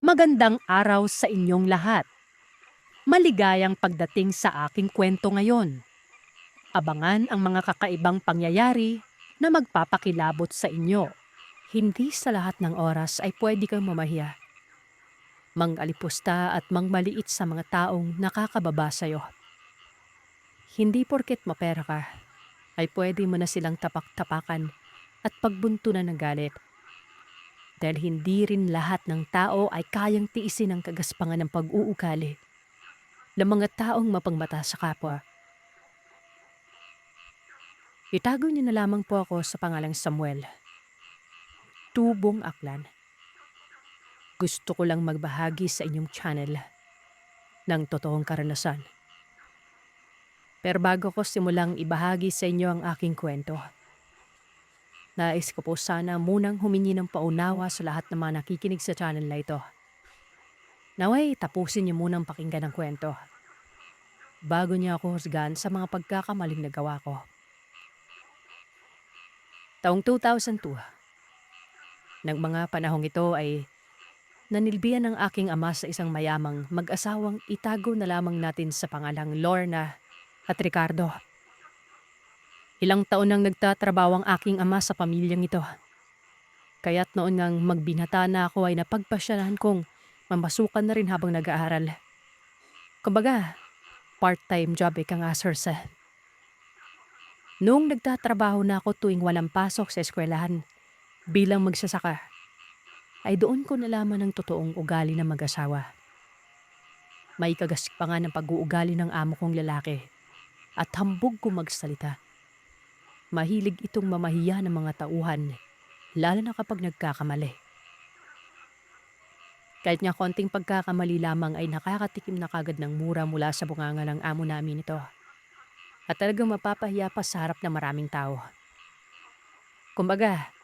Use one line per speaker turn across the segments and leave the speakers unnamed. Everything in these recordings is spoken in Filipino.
Magandang araw sa inyong lahat. Maligayang pagdating sa aking kwento ngayon. Abangan ang mga kakaibang pangyayari na magpapakilabot sa inyo. Hindi sa lahat ng oras ay pwede kang mamahiya, mangalipusta at mangmaliit sa mga taong nakakababa sa'yo. Hindi porket mapera ka, ay pwede mo na silang tapak-tapakan at pagbuntunan ng galit. Dahil hindi rin lahat ng tao ay kayang tiisin ang kagaspangan ng pag-uugali ng mga taong mapangmata sa kapwa. Itago niyo na lamang po ako sa pangalang Samuel. Tubong Aklan. Gusto ko lang magbahagi sa inyong channel ng totoong karanasan. Pero bago ko simulang ibahagi sa inyo ang aking kwento, nais ko po sana munang humingi ng paunawa sa lahat ng mga nakikinig sa channel na ito. Naway, tapusin niyo munang pakinggan ang kwento bago niyo ako husgahan sa mga pagkakamaling nagawa ko. Taong 2002, ng mga panahong ito ay nanilbihan ng aking ama sa isang mayamang mag-asawang itago na lamang natin sa pangalang Lorna at Ricardo. Ilang taon nang nagtatrabaho ang aking ama sa pamilyang ito. Kaya't noon ngang magbinata na ako ay napagpasyahan kong mamasukan na rin habang nag-aaral. Kumbaga, part-time job ika nga sir sa. Noong nagtatrabaho na ako tuwing walang pasok sa eskwelahan bilang magsasaka, ay doon ko nalaman ang totoong ugali ng mag-asawa. May kagaspangan ng pag-uugali ng amo kong lalaki at hambog ko magsalita. Mahilig itong mamahiya ng mga tauhan, lalo na kapag nagkakamali. Kahit nga konting pagkakamali lamang ay nakakatikim na kagad ng mura mula sa bunganga ng amo namin ito. At talagang mapapahiya pa sa harap ng maraming tao. Kumbaga,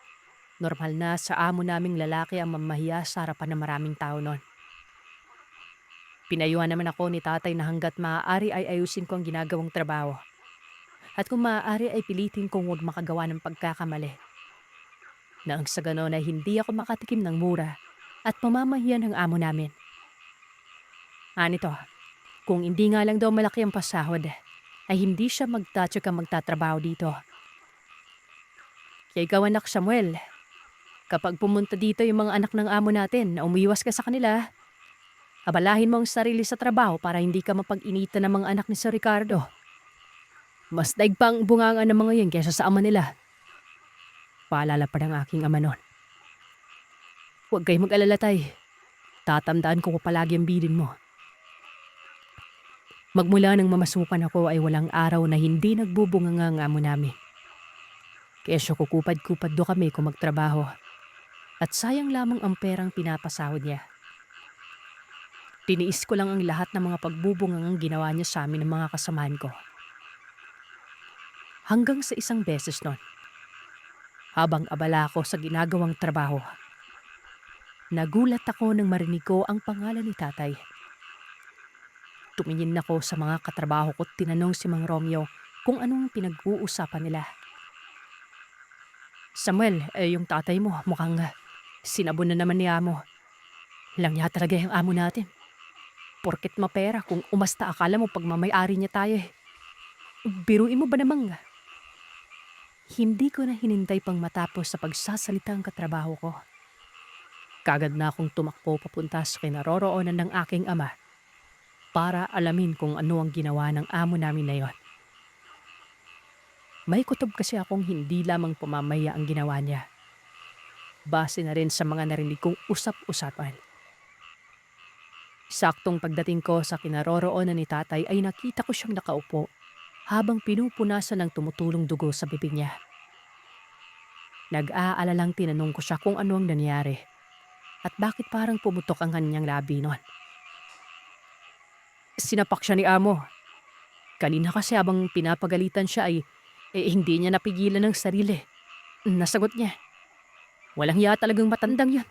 normal na sa amo naming lalaki ang mamahiya sa harapan ng maraming tao noon. Pinayuhan naman ako ni tatay na hanggat maaari ay ayusin ko ang ginagawang trabaho. At kung maaari ay pilitin kong huwag makagawa ng pagkakamali. Nang sa ganon ay hindi ako makatikim ng mura at pamamahiyan ng amo namin. Anito, kung hindi nga lang daw malaki ang pasahod, ay hindi siya magtatsyag ang magtatrabaho dito. Kaya ikaw anak Samuel, kapag pumunta dito yung mga anak ng amo natin na umiwas ka sa kanila, abalahin mo ang sarili sa trabaho para hindi ka mapag-initan ng mga anak ni Sir Ricardo. Mas daig pa ang bunganga ng mga yun kaysa sa ama nila. Paalala pa ng aking ama noon. Huwag kayo mag-alala tay. Tatandaan ko palagi ang bilin mo. Magmula nang mamasukan ako ay walang araw na hindi nagbubunganga ang amo namin. Kesyo kukupad-kupad do kami kung magtrabaho. At sayang lamang ang perang pinapasahod niya. Tiniis ko lang ang lahat ng mga pagbubungangang ginawa niya sa amin ng mga kasamahan ko. Hanggang sa isang beses noon, habang abala ako sa ginagawang trabaho, nagulat ako nang marinig ko ang pangalan ni tatay. Tumingin ako sa mga katrabaho ko at tinanong si Mang Romeo kung anong pinag-uusapan nila. Samuel, yung tatay mo mukhang sinabon na naman ni amo. Lang niya talaga yung amo natin. Porket mapera kung umasta akala mo pagmamayari niya tayo eh. Biruin mo ba namang? Hindi ko na hinintay pang matapos sa pagsasalita ang katrabaho ko. Kagad na akong tumakbo papunta sa kinaroroonan ng aking ama para alamin kung ano ang ginawa ng amo namin na yon. May kutob kasi akong hindi lamang pamamaya ang ginawa niya. Base na rin sa mga narinig kong usap-usapan. Saktong pagdating ko sa kinaroroonan ni tatay ay nakita ko siyang nakaupo habang pinupunasan ng tumutulong dugo sa bibig niya. Nag-aalalang tinanong ko siya kung ano ang nangyari at bakit parang pumutok ang kanyang labi noon. Sinapak siya ni amo. Kanina kasi habang pinapagalitan siya ay hindi niya napigilan ng sarili. Nasagot niya. Walang hiya talagang matandang yan.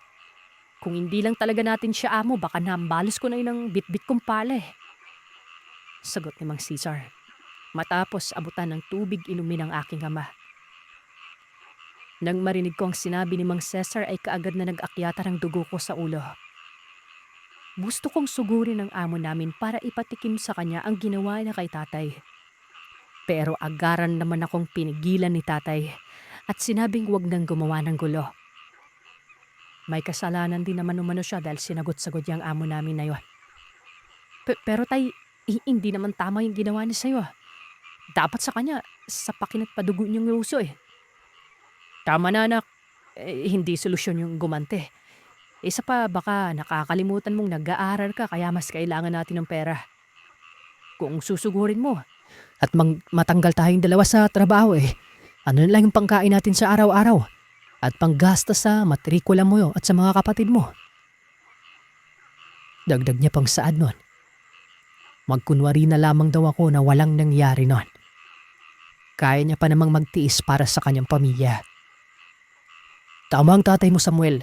Kung hindi lang talaga natin siya amo, baka naambalos ko na yun ng bit-bit kong pala eh. Sagot ni Mang Cesar. Matapos abutan ng tubig inumin ang aking ama. Nang marinig ko ang sinabi ni Mang Cesar ay kaagad na nag-akyata ng dugo ko sa ulo. Gusto kong sugurin ng amo namin para ipatikim sa kanya ang ginawa niya kay tatay. Pero agaran naman akong pinigilan ni tatay at sinabing wag nang gumawa ng gulo. May kasalanan din naman umano siya dahil sinagot-sagot yung amo namin na yun. Pero tay, hindi naman tama yung ginawa niya sa'yo. Dapat sa kanya, sapakin at padugo niyong uso eh. Tama na anak, hindi solusyon yung gumante. Isa pa baka nakakalimutan mong nag-aaral ka kaya mas kailangan natin ng pera. Kung susugurin mo at matanggal tayong dalawa sa trabaho ano na lang yung pangkain natin sa araw-araw at panggastos sa matrikula mo at sa mga kapatid mo. Dagdag niya pang saad nun. Magkunwari na lamang daw ako na walang nangyari nun. Kaya niya pa namang magtiis para sa kanyang pamilya. Tama ang tatay mo, Samuel.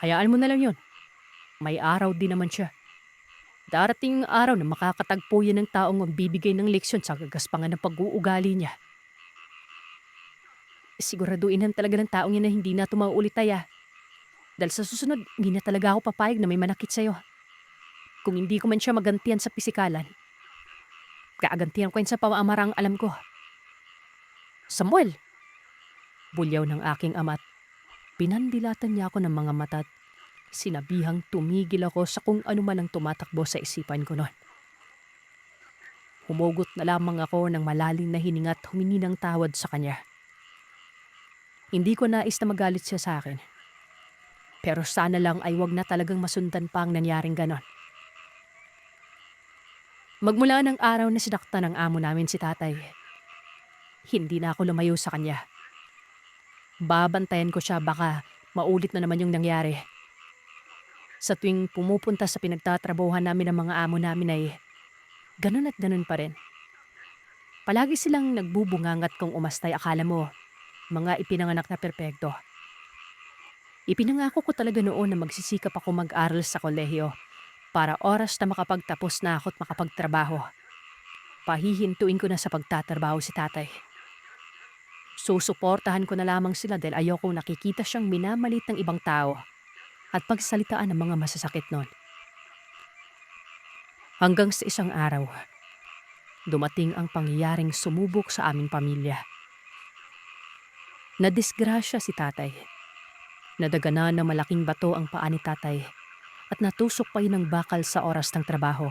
Hayaan mo na lang yun. May araw din naman siya. Darating ang araw na makakatagpo yan ng taong magbibigay ng leksyon sa gagaspangan ng pag-uugali niya. Siguraduhin talaga ng taong yan na hindi na tumaulit tayo. Dahil sa susunod, hindi na talaga ako papayag na may manakit sa'yo. Kung hindi ko man siya magantian sa pisikalan, kaagantian ko yan sa pamamarang alam ko. Samuel! Bulyaw ng aking ama't pinandilatan niya ako ng mga mata't sinabihang tumigil ako sa kung ano man ang tumatakbo sa isipan ko noon. Humugot na lamang ako ng malalim na hininga at humingi ng tawad sa kanya. Hindi ko nais na magalit siya sa akin. Pero sana lang ay wag na talagang masundan pa ang nangyaring ganon. Magmula ng araw na sinaktan ng amo namin si tatay, hindi na ako lumayo sa kanya. Babantayan ko siya baka maulit na naman yung nangyari. Sa tuwing pumupunta sa pinagtatrabahuhan namin ng mga amo namin ay ganun at ganun pa rin. Palagi silang nagbubungangat kung umastay akala mo mga ipinanganak na perpekto. Ipinangako ko talaga noon na magsisikap ako mag-aral sa kolehiyo para oras na makapagtapos na ako at makapagtrabaho. Pahihintuin ko na sa pagtatrabaho si tatay. Susuportahan ko na lamang sila dahil ayoko nakikita siyang minamalit ng ibang tao at pagsalitaan ng mga masasakit nun. Hanggang sa isang araw, dumating ang pangyayaring sumubok sa aming pamilya. Nadisgrasya si tatay. Nadaganan ng malaking bato ang paa ni tatay at natusok pa yun ng bakal sa oras ng trabaho.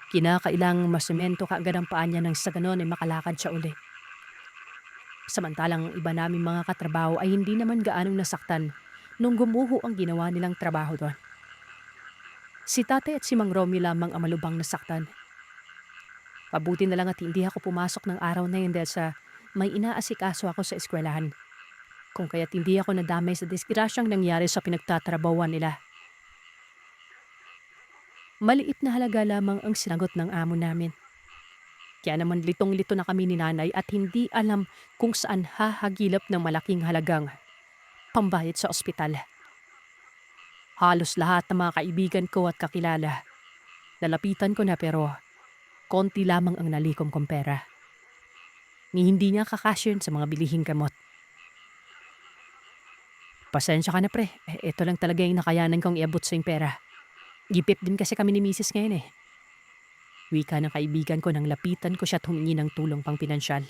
Kinakailang masemento kaagad ang paa niya nang sa ganon ay makalakad siya uli. Samantalang iba naming mga katrabaho ay hindi naman gaanong nasaktan nung gumuho ang ginawa nilang trabaho doon. Si tatay at si Mang Romy lamang ang malubhang nasaktan. Pabuti na lang at hindi ako pumasok ng araw na yun dahil sa may inaasikaso ako sa eskwelahan. Kung kaya't hindi ako nadamay sa disgrasyang nangyari sa pinagtatrabawan nila. Maliit na halaga lamang ang sinagot ng amo namin. Kaya naman litong-lito na kami ni nanay at hindi alam kung saan hahagilap ng malaking halagang pambayad sa ospital. Halos lahat ng mga kaibigan ko at kakilala, nalapitan ko na pero konti lamang ang nalikom kong pera. Ni hindi niya kakasyon sa mga bilihing gamot. Pasensya ka na pre, ito lang talaga yung nakayanan kong iabot sa yung pera. Gipip din kasi kami ni Mrs. ngayon Wika ng kaibigan ko nang lapitan ko siya at humingi ng tulong pang pinansyal.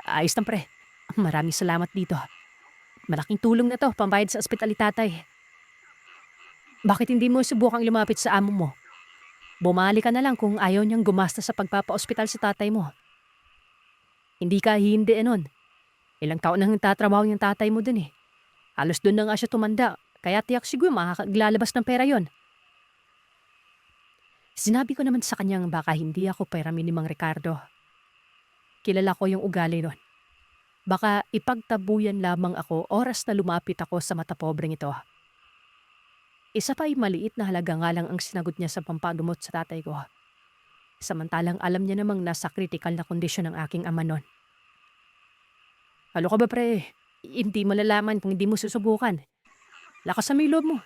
Ayos lang pre, maraming salamat dito. Malaking tulong na to, pambayad sa ospital ni tatay. Bakit hindi mo subukang lumapit sa amo mo? Bumalik ka na lang kung ayaw niyang gumasta sa pagpapa-ospital sa tatay mo. Hindi ka hindi nun. Ilang taon nang tatrabaho yung tatay mo dun Halos doon na nga siya tumanda, kaya tiyak siguro makakaglalabas ng pera yon. Sinabi ko naman sa kanyang baka hindi ako peramin ni Mang Ricardo. Kilala ko yung ugali nun. Baka ipagtabuyan lamang ako oras na lumapit ako sa mata pobreng ito. Isa pa ay maliit na halaga nga lang ang sinagot niya sa pampadumot sa tatay ko. Samantalang alam niya namang nasa critical na kondisyon ang aking ama nun. Halo ka ba pre? Hindi malalaman kung hindi mo susubukan. Lakas sa may loob mo.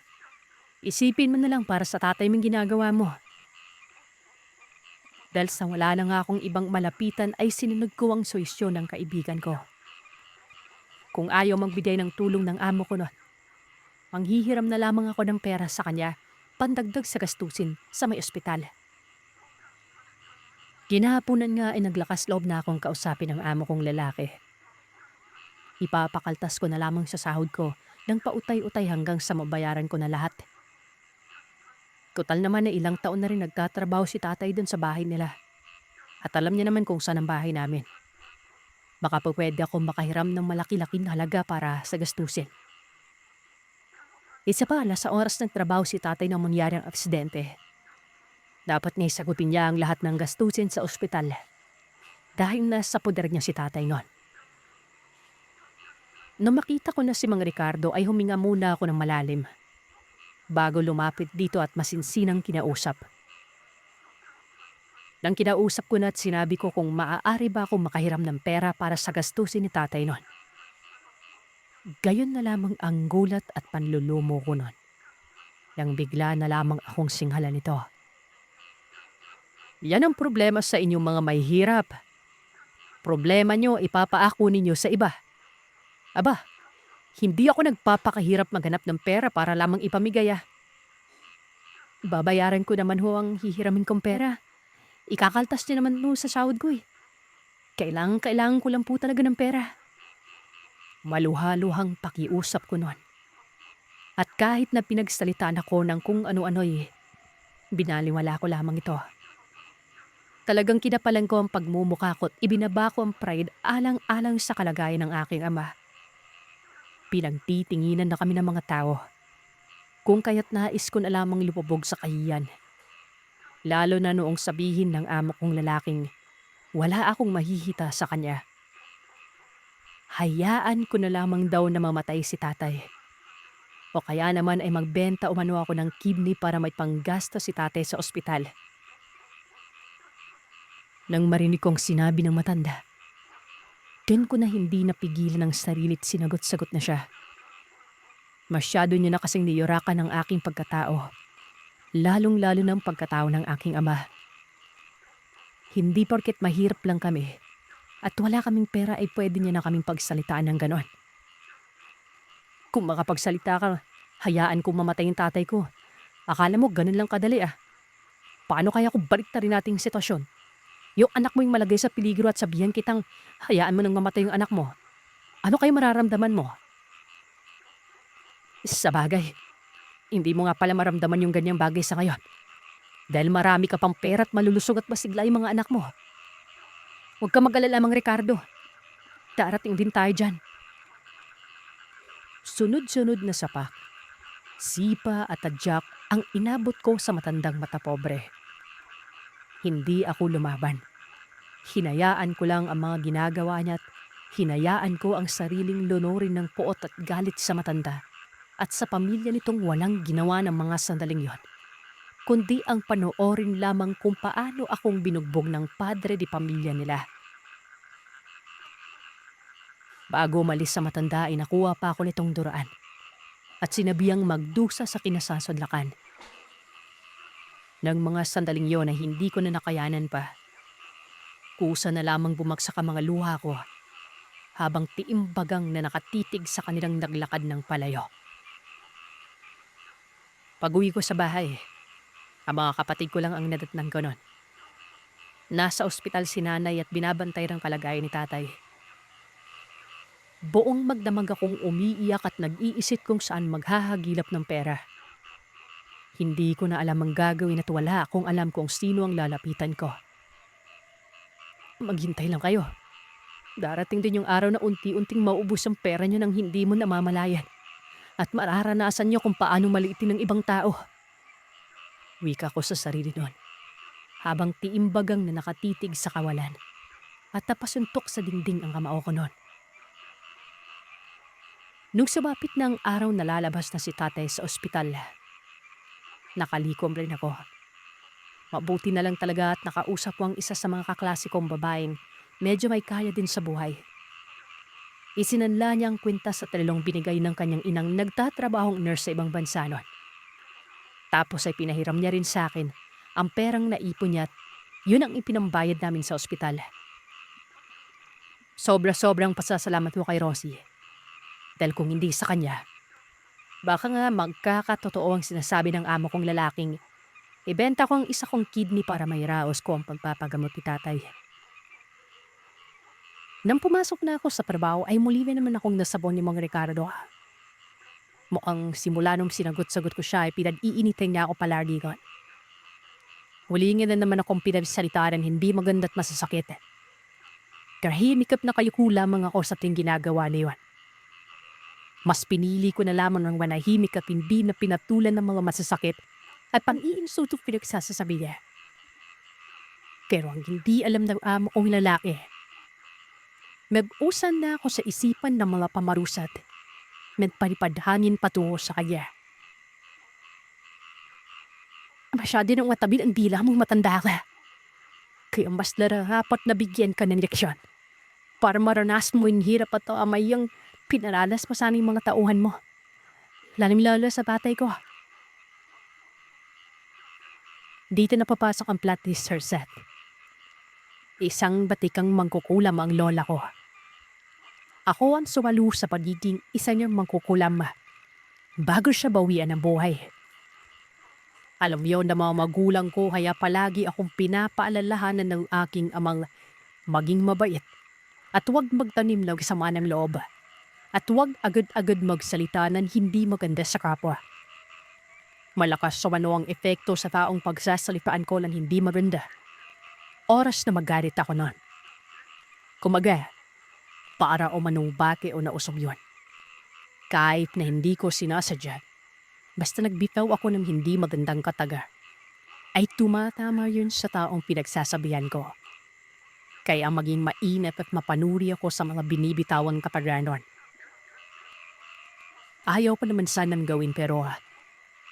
Isipin mo na lang para sa tatay mong ginagawa mo. Dahil sa wala na nga akong ibang malapitan ay sinunod ko ang suwisyon ng kaibigan ko. Kung ayaw magbigay ng tulong ng amo ko nun, Manghihiram na lamang ako ng pera sa kanya, pandagdag sa gastusin sa may ospital. Ginahaponan nga ay naglakas loob na akong kausapin ang amo kong lalaki. Ipapakaltas ko na lamang sa sahod ko ng pautay-utay hanggang sa mabayaran ko na lahat. Total naman na ilang taon na rin nagtatrabaho si tatay dun sa bahay nila. At alam niya naman kung saan ang bahay namin. Baka po pwede akong makahiram ng malaki-laking halaga para sa gastusin. Isa pa, nasa oras ng trabaho si tatay nang mangyari ang aksidente. Dapat niya sagutin niya ang lahat ng gastusin sa ospital. Dahil nasa poder niya si tatay noon. Nung makita ko na si Mang Ricardo ay huminga muna ako ng malalim. Bago lumapit dito at masinsinang kinausap. Nang kinausap ko na at sinabi ko kung maaari ba akong makahiram ng pera para sa gastusin ni tatay noon. Gayon na lamang ang gulat at panlulumo ko noon. Nang bigla na lamang akong singhala nito. Yan ang problema sa inyong mga may hirap. Problema nyo ipapaako ninyo sa iba. Aba, hindi ako nagpapakahirap maghanap ng pera para lamang ipamigay ah. Babayaran ko naman ho ang hihiramin kong pera. Ikakaltas niya naman no sa sahod ko eh. Kailangan ko lang po talaga ng pera. Maluhaluhang pakiusap ko noon. At kahit na pinagsalitaan ako ng kung ano-ano binaliwala ko lamang ito. Talagang kinapalan ko ang pagmumukha ko at ibinaba ko ang pride alang-alang sa kalagayan ng aking ama. Pinagtitinginan na kami ng mga tao. Kung kaya't nais ko na lamang lupubog sa kahiyan. Lalo na noong sabihin ng amo kong lalaking wala akong mahihita sa kanya. Hayaan ko na lamang daw na mamatay si tatay. O kaya naman ay magbenta umano ako ng kidney para may panggasto si tatay sa ospital. Nang marinig kong sinabi ng matanda, din ko na hindi napigilan ang sarili at sinagot-sagot na siya. Masyado niya na kasing niyurakan ng aking pagkatao. Lalong-lalo ng pagkatao ng aking ama. Hindi porket mahirap lang kami at wala kaming pera ay pwede niya na kaming pagsalitaan ng ganon. Kung makapagsalita ka, hayaan kong mamatay yung tatay ko. Akala mo ganun lang kadali ah. Paano kaya kung baliktarin nating sitwasyon? Yung anak mo yung malagay sa peligro at sabihan kitang hayaan mo nang mamatay yung anak mo. Ano kayo mararamdaman mo? Sa bagay, hindi mo nga pala maramdaman yung ganyang bagay sa ngayon. Dahil marami ka pang pera at malulusog at masigla yung mga anak mo. Huwag ka mag-alala, Mang Ricardo. Darating din tayo dyan. Sunod-sunod na sapak, sipa at tadyak ang inabot ko sa matandang mata pobre. Hindi ako lumaban. Hinayaan ko lang ang mga ginagawa niya at hinayaan ko ang sariling lunurin ng puot at galit sa matanda. At sa pamilya nitong walang ginawa ng mga sandaling yon, kundi ang panoorin lamang kung paano akong binugbog ng padre di pamilya nila. Bago umalis sa matanda ay nakuha pa ako nitong duraan at sinabihang magdusa sa kinasasodlakan. Nang mga sandaling yon ay hindi ko na nakayanan pa. Kusa na lamang bumagsak ang mga luha ko habang tiimbagang na nakatitig sa kanilang naglakad ng palayo. Pag-uwi ko sa bahay, ang mga kapatid ko lang ang nadatnan ko nun. Nasa ospital si nanay at binabantay ng kalagayan ni tatay. Buong magdamag akong umiiyak at nag-iisip kung saan maghahagilap ng pera. Hindi ko na alam ang gagawin at wala akong alam kung sino ang lalapitan ko. Maghintay lang kayo. Darating din yung araw na unti-unting maubos ang pera niyo nang hindi mo namamalayan. At mararanasan niyo kung paano maliitin ng ibang tao. Wika ko sa sarili noon, habang tiimbagang na nakatitig sa kawalan at napasuntok sa dingding ang kamao ko noon. Nung sumapit na ang araw na lalabas na si tatay sa ospital, nakalikom rin ako. Mabuti na lang talaga at nakausap ko ang isa sa mga kaklase kong babaeng medyo may kaya din sa buhay. Isinanla niya ang kwintas at talong binigay ng kanyang inang nagtatrabahong nurse sa ibang bansa noon. Tapos ay pinahiram niya rin sa akin ang perang naipon niya at yun ang ipinambayad namin sa ospital. Sobra-sobrang pasasalamat mo kay Rosie. Dahil kung hindi sa kanya, Baka nga magkakatotoo ang sinasabi ng amo kong lalaking ibenta ko ang isa kong kidney para mairaos ko ang pagpapagamot ni tatay. Nang pumasok na ako sa trabaho ay muli na naman akong nasabon ni Mang Ricardo. Mukhang simula nung sinagot-sagot ko siya ay pinag-iinitin niya ako palagi ko. Huli nga na naman akong pinagsalita ng hindi maganda't masasakit. Kahimikap na kayo lamang ako sa ting ginagawa niyon. Mas pinili ko na lamang ng manahimik at hindi na pinatulan ng mga masasakit at pang-iinsulto pinagsasasabi niya. Pero ang hindi alam ng amo kong lalaki, nag-usan na ako sa isipan ng mga pamarusat. Nagpalipadhangin patungo sa kanya. Masyado nang matabil ang dila mong matanda ka. Kaya mas nararapat na bigyan ka ng leksyon para maranas mo yung hirap at amayang pinaralas pa sana yung mga tauhan mo. Lalim-lalo sa batay ko. Dito na papasok ang plot twist, Sir Seth. Isang batikang mangkukulam ang lola ko. Ako ang sumalo sa pagiging isa niyang mangkukulam bago siya bawian ng buhay. Alam yon na mga magulang ko kaya palagi akong pinapaalalahanan ng aking amang maging mabait at huwag magtanim ng sama ng loob at huwag agad-agad magsalita ng hindi maganda sa kapwa. Malakas sumano ang epekto sa taong pagsasalipaan ko ng hindi maganda. Oras na magalit ako noon. Kumaga, para o manubake o nausog yun. Kahit na hindi ko sinasadya, basta nagbitaw ako ng hindi magandang kataga, ay tumatama yun sa taong pinagsasabihan ko. Kaya maging mainit at mapanuri ako sa mga binibitawang kapaganon. Ayaw pa naman sanang gawin pero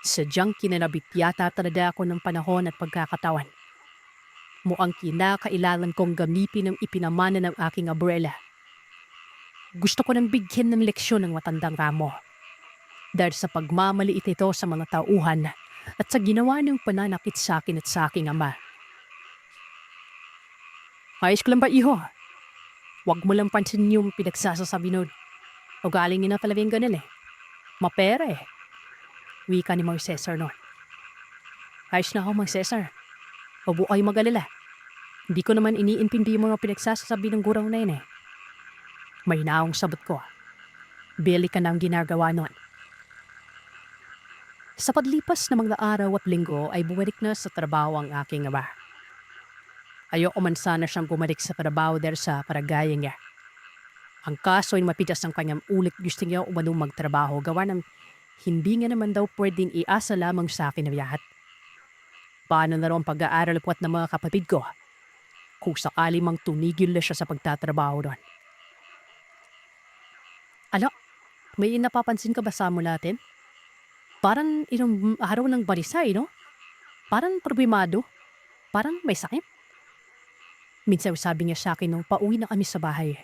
sadyang kinanabit yata talaga ako ng panahon at pagkakatawan. Mukhang kinakailangan kong gamitin ang ipinamana ng aking abuela. Gusto ko nang bigyan ng leksyon ng matandang ramo. Dahil sa pagmamaliit ito sa mga tauhan at sa ginawa niyang pananakit sa akin at sa aking ama. Ayos ko lang ba, iho? Huwag mo lang pansin yung pinagsasasabi nun. O galing na talaga yung ganun eh. Mapera eh. Wika ni Mang Cesar nun. Ayos na ako, Mang Cesar. Huwag mo kayo mag-alala. Hindi ko naman iniintindi yung mga pinagsasabi ng gurang na yun eh. May naong sabot ko. Bili ka na ang ginagawa nun. Sa paglipas ng mga araw at linggo ay bumalik na sa trabaho ang aking ama. Ayoko man sana siyang bumalik sa trabaho dahil sa paragaya niya. Ang kaso ay mapitas ang kanyang ulit gusto niya umanong magtrabaho gawa ng hindi nga naman daw pwedeng iasa lamang sa akin na lahat. Paano na raw ang pag-aaral puwat ng mga kapatid ko kung sakali mang tunigil na siya sa pagtatrabaho doon. Ano? May napapansin ka ba sa amo natin? Parang ilang araw ng barisay, no? Parang problemado. Parang may sakit. Minsan sabi niya sa akin nung pauwi na kami sa bahay.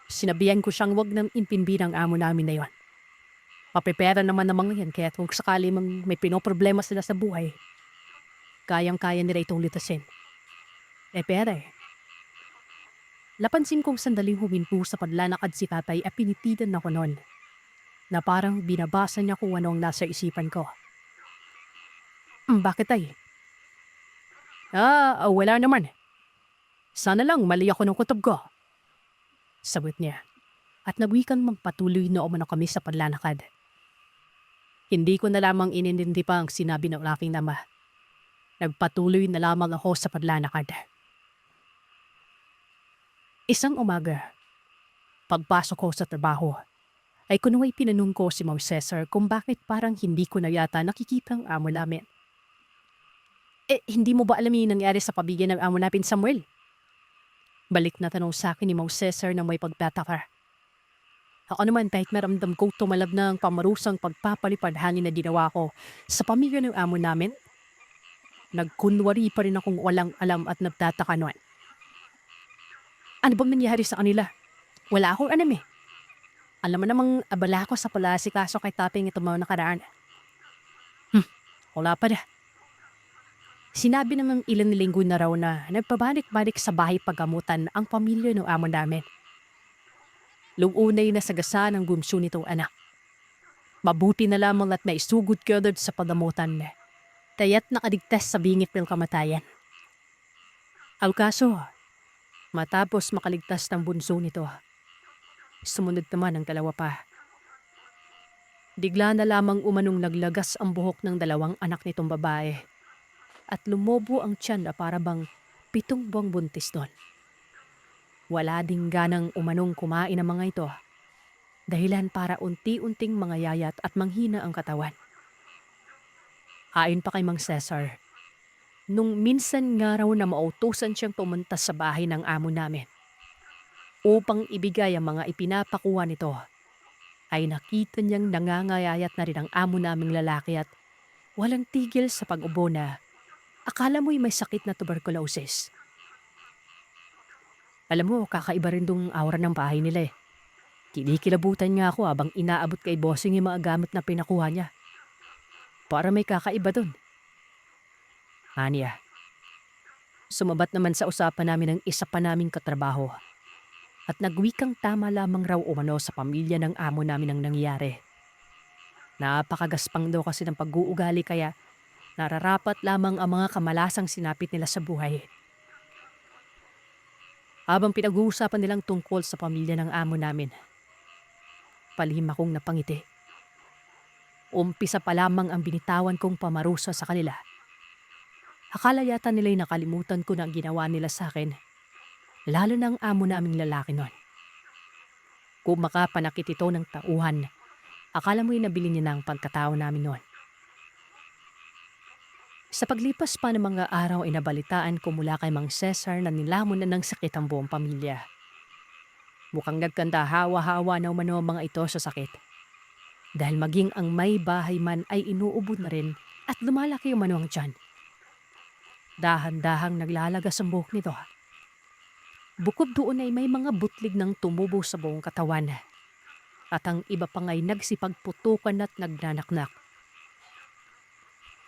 Sinabihan ko siyang wag nang impinbi ng amo namin na yon. Paprepera naman ng mga yan kaya kung sakali mang may pinoproblema sila sa buhay, kayang-kaya nila itong litasin. Pera eh. Napansin kong sandaling huminto sa padlanakad si tatay at pinitidan ako noon na parang binabasa niya kung ano ang nasa isipan ko. Bakit ay? Wala naman. Sana lang mali ako ng kutob ko. Sagot niya at nagwikang magpatuloy na umano kami sa padlanakad. Hindi ko na lamang inintindi pa ang sinabi ng aking ama. Nagpatuloy na lamang ako sa padlanakad. Isang umaga, pagpasok ko sa trabaho, ay kunway pinanong ko si Mang Cesar kung bakit parang hindi ko na yata nakikita ang amo namin. Hindi mo ba alam yung nangyari sa pabigyan ng amo namin, Samuel? Balik na tanong sa akin ni Mang Cesar na may pagtataka. Ako naman kahit maramdam ko tumalab na ang pamarusang pagpapalipad hangin na ginawa ko sa pamilya ng amo namin, nagkunwari pa rin akong walang alam at nagtataka noon. Ano bang nangyari sa kanila? Wala akong alam eh. Alam mo namang abala ko sa palasikaso kay Taping ito mga nakaraan. Wala pa na. Sinabi namang ilang linggo na raw na nagpabalik-balik sa bahay paggamutan ang pamilya ng amo namin. Lung unay nasagasaan ang gumso nitong anak. Mabuti na lamang at maisugod ko doon sa padamutan. Kaya't nakadigtas sa bingit ng kamatayan. Ang kaso, matapos makaligtas ng bunso nito, sumunod naman ang dalawa pa. Bigla na lamang umanong naglagas ang buhok ng dalawang anak nitong babae at lumobo ang tiyan na para bang 7 buwang buntis doon. Wala ding ganang umanong kumain ang mga ito, dahilan para unti-unting mangayayat at manghina ang katawan. Ayon pa kay Mang Cesar, nung minsan nga raw na mautusan siyang pumunta sa bahay ng amo namin upang ibigay ang mga ipinapakuha nito, ay nakita niyang nangangayayat na rin ang amo naming lalaki at walang tigil sa pag-ubo na akala mo'y may sakit na tuberculosis. Alam mo, kakaiba rin dong aura ng bahay nila eh. Kinikilabutan nga ako habang inaabot kay bossing yung mga gamit na pinakuha niya. Para may kakaiba dun. Anya, sumabat naman sa usapan namin ng isa pa naming katrabaho at nagwikang tama lamang raw umano sa pamilya ng amo namin ang nangyari. Napakagaspang daw kasi ng pag-uugali kaya nararapat lamang ang mga kamalasang sinapit nila sa buhay. Habang pinag-uusapan nilang tungkol sa pamilya ng amo namin, palihim akong napangiti. Umpisa pa lamang ang binitawan kong pamarusa sa kanila. Akala yata nila'y nakalimutan ko na ang ginawa nila sa akin, lalo na ang amo naming lalaki nun. Kung makapanakit ito ng tauhan, akala mo'y nabili niya na ang pagkatao namin nun. Sa paglipas pa ng mga araw ay nabalitaan ko mula kay Mang Cesar na nilamon na ng sakit ang buong pamilya. Mukhang nagkanda hawa-hawa na umano ang mga ito sa sakit. Dahil maging ang may bahay man ay inuubod na rin at lumalaki umano ang tiyan. Dahan-dahang naglalagas ang buhok nito. Bukod doon ay may mga butlig ng tumubo sa buong katawan. At ang iba pang ay nagsipagputukan at nagnanaknak.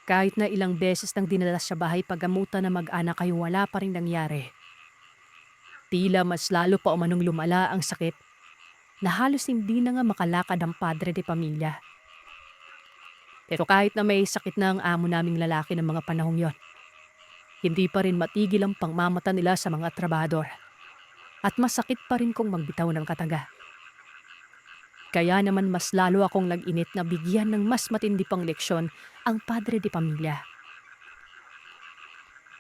Kahit na ilang beses nang dinala sa bahay paggamutan na mag-anak ay wala pa rin nangyari. Tila mas lalo pa umanong lumala ang sakit na halos hindi na nga makalakad ang padre de pamilya. Pero kahit na may sakit na ang amo naming lalaki ng mga panahong yon, hindi pa rin matigil ang pangmamata nila sa mga trabador at masakit pa rin kong magbitaw ng kataga. Kaya naman mas lalo akong nag-init na bigyan ng mas matindi pang leksyon ang padre de pamilya.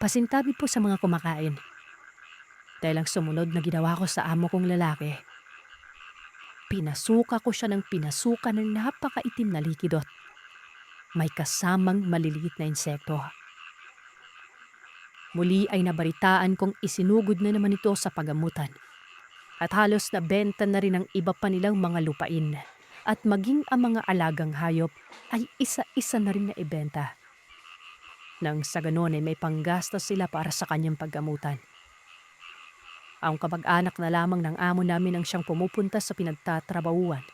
Pasintabi po sa mga kumakain. Dahil ang sumunod na ginawa ko sa amo kong lalaki, pinasuka ko siya ng pinasuka ng napakaitim na likidot. May kasamang maliliit na insekto. Muli ay nabaritaan kong isinugod na naman ito sa pagamutan. At halos nabenta na rin ang iba pa nilang mga lupain. At maging ang mga alagang hayop ay isa-isa na rin na ibenta. Nang sa ganon ay may panggastos sila para sa kanyang paggamutan. Ang kamag-anak na lamang ng amo namin ang siyang pumupunta sa pinagtatrabahuan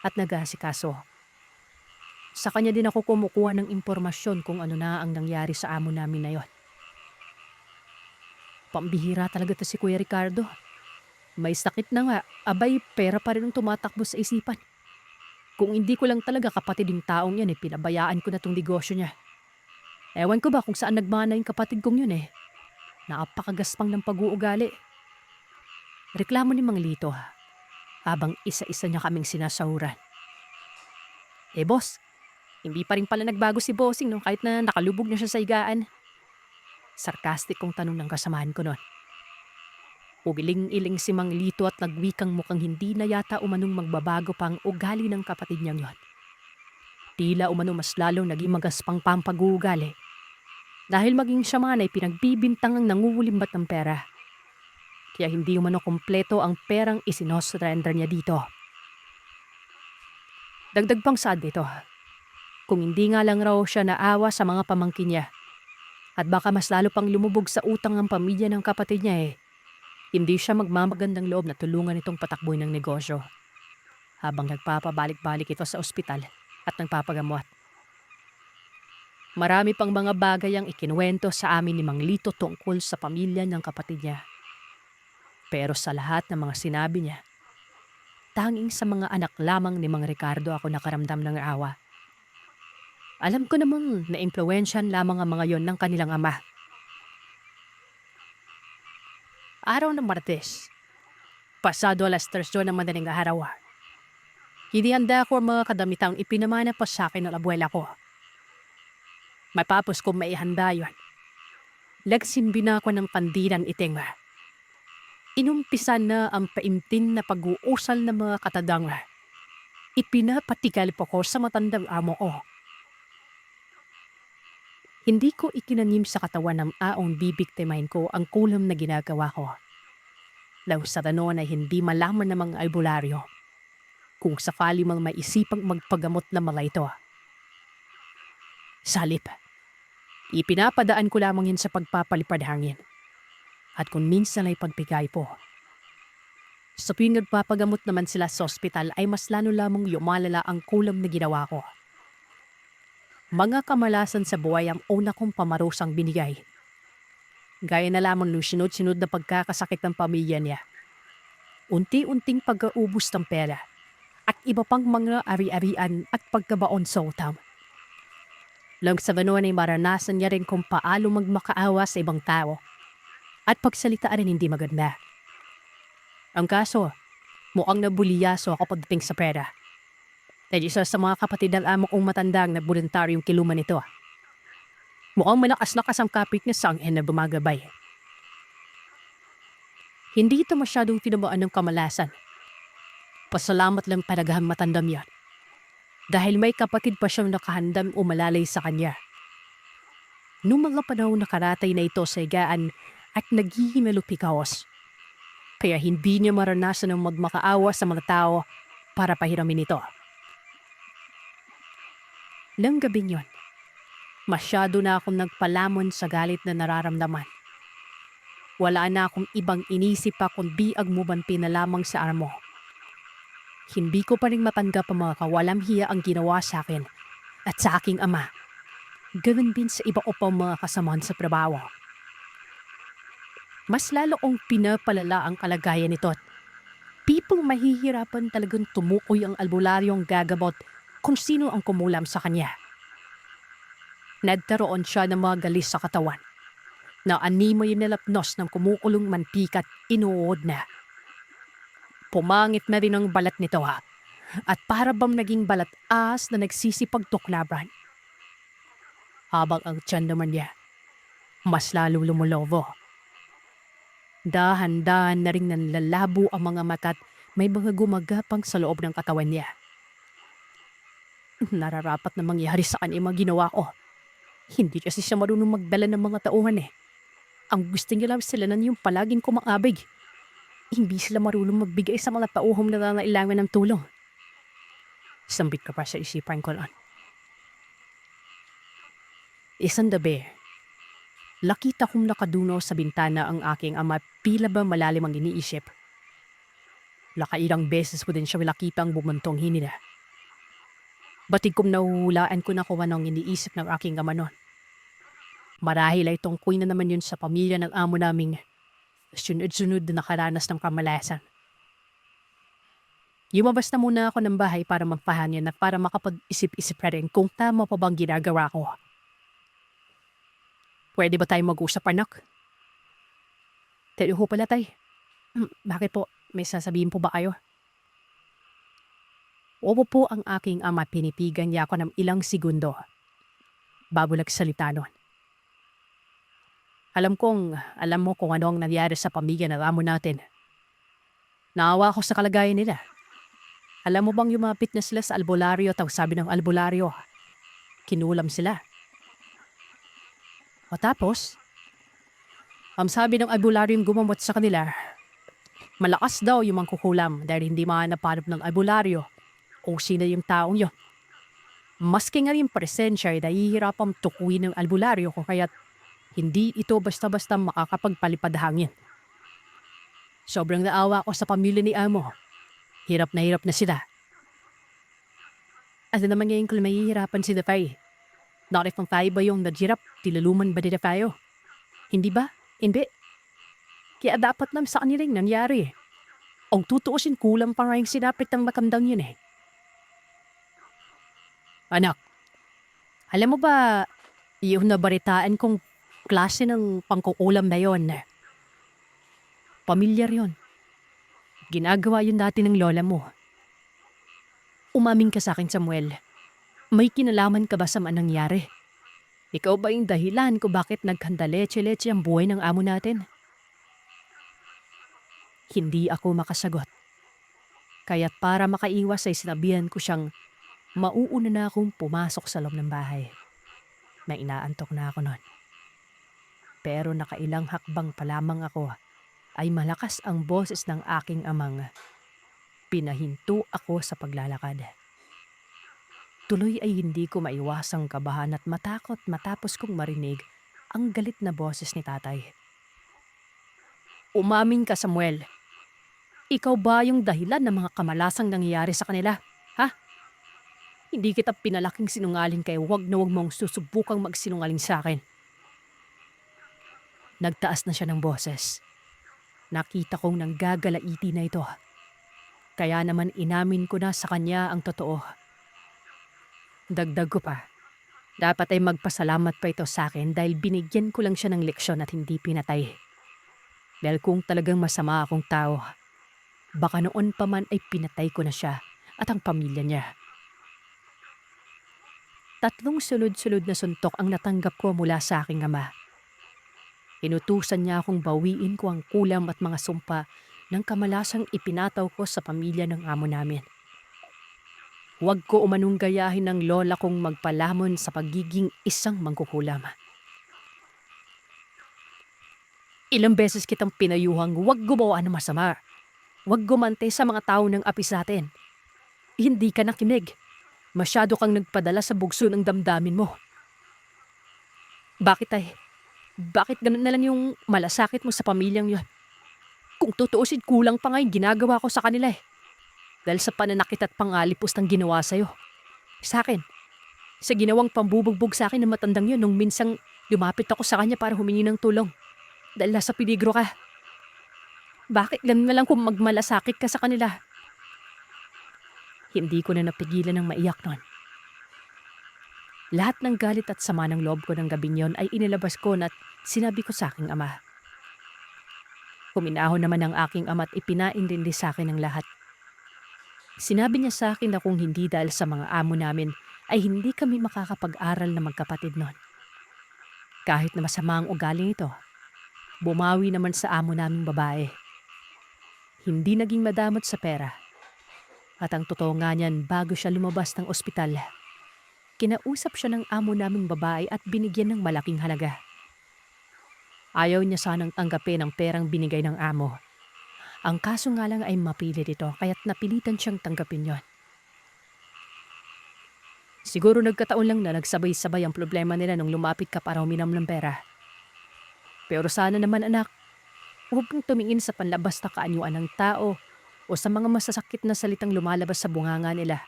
at nag-aasikaso. Sa kanya din ako kumukuha ng impormasyon kung ano na ang nangyari sa amo namin na yon. Pambihira talaga to si Kuya Ricardo. May sakit na nga, abay pera pa rin ang tumatakbo sa isipan. Kung hindi ko lang talaga kapatid yung taong yan pinabayaan ko na tong negosyo niya. Ewan ko ba kung saan nagmana yung kapatid kong yun Napakagaspang ng pag-uugali. Reklamo ni Mang Lito habang isa-isa niya kaming sinasahuran. Boss, hindi pa rin pala nagbago si Bossing kahit na nakalubog na siya sa higaan. Sarkastik kong tanong ng kasamahan ko noon. Ugiling-iling si Mang Lito at nagwikang mukhang hindi na yata umanong magbabago pa ang ugali ng kapatid niyang yon. Tila umano mas lalong naging magaspang pa ang pag-uugali. Dahil maging siya man ay pinagbibintang ang nanguhulimbat ng pera. Kaya hindi umano kompleto ang perang isinosrender niya dito. Dagdag pang sad dito. Kung hindi nga lang raw siya naawa sa mga pamangkin niya at baka mas lalo pang lumubog sa utang ng pamilya ng kapatid niya hindi siya magmamagandang loob na tulungan itong patakboy ng negosyo habang nagpapabalik-balik ito sa ospital at nagpapagamot. Marami pang mga bagay ang ikinuwento sa amin ni Mang Lito tungkol sa pamilya ng kapatid niya. Pero sa lahat ng mga sinabi niya, tanging sa mga anak lamang ni Mang Ricardo ako nakaramdam ng awa. Alam ko namang naimpluwensyan lamang ang mga yon ng kanilang ama. Araw ng Martes, pasado 3:00 ng madaling araw, hinihanda ko ang mga kadamitang ipinamana pa sa akin ng abuela ko. Matapos ko maihanda yon, nagsimbi na ako ng pandiran iting. Inumpisa na ang paimtin na pag-uusal ng mga katadang. Ipinapatigal po ko sa matandang amo ko. Hindi ko ikinanim sa katawan ng aong bibiktimahin ko ang kulam na ginagawa ko. Law sa tanon ay hindi malaman ng mga albularyo kung sakali mang maisipang magpagamot na mga ito. Salip, ipinapadaan ko lamang yan sa pagpapalipad hangin. At kung minsan ay pagpigay po. Sa tuwing nagpapagamot naman sila sa ospital ay mas lalo lamang yumalala ang kulam na ginawa ko. Mga kamalasan sa buhay ang una kong pamarusang binigay. Gaya na lamang nung sinod-sinod na pagkakasakit ng pamilya niya. Unti-unting pag-aubos ng pera at iba pang mga ari-arian at pagkabaon sa utang. Lang sa ganoon ay maranasan niya rin kung paano magmakaawa sa ibang tao at pagsalitaan rin hindi maganda. Ang kaso, mukhang nabuliyaso ako pagdating sa pera. Dahil isa sa mga kapatid ng amo kong matandang na voluntaryong kiluman nito. Mukhang malakas-lakas ang kapit niya sa angin na bumagabay. Hindi ito masyadong tinamaan ng kamalasan. Pasalamat lang palagahang matandam yan. Dahil may kapatid pa siyang nakahandang umalalay sa kanya. Noong mga panahon nakaratay na ito sa higaan at naghihimilupikaos. Kaya hindi niya maranasan ng magmakaawa sa mga tao para pahiramin ito. Nang gabing yon, masyado na akong nagpalamon sa galit na nararamdaman. Wala na akong ibang inisip pa kundi agmubanti na lamang sa amo. Hindi ko pa rin matanggap ang mga kawalang hiya ang ginawa sa akin at sa aking ama. Gawin din sa iba ko pang mga kasamahan sa trabaho. Mas lalo kong pinapalala ang kalagayan nito. Pipong mahihirapan talagang tumukoy ang albularyong gagabot kung sino ang kumulam sa kanya. Nagtaroon siya ng mga galis sa katawan na animoy yung nilapnos ng kumukulong mantika at inuod na. Pumangit na rin ang balat nito at para bang naging balat as na nagsisipagtuklaban. Habang ang tiyan naman niya, mas lalo lumulobo. Dahan-dahan na rin nanlalabo ang mga mata at may mga gumagapang sa loob ng katawan niya. Nararapat na mangyari sa kanya mga ginawa ko. Hindi kasi siya marunong magdala ng mga tauhan eh. Ang gusto niya lang sila na yung palaging kumangabig. Hindi sila marunong magbigay sa mga tauhong na nangailangan ng tulong. Sambit ka pa sa isipan ko lang. Isang gabi, nakita kong nakaduno sa bintana ang aking ama pila ba malalim ang iniisip. Nakailang beses ko din siya nakitang bumantong hinila. Batig kong nahuhulaan ko na kung anong iniisip ng aking ama noon. Marahil ay tungkoy na naman yun sa pamilya ng amo naming sunod-sunod na nakaranas ng kamalasan. Lumabas na muna ako ng bahay para magpahangin at para makapag-isip-isip na rin kung tama pa bang ginagawa ko. Pwede ba tayo mag-usap, anak? Tayo ho pala, tay. Bakit po? May sasabihin po ba kayo? Opo po ang aking ama, pinipigan niya ako ng ilang segundo. Bago nagsalita nun. Alam mo kung ano ang nangyari sa pamilya ng amo natin. Naawa ako sa kalagayan nila. Alam mo bang lumapit na sila sa albularyo at sabi ng albularyo, kinulam sila. O tapos, ang sabi ng albularyo yung gumamot sa kanila, malakas daw yung mangkukulam dahil hindi manapanap ng albularyo o sino yung taong yun. Maski nga rin presensya ay nahihirapang tukuyin ng albularyo kung kaya't hindi ito basta-basta makakapagpalipad hangin. Sobrang naawa ko sa pamilya ni amo. Hirap na sila. Ano naman ngayon kung mahihirapan si Dafay? Not if ang tayo ba yung naghirap, tilaluman ba nila tayo? Hindi ba? Hindi. Kaya dapat lang sa kanila yung nangyari. Ang tutuusin kulang pa nga yung sinapit ng matandang yun eh. Anak, alam mo ba, yung nabaritaan kong klase ng pangkukulam na yon, pamilyar yon. Ginagawa yun dati ng lola mo. Umamin ka sa akin, Samuel. May kinalaman ka ba sa nangyari? Ikaw ba yung dahilan kung bakit naghanda leche-leche ang buhay ng amo natin? Hindi ako makasagot. Kaya't para makaiwas ay sinabihan ko siyang mauuna na akong pumasok sa loob ng bahay. Na inaantok na ako noon. Pero nakailang hakbang pa lamang ako ay malakas ang boses ng aking amang pinahinto ako sa paglalakad. Tuloy ay hindi ko maiwasang kabahan at matakot matapos kong marinig ang galit na boses ni tatay. Umamin ka, Samuel. Ikaw ba yung dahilan ng mga kamalasang nangyayari sa kanila? Ha? Hindi kita pinalaking sinungaling kaya wag na wag mong susubukang magsinungaling sa akin. Nagtaas na siya ng boses. Nakita kong nanggagalaiti na ito. Kaya naman inamin ko na sa kanya ang totoo. Dagdag ko pa. Dapat ay magpasalamat pa ito sa akin dahil binigyan ko lang siya ng leksyon at hindi pinatay. Dahil kung talagang masama akong tao, baka noon pa man ay pinatay ko na siya at ang pamilya niya. 3 sunod-sunod na suntok ang natanggap ko mula sa aking ama. Inutusan niya akong bawiin ko ang kulam at mga sumpa ng kamalasang ipinataw ko sa pamilya ng amo namin. Huwag ko umanong gayahin ng lola kong magpalamon sa pagiging isang mangkukulam. Ilang beses kitang pinayuhang huwag gumawa ng masama. Huwag gumante sa mga tao ng api sa atin. Hindi ka nakinig. Masyado kang nagpadala sa bugso ng damdamin mo. Bakit ganun na lang yung malasakit mo sa pamilyang yun? Kung tutuusin kulang pa nga yung ginagawa ko sa kanila eh. Dahil sa pananakit at pangalipos ng ginawa sa'yo. Sa akin. Sa ginawang pambubugbog sa akin ng matandang yun nung minsang lumapit ako sa kanya para humingi ng tulong. Dahil nasa peligro ka. Bakit ganun na lang kung magmalasakit ka sa kanila? Hindi ko na napigilan ng maiyak nun. Lahat ng galit at sama ng loob ko ng gabing yon ay inilabas ko at sinabi ko sa aking ama. Kuminahon naman ang aking ama at ipinaintindi sa akin ang lahat. Sinabi niya sa akin na kung hindi dahil sa mga amo namin ay hindi kami makakapag-aral na magkapatid nun. Kahit na masama ang ugali nito, bumawi naman sa amo naming babae. Hindi naging madamot sa pera. At ang totoo nga niyan, bago siya lumabas ng ospital, kinausap siya ng amo naming babae at binigyan ng malaking halaga. Ayaw niya sanang tanggapin ang perang binigay ng amo. Ang kaso nga lang ay mapilit ito kaya't napilitan siyang tanggapin yon. Siguro nagkataon lang na nagsabay-sabay ang problema nila nung lumapit ka para huminam ng pera. Pero sana naman anak, huwag kang tumingin sa panlabas na kaanyuan ng tao o sa mga masasakit na salitang lumalabas sa bunganga nila.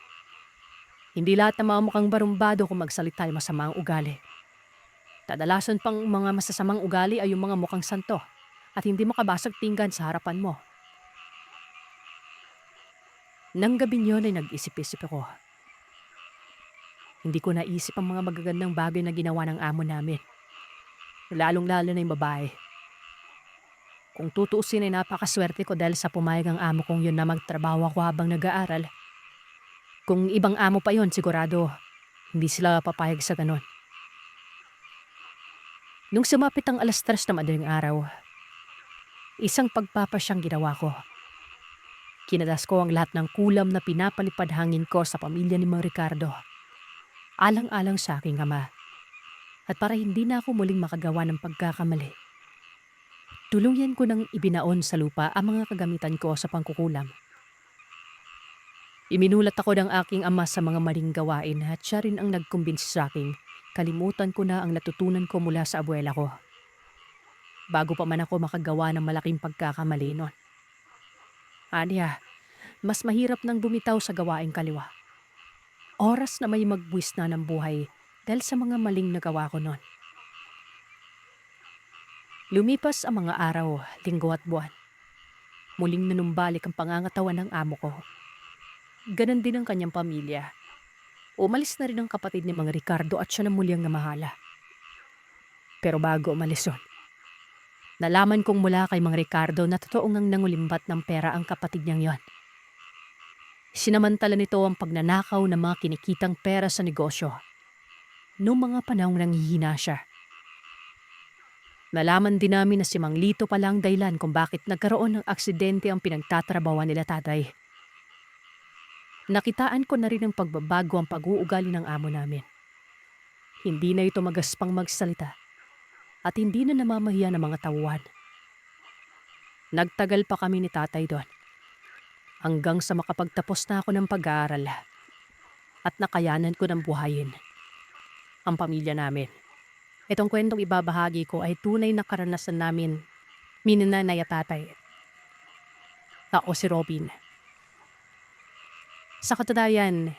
Hindi lahat ng mga mukhang barumbado kung magsalita ay masama ang ugali. Kadalasan pang mga masasamang ugali ay yung mga mukhang santo at hindi makabasag tinggan sa harapan mo. Nang gabi yun ay nag-isip-isip ako. Hindi ko naisip ang mga magagandang bagay na ginawa ng amo namin. Lalong-lalo na yung babae. Kung tutuusin ay napakaswerte ko dahil sa pumayag ang amo kong yun na magtrabaho ako habang nag-aaral. Kung ibang amo pa yon, sigurado hindi sila papayag sa ganon. Nung sumapit ang 3:00 na madaling araw, isang pagpapasyang ginawa ko. Kinadas ko ang lahat ng kulam na pinapalipad hangin ko sa pamilya ni Mang Ricardo. Alang-alang sa aking ama. At para hindi na ako muling makagawa ng pagkakamali, tuluyan ko nang ibinaon sa lupa ang mga kagamitan ko sa pangkukulam. Iminulat ako ng aking ama sa mga maling gawain at siya rin ang nagkumbinsi sa akin. Kalimutan ko na ang natutunan ko mula sa abuela ko. Bago pa man ako makagawa ng malaking pagkakamali noon. Aniya, mas mahirap nang bumitaw sa gawaing kaliwa. Oras na may magbuwis na ng buhay dahil sa mga maling nagawa ko noon. Lumipas ang mga araw, linggo at buwan. Muling nanumbalik ang pangangatawan ng amo ko. Ganon din ang kanyang pamilya. Umalis na rin ang kapatid ni Mang Ricardo at siya na muli ang namahala. Pero bago umalis yun, nalaman kong mula kay Mang Ricardo na totoo ngang nangulimbat ng pera ang kapatid niyang yon. Sinamantala nito ang pagnanakaw ng mga kinikitang pera sa negosyo. Noong mga panahong nanghihina siya. Nalaman din namin na si Mang Lito pala ang dahilan kung bakit nagkaroon ng aksidente ang pinagtatrabawan nila tatay. Nakitaan ko na rin ang pagbabago ang pag-uugali ng amo namin. Hindi na ito magaspang magsalita at hindi na namamahiya ng mga tauhan. Nagtagal pa kami ni tatay doon hanggang sa makapagtapos na ako ng pag-aaral at nakayanan ko ng buhayin ang pamilya namin. Itong kwentong ibabahagi ko ay tunay na karanasan namin ni nanay at tatay. Ako si Robin. Sa katunayan,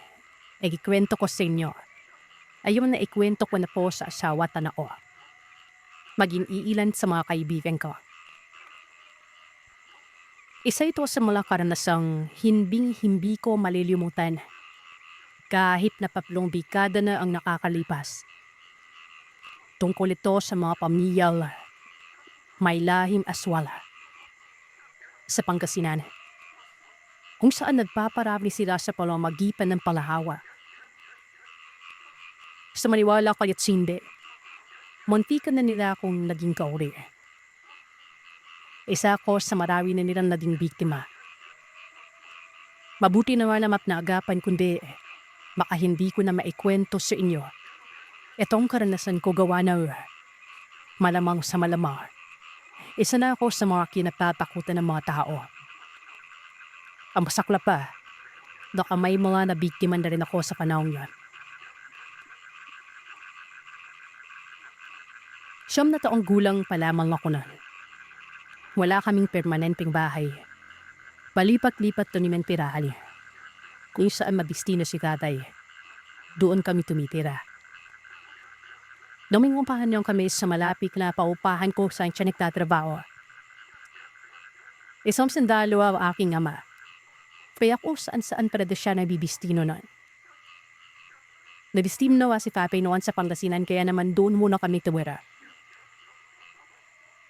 ikikwento ko sa inyo ay yung na ikwento ko na po sa asawa at anak ko. Maging iilan sa mga kaibigan ko. Isa ito sa mga karanasang himbing-himbi ko malilimutan kahit na 3 dekada na ang nakakalipas. Tungkol ito sa mga pamilyang may lahim aswal sa Pangasinan, kung saan nagpaparami sila sa pamamagitan ng palahawa. Sa maniwala kaya't sindi, muntikan na nila akong naging kauri. Isa ako sa marami na nilang naging biktima. Mabuti naman na naagapan kundi baka hindi ko na maikwento sa inyo. Itong karanasan ko gawa na malamang sa malamang. Isa na ako sa mga kinatatakutan ng mga tao. Ang masakla pa, baka may mga nabiktima na rin ako sa panahon yan. 9 na taong gulang pa lamang ako na. Wala kaming permanenteng bahay. Palipat-lipat to naman tirahan. Kung saan mabistino si tatay, doon kami tumitira. Dumingumpahan niyo kami sa malapit na paupahan ko saan siya nagtatrabaho. Isang sandalo ang aking ama. Kaya kung saan-saan para siya nabibistino nun. Nabistino si Papay noon sa Pangasinan kaya naman doon muna kami tumira.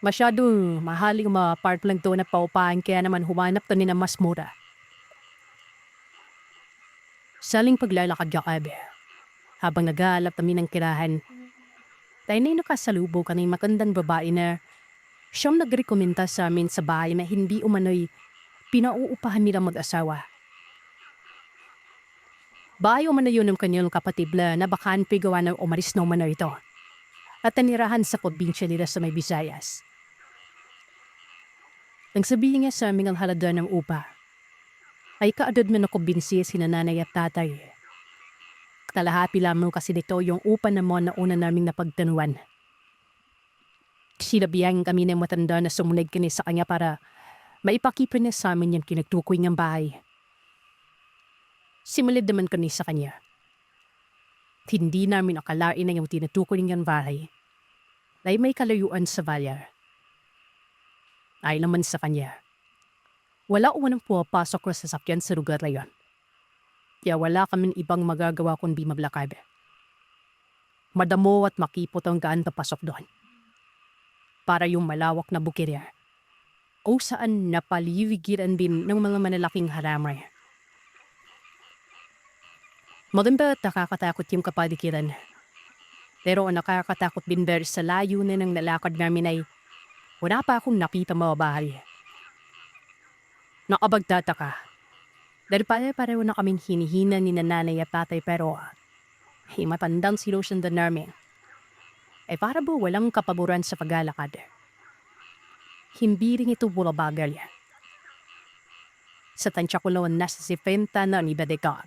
Masyadong mahaling mga part lang doon na paupahan kaya naman humanap to na mas mura. Saling paglalakad-yakab, habang nag-aalap kami ng tirahan, tayo na nakasalubog kami magandang babae na siyang nagrekomenda sa amin sa bahay na hindi umano'y pinauupahan nila mag-asawa. Bahay umano yun ng kanyang kapatid na bakanpe gawa ng umaris na umano ito at tanirahan sa probinsya nila sa may Visayas. Nang sabihin niya sa aming ang halada ng upa, ay kaadad man ako binsi si nanay at tatay. Kalahati lamang kasi nito yung upa naman na una naming napagtanuan. Sinabihan kami ng matanda na sumunod kami sa kanya para maipakipin niya sa amin yung kinagtukoy ng bahay. Simulid naman kami sa kanya. Hindi namin akalain na yung tinutukoy ng bahay ay may kalayuan sa balyar. Ay naman sa kanya, wala umanang pumapasok ko sa sasakyan sa lugar na yun. Kaya wala kaming ibang magagawa kundi mablakad. Madamo at makipot ang gaan papasok doon. Para yung malawak na bukirya, kung saan napaliwigiran din ng mga manalaking haramay. Maganda at nakakatakot yung kapaligiran. Pero ang nakakatakot din dahil sa layo na ng lalakad namin ay wala pa akong nakita mga bahay. Nakabagtataka. Dahil pare-pareho na kaming hinihina ni nanay at tatay pero matandang sinusundan namin. Para ba walang kapaboran sa paglalakad? Hindi rin ito bulabagal. Sa tansya ko noon nasa 50 na ni Badeka.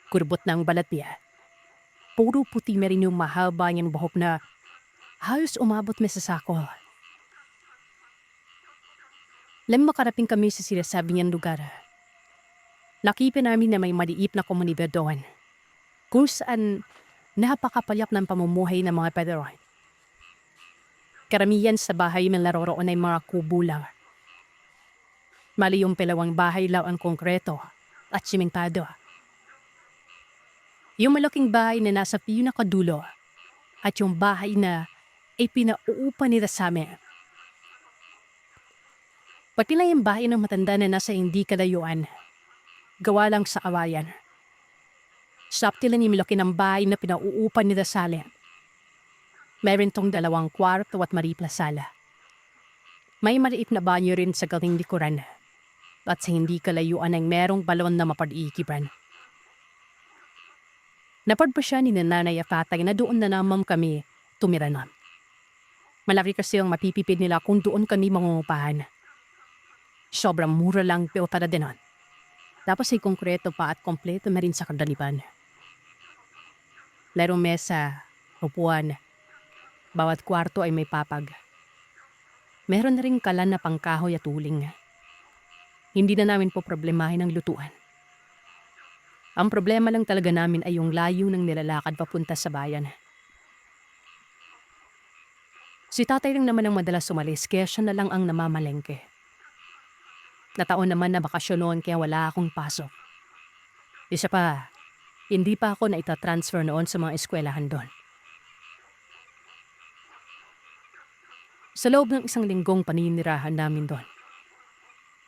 Kurbot ng balat niya. Puro puti na rin yung mahaba niyang buhok na halos umabot na sa sako. Lam makaraping kami sa sinasabi niyang lugar. Nakipin namin na may maliit na komunidad doon, kung saan napakapalyak ng pamumuhay ng mga Pedroy. Karamihan sa bahay ng laroroon ay mga kubo lang. Mali yung pilawang bahay lang ang konkreto at simentado. Yung malaking bahay na nasa pinakadulo at yung bahay na ay pinauupa nila sa amin. Pati na yung bahay ng matanda na nasa hindi kalayuan. Gawa lang sa awayan. Sapti lang yung malaki ng bahay na pinauupa nila sa amin. Meron tong 2 kwarto at maripla sala. May maliit na banyo rin sa galing likuran. At sa hindi kalayuan ay merong balon na mapag-iikipan. Napadpa siya ni nanay at tatay na doon na naman kami tumira na. Malaki kasi ang mapipipid nila kung doon kami mangungupahan. Sobrang mura lang pero para dinon. Tapos ay konkreto pa at kompleto na rin sa kadalipan. Lerong mesa, upuan, bawat kwarto ay may papag. Meron na rin kalan na pangkahoy at uling. Hindi na namin po problemahin ang lutuan. Ang problema lang talaga namin ay yung layo ng nilalakad papunta sa bayan. Si tatay lang naman ang madalas umalis kaya siya na lang ang namamalengke. Nataon naman na bakasyon noon kaya wala akong pasok. Isa pa, hindi pa ako na itatransfer noon sa mga eskwelahan doon. Sa loob ng 1 linggong paninirahan namin doon,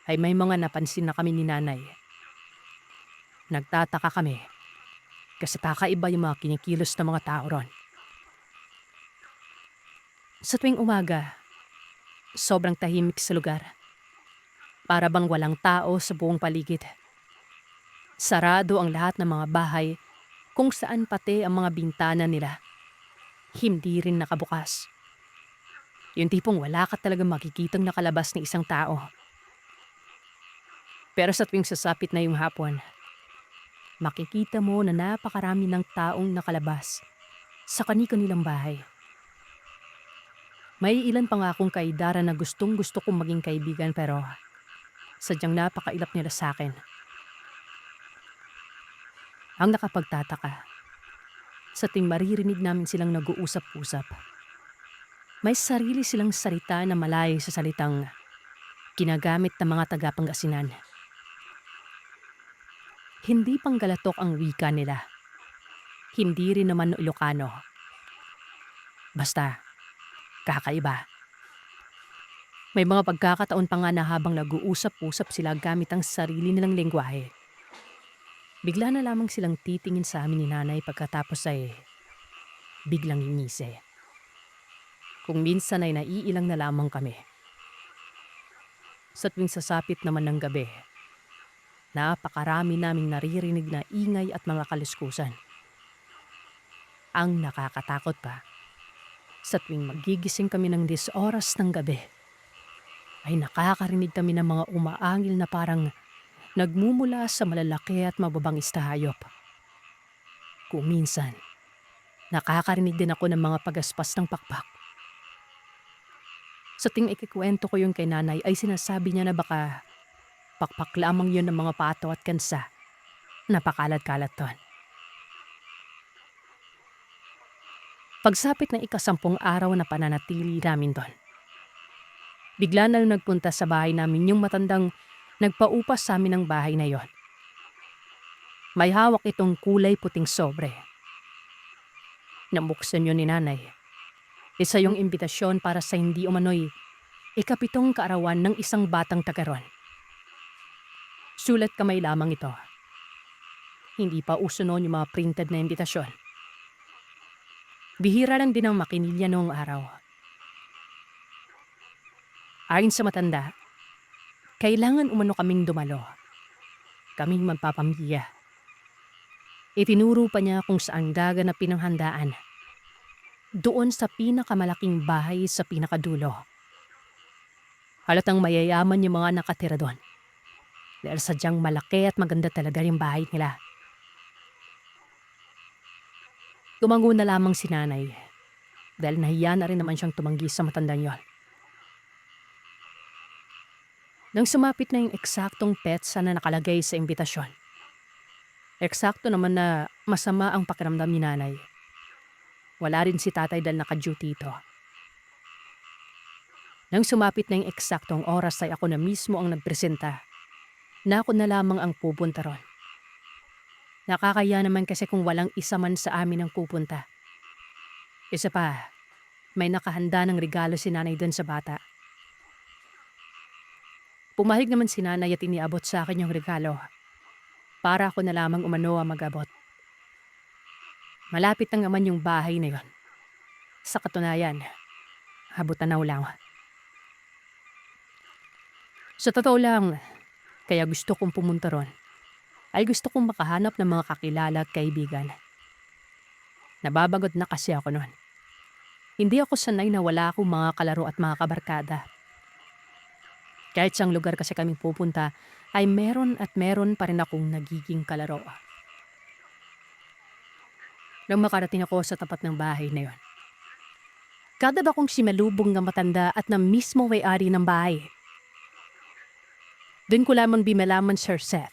ay may mga napansin na kami ni nanay. Nagtataka kami kasi kakaiba yung mga kinikilos ng mga tao ron. Sa tuwing umaga, sobrang tahimik sa lugar. Para bang walang tao sa buong paligid. Sarado ang lahat ng mga bahay kung saan pati ang mga bintana nila hindi rin nakabukas. Yung tipong wala ka talaga makikitang nakalabas ng isang tao. Pero sa tuwing sasapit na yung hapon, makikita mo na napakarami ng taong nakalabas sa kani-kanilang bahay. May ilan pa nga akong kaidara na gustong-gusto kong maging kaibigan pero sadyang napakailap nila sa akin. Ang nakapagtataka, sa ting maririnig namin silang nag-uusap-usap, may sarili silang salita na malayo sa salitang ginagamit ng mga taga-Pangasinan. Hindi Panggalatok ang wika nila. Hindi rin naman Ilocano. Basta, kakaiba. May mga pagkakataon pa nga na habang nag-uusap-usap sila gamit ang sarili nilang lengguwahe. Bigla na lamang silang titingin sa amin ni nanay pagkatapos ay biglang ingisi. Kung minsan ay naiilang na lamang kami. Sa tuwing sasapit naman ng gabi, napakarami naming naririnig na ingay at mga kaluskusan. Ang nakakatakot pa, sa tuwing magigising kami ng 10 oras ng gabi, ay nakakarinig kami ng mga umaangil na parang nagmumula sa malalaki at mababangis na hayop. Kung minsan, nakakarinig din ako ng mga pagaspas ng pakpak. Sa ting ikikwento ko yung kay nanay ay sinasabi niya na baka pakpak lamang yun ng mga pato at kansa. Napakalat-kalat ton. Pagsapit ng 10 araw na pananatili namin doon, bigla na nagpunta sa bahay namin yung matandang nagpaupas sa amin ng bahay na yon. May hawak itong kulay puting sobre. Nabuksan yun ni nanay. Isa yung imbitasyon para sa hindi umano'y 7 kaarawan ng isang batang tagaron. Sulat kamay lamang ito. Hindi pa uso noon yung mga printed na imbitasyon. Bihira lang din ang makinilya noong araw. Ayon sa matanda, kailangan umano kaming dumalo. Kaming magpapamilya. Itinuro pa niya kung saan gaganapin ang handaan. Doon sa pinakamalaking bahay sa pinakadulo. Halatang mayayaman yung mga nakatira doon. Dahil sadyang malaki at maganda talaga yung bahay nila. Tumango na lamang si nanay. Dahil nahiya na rin naman siyang tumanggi sa matandang yon. Nang sumapit na yung eksaktong petsa na nakalagay sa imbitasyon, eksakto naman na masama ang pakiramdam ni nanay. Wala rin si tatay dahil naka-duty ito. Nang sumapit na yung eksaktong oras ay ako na mismo ang nagpresenta na ako na lamang ang pupunta ron. Nakakaya naman kasi kung walang isa man sa amin ang pupunta. Isa pa, may nakahanda ng regalo si nanay doon sa bata. Pumahig naman si nanay at iniabot sa akin yung regalo para ako na lamang umano ang mag-abot. Malapit lang naman yung bahay na yon. Sa katunayan, habutan na lang. Sa totoo lang, kaya gusto kong pumunta ron, ay gusto kong makahanap ng mga kakilala at kaibigan. Nababagot na kasi ako noon. Hindi ako sanay na wala akong mga kalaro at mga kabarkada. Kahit saan lugar kasi kaming pupunta, ay meron at meron pa rin akong nagiging kalaro. Nang makarating ako sa tapat ng bahay na yon, kada ba kong simalubong na matanda at na mismo may-ari ng bahay. Doon ko lamang bimalaman, Sir Seth,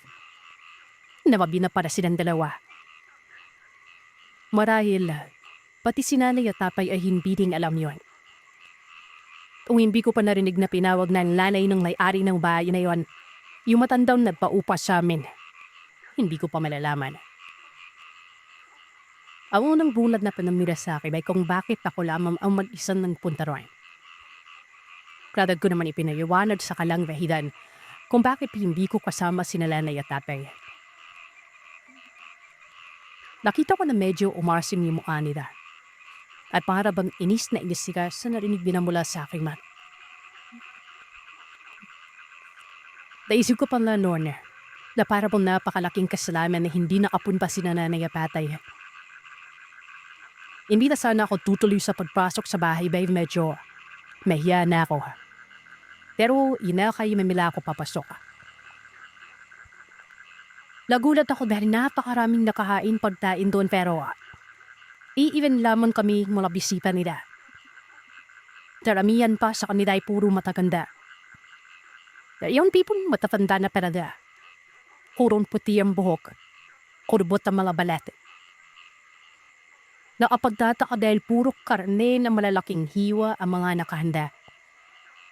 na mabina para silang dalawa. Marahil, pati si nanay at tatay ay hindi din alam yon. Kung hindi ko pa narinig na pinawag ng nanay ng may-ari ng bahay na yon, yung matandang nagpaupa sa amin, hindi ko pa malalaman. Ang unang bulat na panamira sa akin ay kung bakit ako lamang ang mag-isang ng punta roon. Kadag ko naman ipinayawanad sa kalang dahilan kung bakit hindi ko kasama si nanay at tatay. Nakita ko na medyo umarsim yung mukha nila. At para bang inis na inis sila sa narinig binamula sa aking man. Naisip ko pala noon na para bang napakalaking kasalanan na hindi nakapunpa si nanay at tatay. Hindi na sana ako tutuloy sa pagpasok sa bahay dahil medyo mahiya na ako. Pero ina kayo mamila ako papasok. Nagulat ako dahil napakaraming nakahain pagkain doon pero even lamang kami mga bisita nila. Karamihan pa sa kanila ay puro mataganda. Yung tipong matatanda na parada. Kurong puti ang buhok. Kurbot ang mga balat. Nakapagtataka dahil puro karne na malalaking hiwa ang mga nakahanda.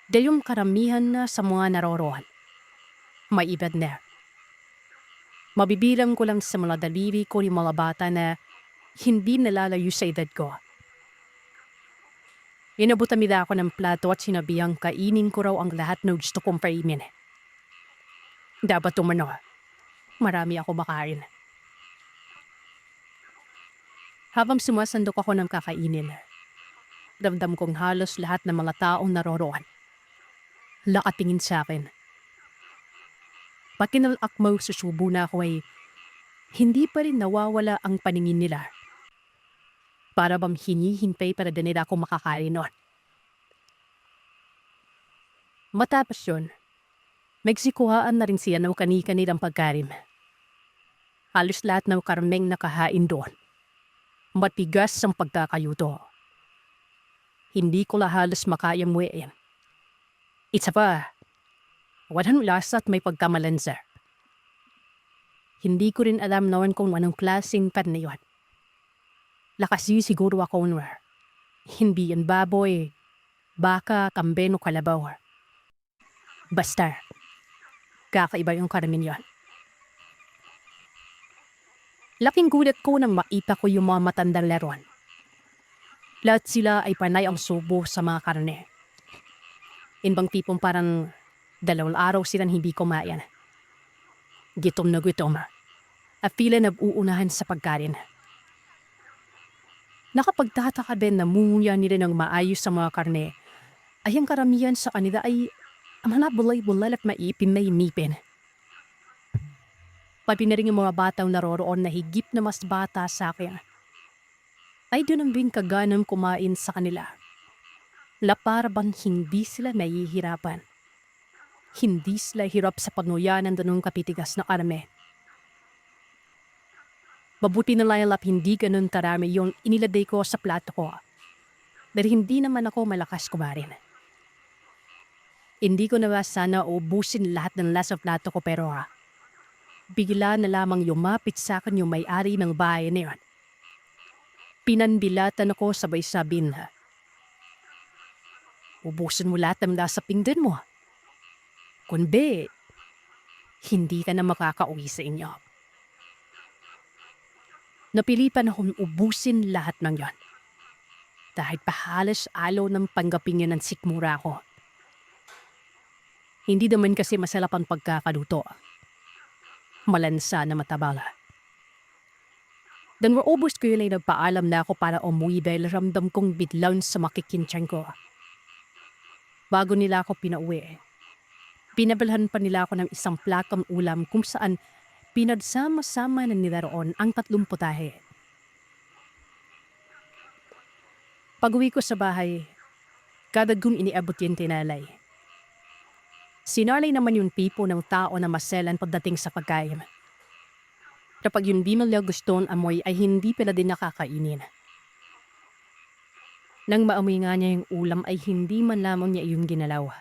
Dahil yung karamihan na sa mga naroroon. May ibad na. Mabibilang ko lang sa mga daliri ko yung mga bata na hindi nalalayo sa edad ko. Inabutan nila ako ng plato at sinabihang kainin ko raw ang lahat na gusto kong paimin. Dapat umano, marami ako makain. Habang sumasandok ako ng kakainin, damdam kong halos lahat ng mga taong naroroon nakatingin sa akin. Pakinalak mo susubo na ako ay hindi pa rin nawawala ang paningin nila. Para bang hinihintay para din nila ako makakain nun. Matapos yun, nagsikuhaan na rin siya ng kani-kanilang pagkain. Halos lahat ng karmeng nakahain doon. Matigas ang pagkakayuto. Hindi ko halos makayang muwain. Isa pa, walang lasa at may pagkamalansa. Hindi ko rin alam noon kung anong klaseng pan na yun. Lakasi siguro ako nung hindi yan baboy, baka, kambeno, kalabaw. Basta, kakaiba yung karamin yun. Laking gulat ko nang makita ko yung mga matandang laruan. Lahat sila ay panay ang subo sa mga karne. Inbang tipong parang 2 araw silang hindi kumain. Gitom na gutom. At tila nag-uunahan sa pagkain. Nakapagtataka din na munguya nila ng maayos sa mga karne. Ay ang karamihan sa kanila ay manabulay-bulal at maipin na inipin. Pati na rin yung mga batang naroroon na higit na mas bata sa akin. Ay doon ang din kaganang kumain sa kanila. La para bang hindi sila nahihirapan. Hindi sila hirap sa pagnuya ng danong kapitigas na karne. Mabuti na lang hindi ganun karami yung iniladay ko sa plato ko. Dahil hindi naman ako malakas kumain. Hindi ko na sana ubusin lahat ng lasa plato ko pero bigla na lamang lumapit sa akin yung may-ari ng bahay na yun. Pinanbilatan ako sabay sabihin ubusin mo lahat ng nasa pinggan mo. Kundi, hindi ka na makakauwi sa inyo. Napilitan akong ubusin lahat ng yon. Dahil pahalas alaw ng panggapingin ng sikmura ko. Hindi naman kasi masarap ang pagkakaluto. Malansa na matabala. Nang maubos ko yun ay nagpaalam na ako para umuwi dahil ramdam kong bidlaw sa makikintiyan ko. Bago nila ako pinauwi, pinabalhan pa nila ako ng isang plakang ulam kung saan pinagsama-sama na nila roon ang 3 putahe. Pag-uwi ko sa bahay, kaagad kong iniabot yung tinalay. Si Narley naman yung tipo ng tao na maselan pagdating sa pagkain. Kapag yung di nila gusto ang amoy ay hindi pala din nakakainin. Nang maamoy nga niya yung ulam ay hindi man lamang niya yung ginalaw.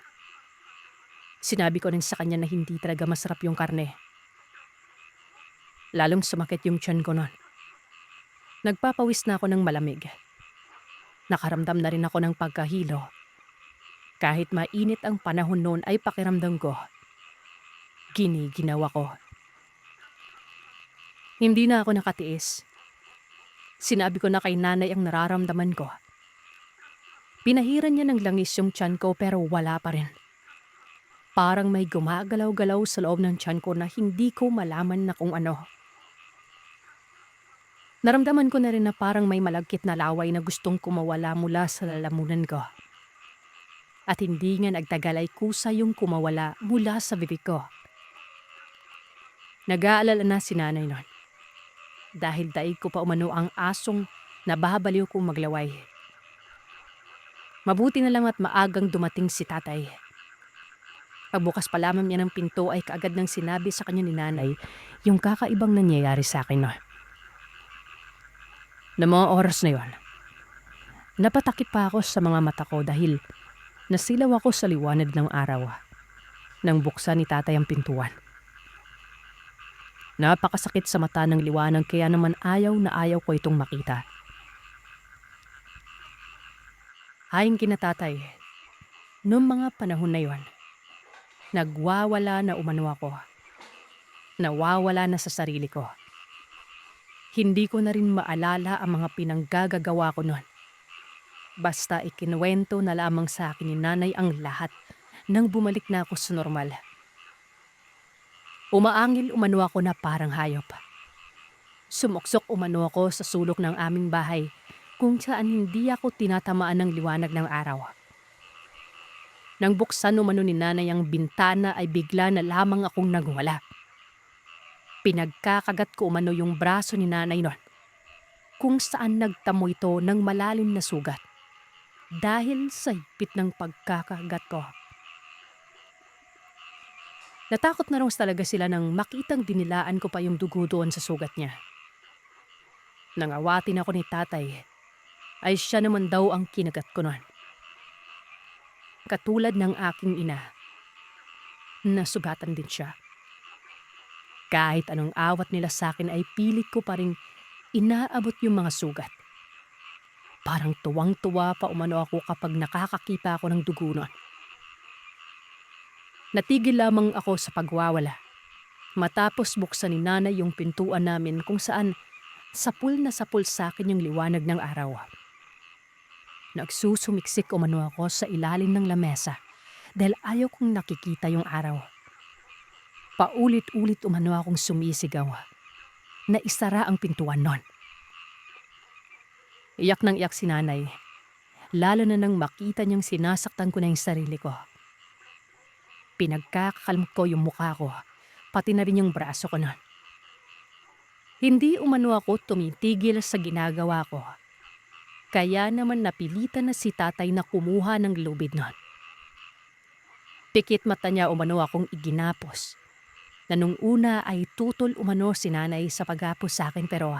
Sinabi ko rin sa kanya na hindi talaga masarap yung karne. Lalong sumakit yung tiyan ko nun. Nagpapawis na ako ng malamig. Nakaramdam na rin ako ng pagkahilo. Kahit mainit ang panahon noon ay pakiramdam ko. Giniginaw ako. Hindi na ako nakatiis. Sinabi ko na kay nanay ang nararamdaman ko. Pinahiran niya ng langis yung tiyan ko pero wala pa rin. Parang may gumagalaw-galaw sa loob ng tiyan ko na hindi ko malaman na kung ano. Naramdaman ko na rin na parang may malagkit na laway na gustong kumawala mula sa lalamunan ko. At hindi nga nagtagal ay kusa yung kumawala mula sa bibig ko. Nag-aalala na si nanay nun. Dahil daig ko pa umano ang asong nababaliw kong maglaway. Mabuti na lang at maagang dumating si tatay. Pagbukas pa lamang niya ng pinto ay kaagad nang sinabi sa kanya ni nanay yung kakaibang nangyayari sa akin. Na mga oras na yon, napatakip pa ako sa mga mata ko dahil nasilaw ako sa liwanag ng araw nang buksan ni tatay ang pintuan. Napakasakit sa mata ng liwanag kaya naman ayaw na ayaw ko itong makita. Ayon kina tatay, noong mga panahon na yon, nagwawala na umano ako. Nawawala na sa sarili ko. Hindi ko na rin maalala ang mga pinanggagawa ko noon. Basta ikinuwento na lamang sa akin ni nanay ang lahat nang bumalik na ako sa normal. Umaangil umano ako na parang hayop. Sumuksok umano ako sa sulok ng aming bahay kung saan hindi ako tinatamaan ng liwanag ng araw. Nang buksan umano ni nanay ang bintana ay bigla na lamang akong nagwala. Pinagkakagat ko umano yung braso ni nanay nun, kung saan nagtamo ito ng malalim na sugat dahil sa higpit ng pagkakagat ko. Natakot na raw talaga sila nang makitang dinilaan ko pa yung dugo doon sa sugat niya. Nang awatin ako ni tatay, ay siya naman daw ang kinagat ko nun. Katulad ng aking ina, nasugatan din siya. Kahit anong awat nila sa akin ay pilit ko pa rin inaabot yung mga sugat. Parang tuwang-tuwa pa umano ako kapag nakakakita ako ng dugo nun. Natigil lamang ako sa pagwawala. Matapos buksan ni nanay yung pintuan namin kung saan sapul na sapul sa akin yung liwanag ng araw. Nagsusumiksik umano ako sa ilalim ng lamesa dahil ayaw kong nakikita yung araw. Paulit-ulit umano akong sumisigaw na isara ang pintuan nun. Iyak nang iyak si nanay, lalo na nang makita niyang sinasaktan ko na yung sarili ko. Pinagkakakalmot ko yung mukha ko, pati na rin yung braso ko nun. Hindi umano ako tumitigil sa ginagawa ko. Kaya naman napilitan na si tatay na kumuha ng lubid nun. Pikit mata niya umano akong iginapos. Na nung una ay tutol umano si nanay sa paghapos sa akin pero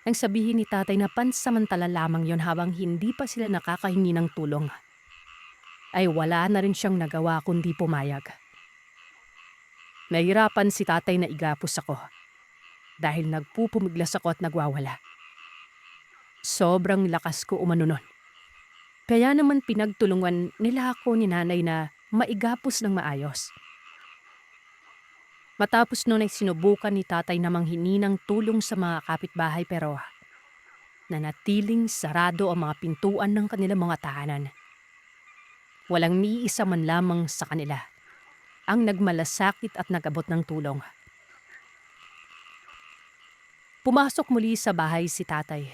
nang sabihin ni tatay na pansamantala lamang yon habang hindi pa sila nakakahingi ng tulong, ay wala na rin siyang nagawa kundi pumayag. Nahirapan si tatay na igapos ako dahil nagpupumiglas ako at nagwawala. Sobrang lakas ko umano nun. Kaya naman pinagtulungan nila ako ni nanay na maigapos ng maayos. Matapos noon ay sinubukan ni tatay na manghingi ng tulong sa mga kapitbahay pero nanatiling sarado ang mga pintuan ng kanilang mga tahanan. Walang ni isa man lamang sa kanila ang nagmalasakit at nag-abot ng tulong. Pumasok muli sa bahay si tatay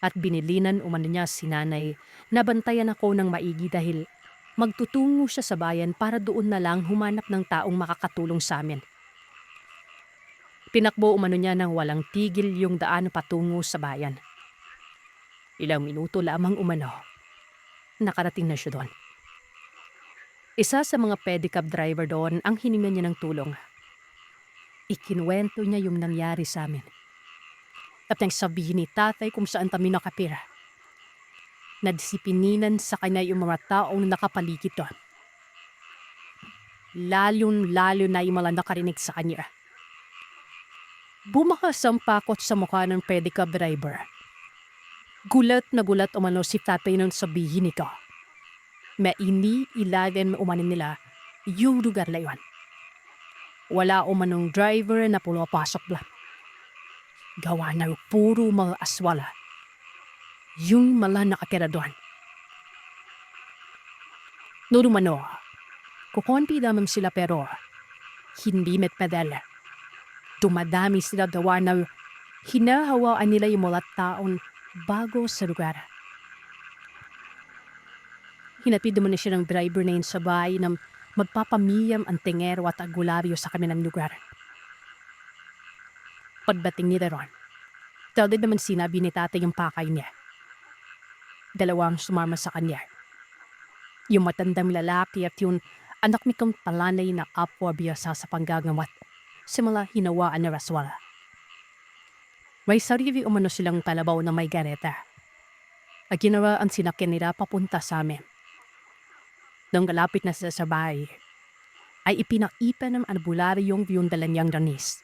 at binilinan umano niya si nanay na bantayan ako ng maigi dahil magtutungo siya sa bayan para doon na lang humanap ng taong makakatulong sa amin. Pinakbo umano niya ng walang tigil yung daan patungo sa bayan. Ilang minuto lamang umano, nakarating na siya doon. Isa sa mga pedicab driver doon ang hiningan niya ng tulong. Ikinuwento niya yung nangyari sa amin. At nang sabihin ni tatay kung saan kami nakapira. Nadisipininan sa kanya yung mga taong nakapaligid doon. Lalo na yung mga nakarinig sa kanya. Bumakas ang pakot sa mukha ng pedicab driver. Gulat na gulat umano si tatay nang sabihin nito. Maini-ilagan umanin nila yung lugar na yun. Wala umanong driver na pumapasok lang. Gawa na puro mga aswala. Yung mala nakatira doon. Noon umano, kukunti naman sila pero hindi metpedal. Dumadami sila gawa na hinahawaan nila yung mga taon bago sa lugar. Hinatid naman na siya ng driver na yun sa bahay na magpapamiyam ang tingero at agularyo sa kanilang lugar. Pagdating nila ron, talid naman sinabi ni tatay yung pakay niya. Dalawang sumama sa kanya. Yung matandang lalaki at yung anak nikong palanay na apwa biyasa sa panggagamat sa mga hinawaan na raswala. May sarili umano silang kalabaw na may gareta. At ginawa ang sinakyan nila papunta sa amin. Nang kalapit na sila sa bahay, ay ipinaipan ng albularyong yung dala niyang danis.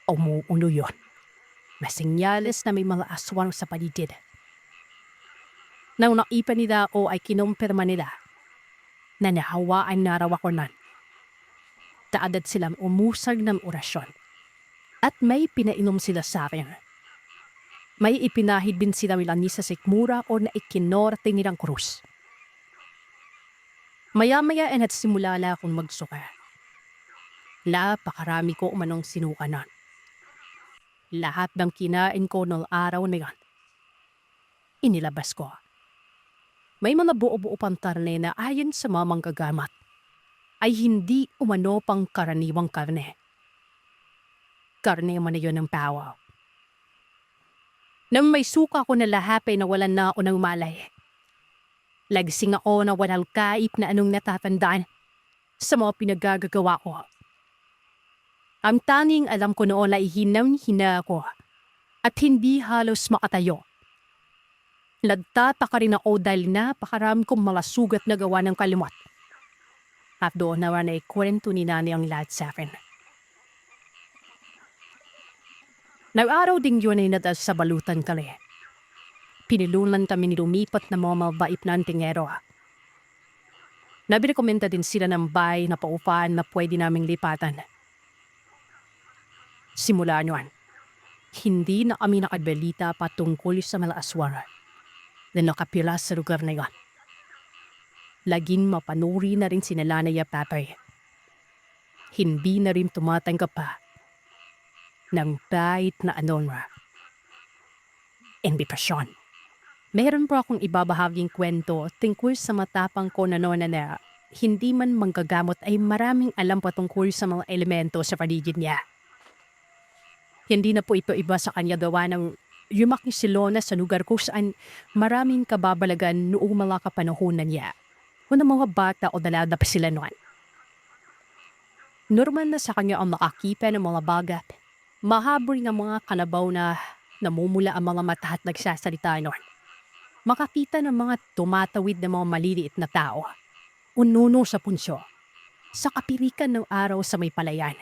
Umuuno yun. May senyales na may mga aswang sa paligid. Nang naipan nila ako ay kinumpirma nila na nahawaan na raw ako nun. Taadad silang umusag ng orasyon at may pinainom sila sa akin. May ipinahid din sila nila ni sa sikmura o na ikinorte nilang krus. Maya-maya ay nagsimula na akong magsuka. Napakarami ko umanong sinuka nun. Lahat ng kinain ko noong araw na yan, inilabas ko. May mga buo-buo pang karne na ayon sa mga manggagamat ay hindi umano pang karaniwang karne. Karne man na yun ng pawaw. Nang may suka ko na lahapay na walan na ako ng malay. Lagsing ako na walang kaip na anong natatandaan sa mga pinagagagawa ko. Ang tanging alam ko noon ay hinang-hina ako at hindi halos makatayo. Nagtataka rin ako dahil napakarami kong mga sugat na gawa ng kalimot. At doon naman ay kwento ni nanay ang lahat sa akin. Nag-araw ding yun ay natas sa balutan kami. Pinilunan kami ni lumipat na mga mabaip na antingero. Nabirekomenda din sila ng bahay na paupahan na pwede naming lipatan. Simula nyon, hindi na kami nakabelita patungkol sa mga aswara na nakapila sa lugar na yon. Laging mapanuri na rin si Nanay at Tatay. Hindi na rin tumatanggap pa ng kahit na anong invitasyon. Meron po akong ibabahaging kwento tungkol sa matapang ko na noon na hindi man manggagamot ay maraming alam patungkol sa mga elemento sa paligid niya. Hindi na po ito iba sa kanya gawa ng yumaki si Lona sa lugar kung saan maraming kababalagan noong mga kapanahonan niya. O ng mga bata o dalada pa sila noon. Normal na sa kanya ang makakipa ng mga bagat. Mahabol ng mga kanabaw na namumula ang mga mata at nagsasalita noon. Makakita ng mga tumatawid na mga maliliit na tao. Ununo sa punsyo. Sa kapirikan ng araw sa may palayan.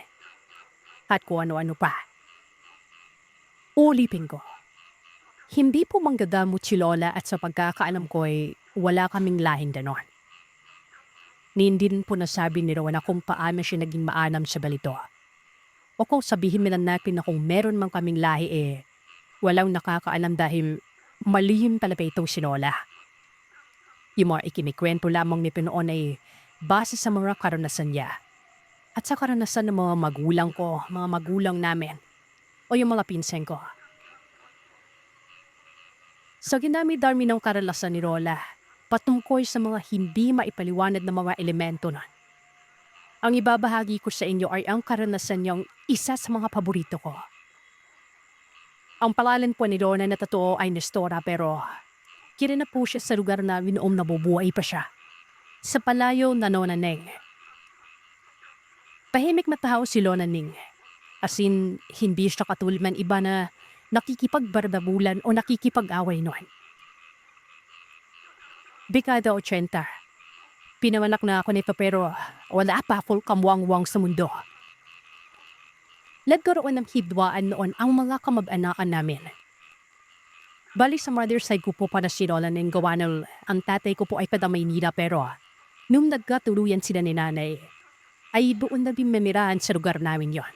At kung ano-ano pa. Ulipin ko, Hindi po manggagamot si Lola at sa pagkakaalam ko ay wala kaming lahing ganon. Ni hindi rin po nasabi ni Rowena kung paano siya naging maanam sa balito. O kung sabihin man natin na kung meron man kaming lahi walang nakakaalam dahil malihim pala pa itong si Lola. Yung mga ikinikwento lamang ni Pinoon ay base sa mga karanasan niya. At sa karanasan ng mga magulang ko, mga magulang namin, o yung mga pinsan ko. Sa ginami-dami ng karanasan ni Lola, patungkol sa mga hindi maipaliwanag na mga elemento na. Ang ibabahagi ko sa inyo ay ang karanasan niyang isa sa mga paborito ko. Ang pangalan po ni Lola na totoo ay Nestora pero kilala po siya sa lugar na noong nabubuhay pa siya. Sa palayo na Nona Neng. Tahimik na tao si Lola Ning. As in, hindi siya katulad man iba na nakikipagbardabulan o nakikipag-away noon. Dekada 80. Pinawanak na ako nito pero wala pa full kamuwang-wang sa mundo. Nagkaroon ng hidwaan noon ang mga kamag-anakan namin. Bali sa mother side ko po para si Lola Ning gawa ng ang tatay ko po ay pada Maynila pero nung nagkatuluyan sila ni nanay ay doon na bimimirahan sa lugar namin yon.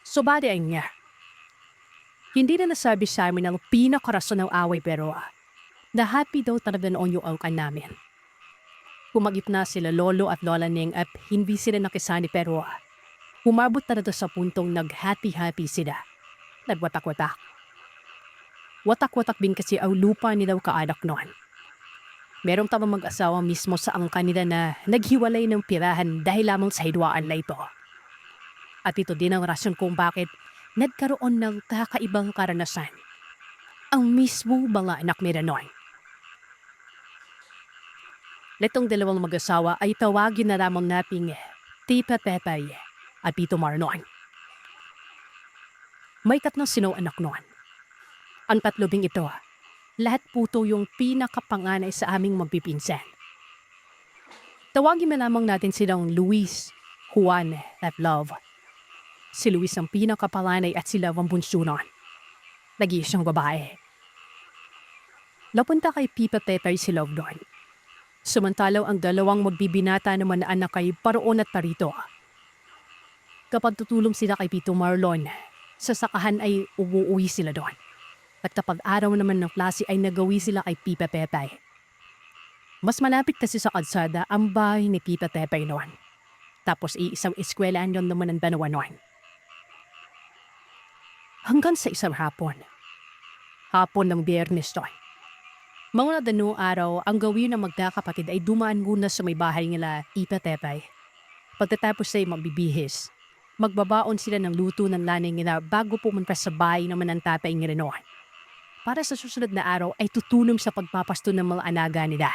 So bali ay nga. Hindi na nasabi sa amin ang pinakarason ng away pero na happy daw talaga noon yung angkan namin. Kumagip na sila Lolo at Lola Ning at hindi sila nakisani pero umabot talaga sa puntong nag-happy-happy sila. Nagwatak-watak. Watak-watak din kasi ang lupa ni daw kaanak noon. Merong tamang mag-asawa mismo sa angkan nila na naghiwalay ng pirahan dahil lamang sa hidwaan na ito. At ito din ang rason kung bakit nagkaroon ng kakaibang karanasan. Ang mismo mga anak nila noon. Letong dalawang mag-asawa ay tawagin na lamang nating Tita Pepay at Tito Marnon. May tatlong sino anak noon. Ang tatlobing ito, lahat puto yung pinakapanganay sa aming magpipinsan. Tawagin na lamang natin silang Luis, Juan at Love. Si Luis ang pinakapalanay at si Love ang bunso noon. Nag-iisang babae. Napunta kay Pipa Pepay si Love noon. Samantalaw ang dalawang magbibinata naman na anak kay Paroon at Parito. Kapag tutulong sila kay Pito Marlon, sa sakahan ay uuwi sila doon. At kapag araw naman ng klase ay nagawi sila kay Pipa Pepay. Mas malapit kasi sa kalsada ang bahay ni Pipa Pepay noon. Tapos iisang eskwelahan yon naman ang dalawa noon. Hanggang sa isang hapon. Hapon ng Biyernes noon. Mga dano araw, ang gawin ng magkakapatid ay dumaan muna sa may bahay nila Tita Tepay. Pagkatapos ay magbibihis, magbabaon sila ng luto ng nanay nila bago pumunta sa bahay naman ng tatay nila noon. Para sa susunod na araw ay tutulong sa pagpapasto ng mga anaga nila.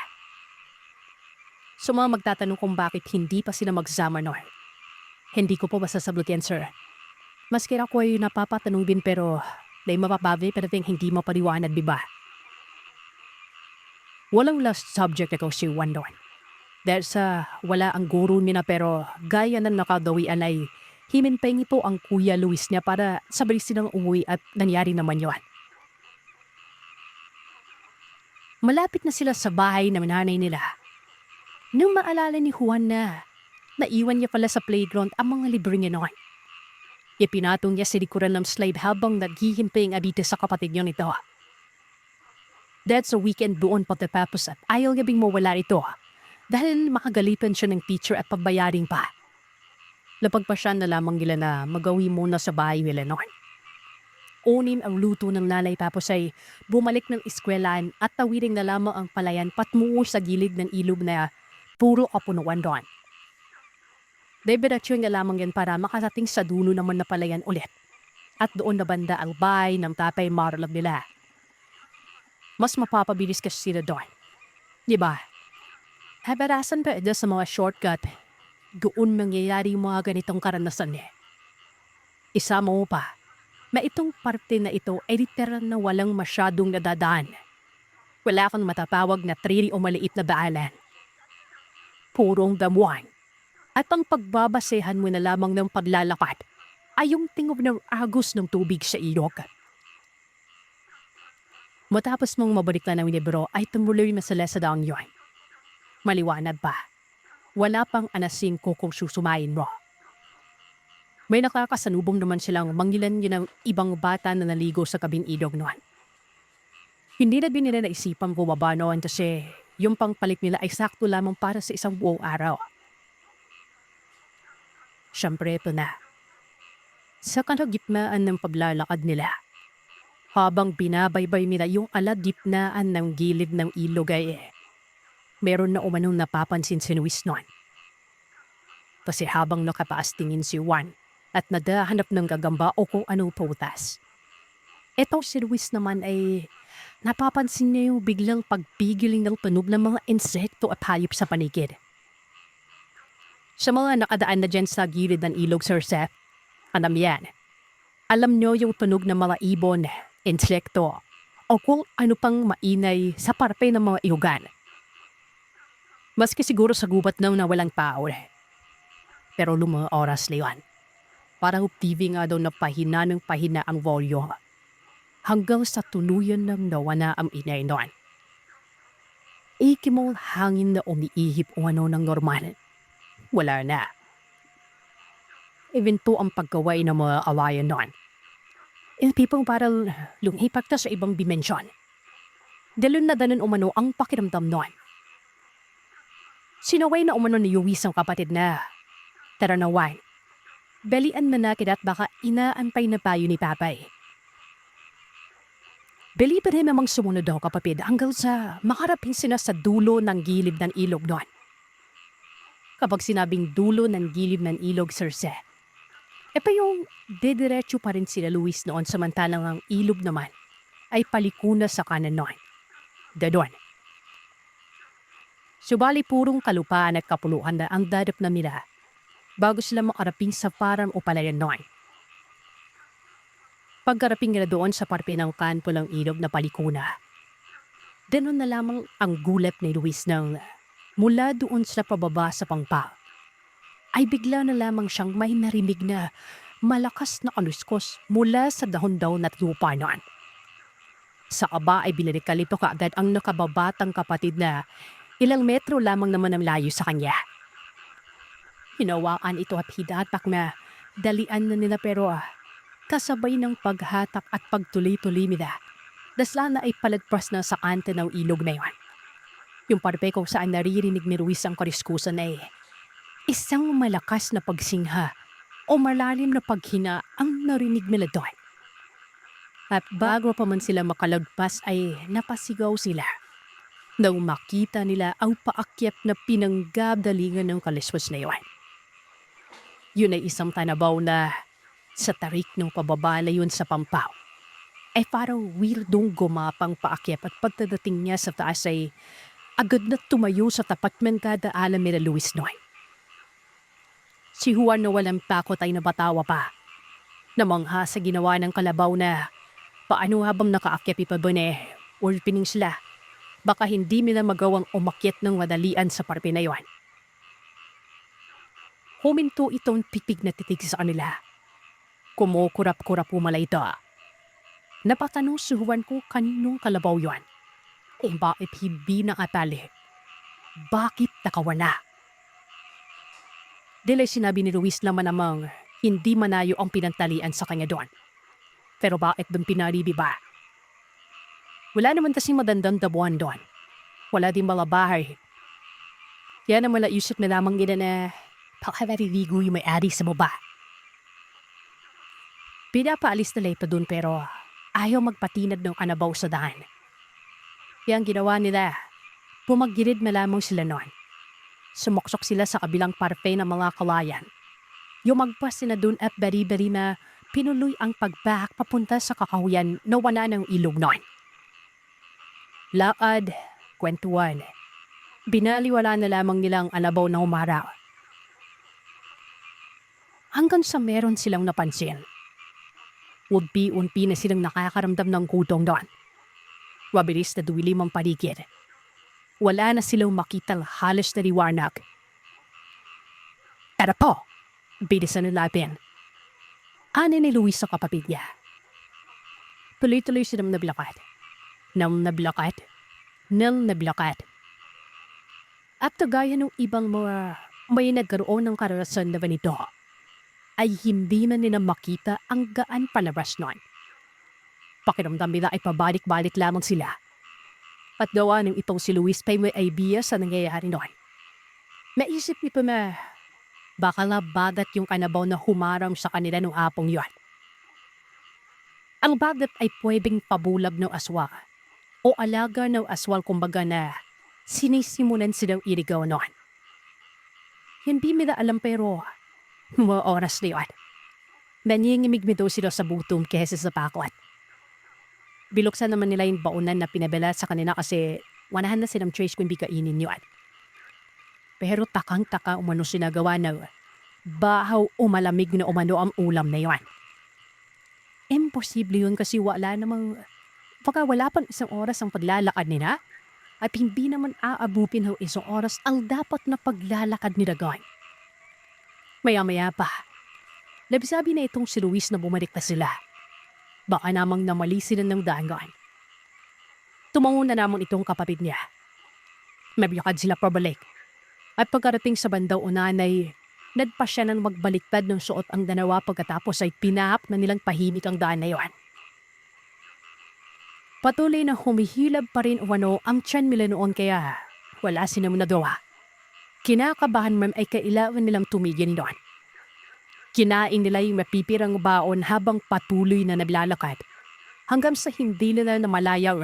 So mga magtatanong kung bakit hindi pa sila magsama noon. Hindi ko po masasablot yan, sir. Maski ako ay napapatanong din pero may mapapabi pero hindi mapaliwanag, diba? Walang last subject ako si Juan doon. Dahil sa wala ang guro nila pero gaya ng nakadawian ay himinpengi po ang Kuya Luis niya para sabay silang umuwi at nangyari naman yon. Malapit na sila sa bahay ng nanay nila. Nung maalala ni Juan na naiwan niya pala sa playground ang mga libro niya noon. Ipinatong niya sa likuran ng slide habang naghihimpay ang abite sa kapatid niya nito. That's a weekend doon pagkatapos at ayaw niya bing mawala ito dahil makagalitan siya ng teacher at pagbayaring pa. Napagpasyan na lamang nila na magawi muna sa bahay nila noon. Unin ang luto ng nanay tapos ay bumalik ng eskwelahan at tawiring na lamang ang palayan patmuo sa gilid ng ilog na puro kapunuan doon. Deberatsyon nga lamang yan para makarating sa dulo naman na palayan ulit. At doon na banda ang bahay ng tatay Marlon nila. Mas mapapabilis kasi sila doon. Diba? Habarasan pa ito sa mga shortcut. Doon mangyayari yung mga ganitong karanasan eh. Isa mo pa, na itong parte na ito ay literal na walang masyadong nadadaan. Wala kang matatawag na trili o maliit na daanan. Purong damuhan. At ang pagbabasehan mo na lamang ng paglalakad ay yung tingob ng agos ng tubig sa ilog. Matapos mong mabalik na ng libro ay tumuloy na sila sa daang yun. Maliwanag pa. Wala pang anasing kung susumayin mo. May nakakasanubong naman silang mangilan yun ng ibang bata na naligo sa kabing ilog noon. Hindi na din nila naisipang bumaba noon kasi yung pangpalit nila ay sakto lamang para sa isang buong araw. Siyempre ito na. Sa kalagitnaan ng paglalakad nila, habang binabaybay nila yung aladipnaan ng gilid ng ilog ay meron na umanong napapansin si Luis noon. Kasi habang nakapaas tingin si Juan at nadahanap ng gagamba o kung ano putas. Etong si Luis naman ay napapansin niya yung biglang pagpigiling ng tunog ng mga insekto at hayop sa paligid. Sa mga nakadaan na dyan sa gilid ng ilog, Sir Seth, alam yan. Alam nyo yung tunog ng mga ibon, insekto, o kung ano pang mainay sa parpe ng mga iugan. Maski siguro sa gubat na walang tao. Pero lumang oras na yun. Parang TV nga daw na pahina ng pahina ang volume. Hanggang sa tuluyan ng nawala ang inay noon. Ikimong hangin na umiihip o ano ng normal. Wala na. Evento ang pagkaway ng mga awayan noon. And people parang lumipat na sa ibang dimensyon. Dalun na danon umano ang pakiramdam noon. Sinaway na umano ni Luis ang kapatid na tara na Juan. Belian na nakit at baka inaantay na payo ni Papay. Beli pa rin namang sumunod daw kapatid hanggang sa makarapin sila sa dulo ng gilid ng ilog noon. Kapag sinabing dulo ng gilid ng ilog, Sir Seth, pa yung dediretso pa rin sila Luis noon samantalang ang ilog naman ay palikuna sa kanan noon. Dadon. Subali purong kalupaan at kapuluhan na ang dadap na nila bago sila makaraping sa parang o palayan noon. Pagkaraping nila doon sa parpe ng kanpo ng ilog na palikuna, danon na lamang ang gulat ni Luis nang mula doon sa pababa sa pangpa ay bigla na lamang siyang may narinig na malakas na kaluskos mula sa dahon-dahon at lupa noon. Sa aba ay binalikalito kaagad ang nakababatang kapatid na ilang metro lamang naman ang layo sa kanya. Hinawakan ito at hidatak na dalian na nila pero kasabay ng paghatak at pagtuloy-tuloy nila, dasla na ay palagpas na sa kante ng ilog na yon. Yung parpe kung saan naririnig ni Ruiz ang kariskusan ay isang malakas na pagsingha o malalim na paghina ang narinig nila doon. At bago pa man sila makalagpas ay napasigaw sila nang makita nila ang paakyat na pinanggagalingan ng kaliswas na yon. Yun ay isang tanabaw na sa tarik ng pababa na yun sa pampaw ay parang weirdong gumapang paakyat at pagdadating niya sa taas ay agad na tumayo sa tapat ng dadaanan nila Luis noy. Si Juan na walang takot ay nabatawa pa. Namangha sa ginawa ng kalabaw na paano habang nakaakyat ipabone o pining sila. Baka hindi nila magawang umakyat ng madalian sa parpe na yon. Huminto itong pipig na titig sa kanila. Kumukurap-kurap pumala ito. Napatanong si Juan kung kaninong kalabaw yon. Kung bakit hindi nakatali. Bakit nakawala? Dahil sinabi ni Luis naman namang hindi manayo ang pinantalian sa kanya doon. Pero bakit doon pinaribi ba? Wala naman kasing madandang dabuhan doon. Wala din mga bahay. Kaya naman naisip na lamang gina na pakamariligo yung may-ari sa baba. Pinapaalis nila ito doon pero ayaw magpatinad ng anabaw sa daan. Kaya ang ginawa nila, pumagilid na lamang sila noon. Sumoksok sila sa kabilang parpe ng mga kalayan. Yumagpas sila doon at bari-bari na pinuloy ang pagbahak papunta sa kakahuyan na wala ng ilog noon. Lakad, kwentuhan. Binaliwala na lamang nilang anabaw na umaraw. Hanggang sa meron silang napansin. Unti-unti na silang nakakaramdam ng gutom doon. Wabilis na duwilim ang paligid. Wala na silang makitang halos na liwanag. Tara po! Bilisan na natin. Ani ni Luis sa kapatid niya. Tuloy-tuloy silang nabilakad. Nang nablakat, nang nablakat. At gaya ng ibang mga may nagkaroon ng karanasan na ganito, ay hindi na nila makita ang gaan palabas nun. Pakiramdam nila ay pabalik-balik lamang sila. At gawa ng itong si Luis pa'y may idea sa nangyayari nun. Naisip nito na baka bagat yung kanabaw na humarang sa kanila nung hapong yun. Ang bagat ay pwedeng pabulag ng aswang o alaga ng aswal kumbaga na sinisimulan silang iligaw noon. Hindi nila alam pero mga oras na yun. Nanyingimig daw sila sa butom kesa sa pakot. Biluksan naman nila yung baunan na pinabela sa kanila kasi wanahan na silang trace kung hindi kainin yun. Pero takang-taka umano sinagawa na bahaw o malamig na umano ang ulam na yun. Imposible yun kasi wala namang, baka wala pang isang oras ang paglalakad nila at hindi naman aabupin ng isang oras ang dapat na paglalakad nila gawin. Maya-maya pa, labisabi na itong si Luis na bumalik na sila. Baka namang namali sila ng daangan. Tumango na naman itong kapatid niya. Mabiyakad sila pabalik. At pagkarating sa bandaw unahan ay nagpa siya ng magbaliktad ng suot ang dalawa pagkatapos ay pinahap na nilang pahimik ang daan na yun. Patuloy na humihilab pa rin umano ang tiyan nila noon kaya wala silang nagawa. Kinakabahan man ay kailangan nilang tumigil noon. Kinain nila yung mapipirang baon habang patuloy na naglalakad hanggang sa hindi nila na malaya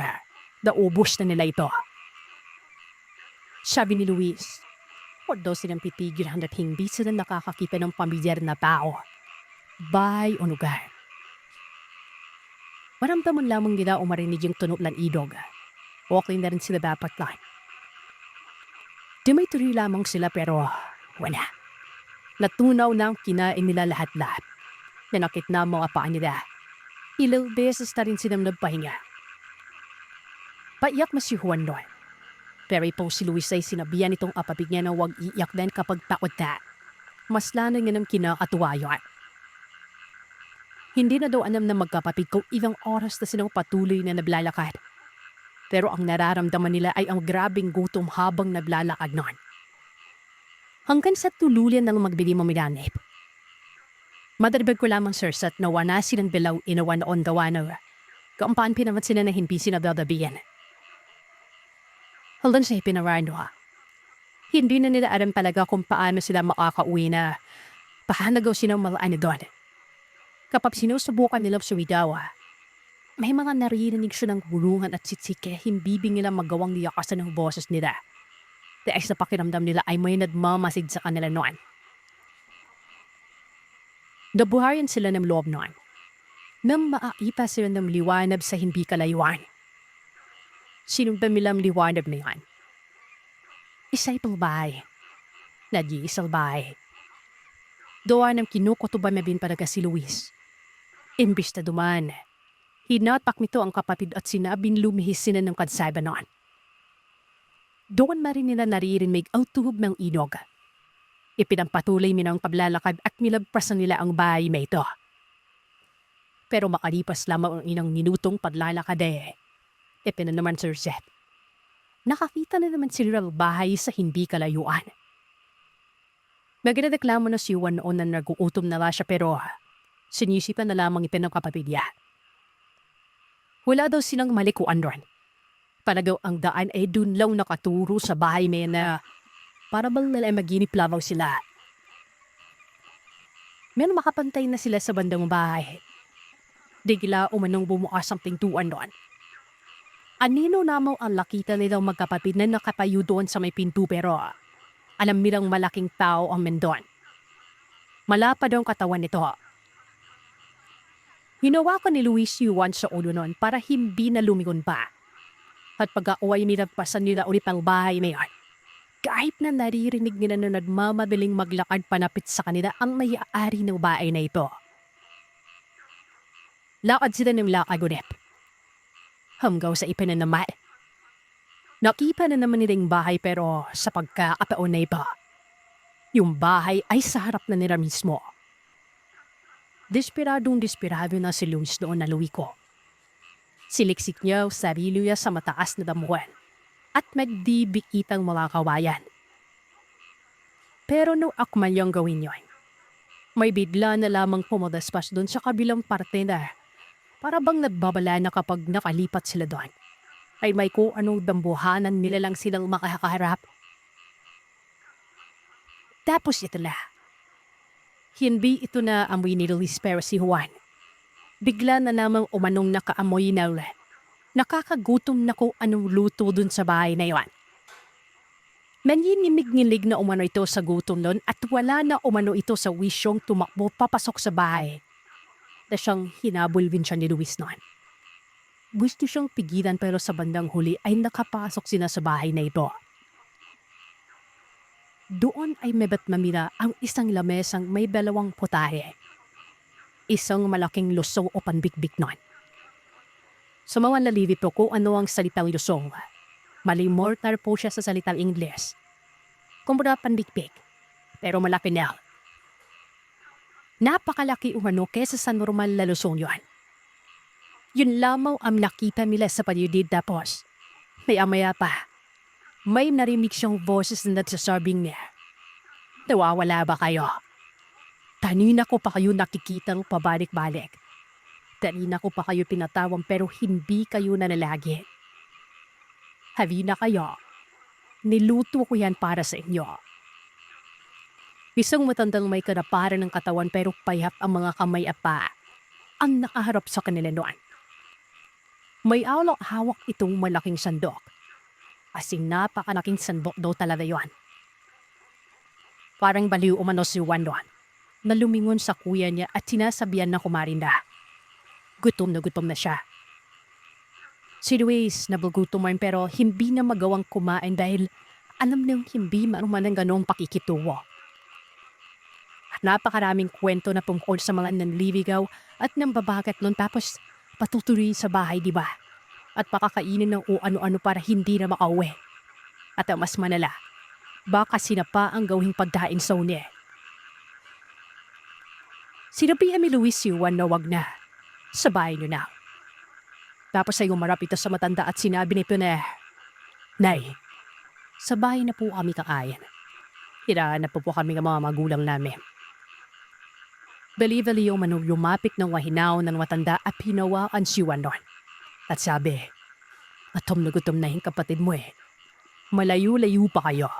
naubos na nila ito. Sabi ni Luis, huwag daw silang pitigil hanggat hindi sila nakakakita ng pamilyar na tao. Bahay o lugar. Maramdaman lamang nila o marinig yung tunog ng idog. Okay na rin sila dapat lang. Dumay-tuloy lamang sila pero wala. Natunaw na ang kinain nila lahat-lahat. Nanakit na mga paa nila. Ilang beses na rin silang nagpahinga. Paiyak na si Juan doon. Pero ito si Luis ay sinabihan itong apabig niya na huwag iiyak din kapag takot na. Mas lalo nga ng kinakatuwa yun. Hindi na daw alam na magkapatid kung ilang oras na silang patuloy na naglalakad. Pero ang nararamdaman nila ay ang grabing gutom habang naglalakad noon. Hanggang sa tuluyan ng magbili mamilanip. Madaribag ko lamang sirsat na wana silang bilaw inawan on gawa na kaampaan pinamat sila na hindi sinabadabihan. Hanggang sa ipinarano hindi na nila alam talaga kung paano sila makakauwi na pahanagaw silang malaan na doon. Kapag sinusubukan nila sa widawa, may mga naririnig siya ng gulungan at sitsik kaya hindi nila magawang liyakasan ng boses nila. Dahil sa pakiramdam nila ay may nagmamasid sa kanila noon. Nabuhayan sila ng loob noon. Nang maaipa sila ng liwanag sa hindi kalayuan. Sinundan nilang liwanag na yan. Isa'y pang bahay. Nag-iisang bahay. Doa ng kinukutuban na bin talaga si Luis. Imbis na duman, hinatak nito ang kapatid at sinabing lumihis sila ng kadsaba noon. Doon na rin nila naririnig ang tuhog ng inog. Ipinampatuloy nila ang paglalakad at nilagpasan nila ang bahay na ito. Pero makalipas lamang ang inang minutong paglalakad naman Sir Seth. Nakakita na naman sila ng bahay sa hindi kalayuan. Nagreklamo na si Juan noon na nag-uutom na siya pero sinisipan na lamang ito ng kapatid niya. Wala daw silang malikuan doon. Palagaw ang daan ay dun lang nakaturo sa bahay may na para bang nila maginip lamang sila. Meron makapantay na sila sa bandang bahay. Digla umanong bumukas ang pintuan doon. Anino namang ang lakita nilang magkapatid na nakatayo doon sa may pinto pero alam nilang malaking tao ang mendon. Malapad ang katawan nito. Hinawakan ni Luis Juan sa ulo noon para hindi na lumingon pa. At pag-aaway nilagpasan nila ulit ang bahay na yun. Kahit na naririnig nila na nagmamadaling maglakad panapit sa kanila ang may-aari ng bahay na ito. Lakad sila ng lakad ulit. Hanggaw sa ipinanamay. Nakipa na naman nilang bahay pero sa pagkakataon na ito, yung bahay ay sa harap na nila mismo. Desperadong desperado na si Luis doon na luwi ko. Siliksik niya sarili niya sa mataas na damuhan at magdibikitang mga kawayan. Pero nung akman niyang gawin yun, may bigla na lamang pumadaspas doon sa kabilang parte na para bang nagbabala na kapag nakalipat sila doon ay may kung anong dambuhanan nila lang silang makakaharap. Tapos ito na. Hindi ito na amoy ni Luis pero si Juan. Bigla na lamang umanong nakaamoy na nakakagutom na kung anong luto dun sa bahay na iwan. Nanginginig-nginig na umano ito sa gutom nun at wala na umano ito sa wisyong tumakbo papasok sa bahay na siyang hinabulbin siya ni Luis noon. Gusto siyang pigilan pero sa bandang huli ay nakapasok sina sa bahay na ito. Doon ay mebat mamira ang isang lamesang may dalawang putahe. Isang malaking lusong o panbikbik noon. Sa mga nalilito kung ano ang salitang lusong, malimortar po siya sa salitang Ingles. Kumpara panbikbik, pero malaki na. Napakalaki umano kesa sa normal na lusong yun. Yun lamang ang nakita nila sa paligid tapos, maya-maya pa, may narinig siyang boses na nagsasabing niya, "Nawawala ba kayo? Kanina ko pa kayo nakikitang pabalik-balik. Kanina ko pa kayo pinatawang pero hindi kayo nanalagi. Habi na kayo. Niluto ko yan para sa inyo." Isang matandang may karaparan ng katawan pero payat ang mga kamay at paa ang nakaharap sa kanila noon. May alak-hawak itong malaking sandok. Asing napakalaking sandok daw talaga yon. Parang baliw umano si Juan doon na lumingon sa kuya niya at sinasabihan na kumarinda. Gutom na siya. Si Luis nabagutom man pero hindi na magawang kumain dahil alam niyang hindi maruman ng ganong pakikituwo. Napakaraming kwento na tungkol sa mga nanliligaw at nambabagat nun tapos patutuloy sa bahay, di ba? At pakakainin ng o ano-ano para hindi na makauwi. At ang mas manala, baka sinapa ang gawing pagkain sa uni. Sinabihan ni Luis si Juan na wag na. Sa bahay niyo na. Tapos ay umarap ito sa matanda at sinabi nito na, "Nay, sa bahay na po kami kakain. Hirahanap po kami ng mga magulang namin." Bali-bali yung lumapit ng wahinaw ng matanda at pinawaan si Juan doon. At sabi, "Atom na gutom na yung kapatid mo eh. Malayo-layo pa kayo.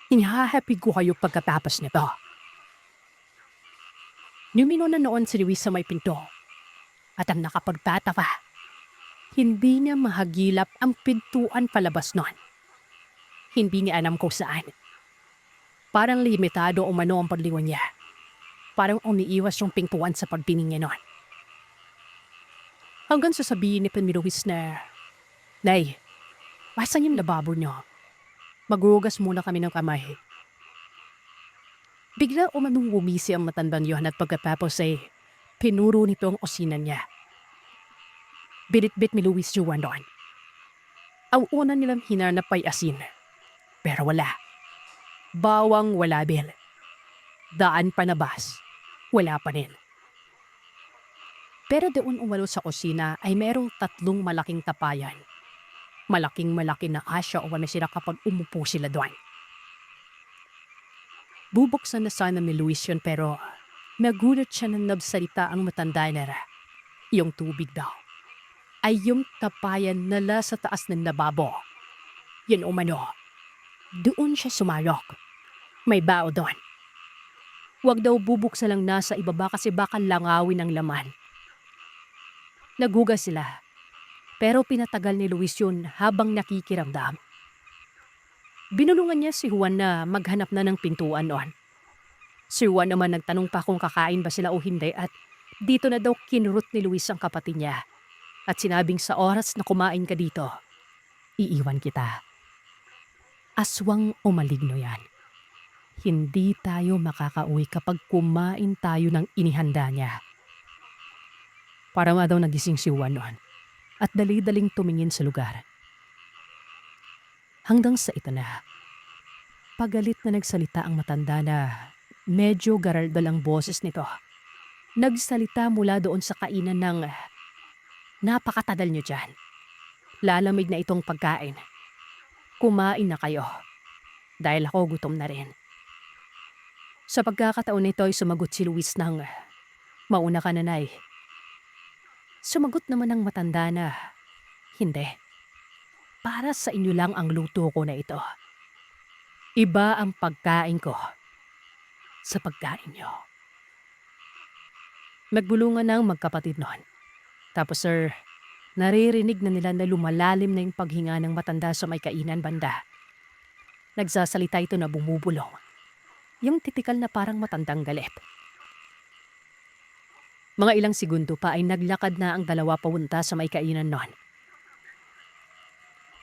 Inihahapig ko kayo pagkatapos nito." Numino na noon si Luis sa may pinto. At ang nakapagtataka, hindi niya mahagilap ang pintuan palabas noon. Hindi niya alam kung saan. Parang limitado umano ang paglingon niya. Parang umiiwas yung pintuan sa pagtingin niya noon. Hanggang sasabihin ni Luis na, "Nay, asan yung lababo niyo? Maghugas muna kami ng kamay." Bigla umanong umisi ang matandang yun at pagkatapos ay pinuro nito ang osinan niya. Binitbit ni Luis Juan doon. Ang una nilang hinanap ay asin. Pero wala. Bawang wala bil. Daan panabas. Wala pa rin. Pero doon umalo sa kusina ay merong 3 malaking tapayan. Malaking-malaki na asya o sila kapag umupo sila doon. Bubuksan na sana ni Luis yun pero nagulat siya ng nagsalita ang matanda na yung tubig daw ay yung tapayan na sa taas ng lababo. Yun umano. Doon siya sumalok. May bao doon. Huwag daw bubuksan lang nasa ibaba kasi baka langawin ang laman. Naghugas sila. Pero pinatagal ni Luis yun habang nakikiramdam. Binulungan niya si Juan na maghanap na ng pintuan noon. Si Juan naman nagtanong pa kung kakain ba sila o hindi at dito na daw kinurot ni Luis ang kapatid niya. At sinabing sa oras na kumain ka dito, iiwan kita. Aswang o maligno yan. Hindi tayo makakauwi kapag kumain tayo ng inihanda niya. Para nga daw nagising si Juan noon at dali-daling tumingin sa lugar. Hanggang sa ito na, pagalit na nagsalita ang matanda na medyo garaldal ang boses nito. Nagsalita mula doon sa kainan ng, Napakatadal nyo dyan. Lalamig na itong pagkain. Kumain na kayo. Dahil ako gutom na rin. Sa pagkakataon nito ay sumagot si Luis ng, "Mauna ka na, Nay." Sumagot naman ng matanda na, "Hindi. Para sa inyo lang ang luto ko na ito. Iba ang pagkain ko sa pagkain nyo." Nagbulungan ng magkapatid noon. Tapos sir, naririnig na nila na lumalalim na yung paghinga ng matanda sa may kainan banda. Nagsasalita ito na bumubulong. Yung titikal na parang matandang galit. Mga ilang segundo pa ay naglakad na ang dalawa papunta sa may kainan noon.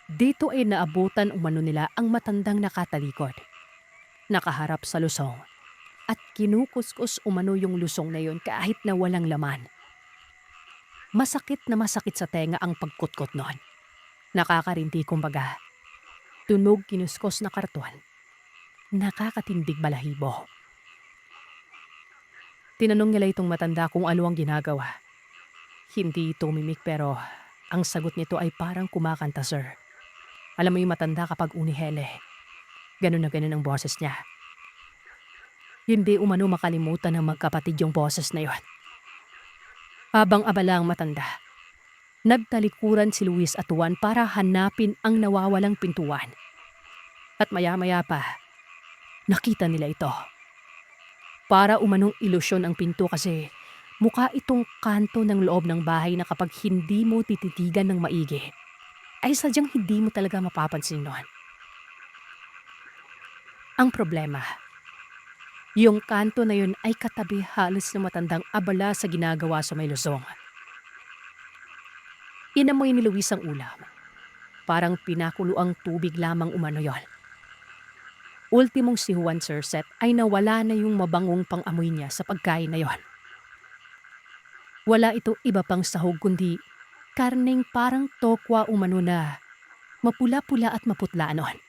Dito ay naabutan umano nila ang matandang nakatalikod. Nakaharap sa lusong. At kinukuskus umano yung lusong na yon kahit na walang laman. Masakit na masakit sa tenga ang pagkutkot noon. Nakakarinti kumbaga. Tunog kinuskos na karton. Nakakatindig balahibo. Tinanong nila itong matanda kung ano ang ginagawa. Hindi ito umimik pero ang sagot nito ay parang kumakanta, sir. Alam mo yung matanda kapag unihele. Ganun na ganun ang boses niya. Hindi umano makalimutan ng magkapatid yung boses na yon. Habang abala ang matanda, nagtalikuran si Luis at Juan para hanapin ang nawawalang pintuan. At maya-maya pa, nakita nila ito. Para umanong ilusyon ang pinto kasi mukha itong kanto ng loob ng bahay na kapag hindi mo tititigan ng maigi, ay sadyang hindi mo talaga mapapansin noon. Ang problema, yung kanto na yun ay katabi halos ng matandang abala sa ginagawa sa may lusong. Inamoy ni Luis ang ulam. Parang pinakulo ang tubig lamang umano yon. Ultimong si Juan Sirset ay nawala na yung mabangong pang-amoy niya sa pagkain na yon. Wala ito iba pang sahog kundi karneng parang tokwa umano na mapula-pula at maputla noon.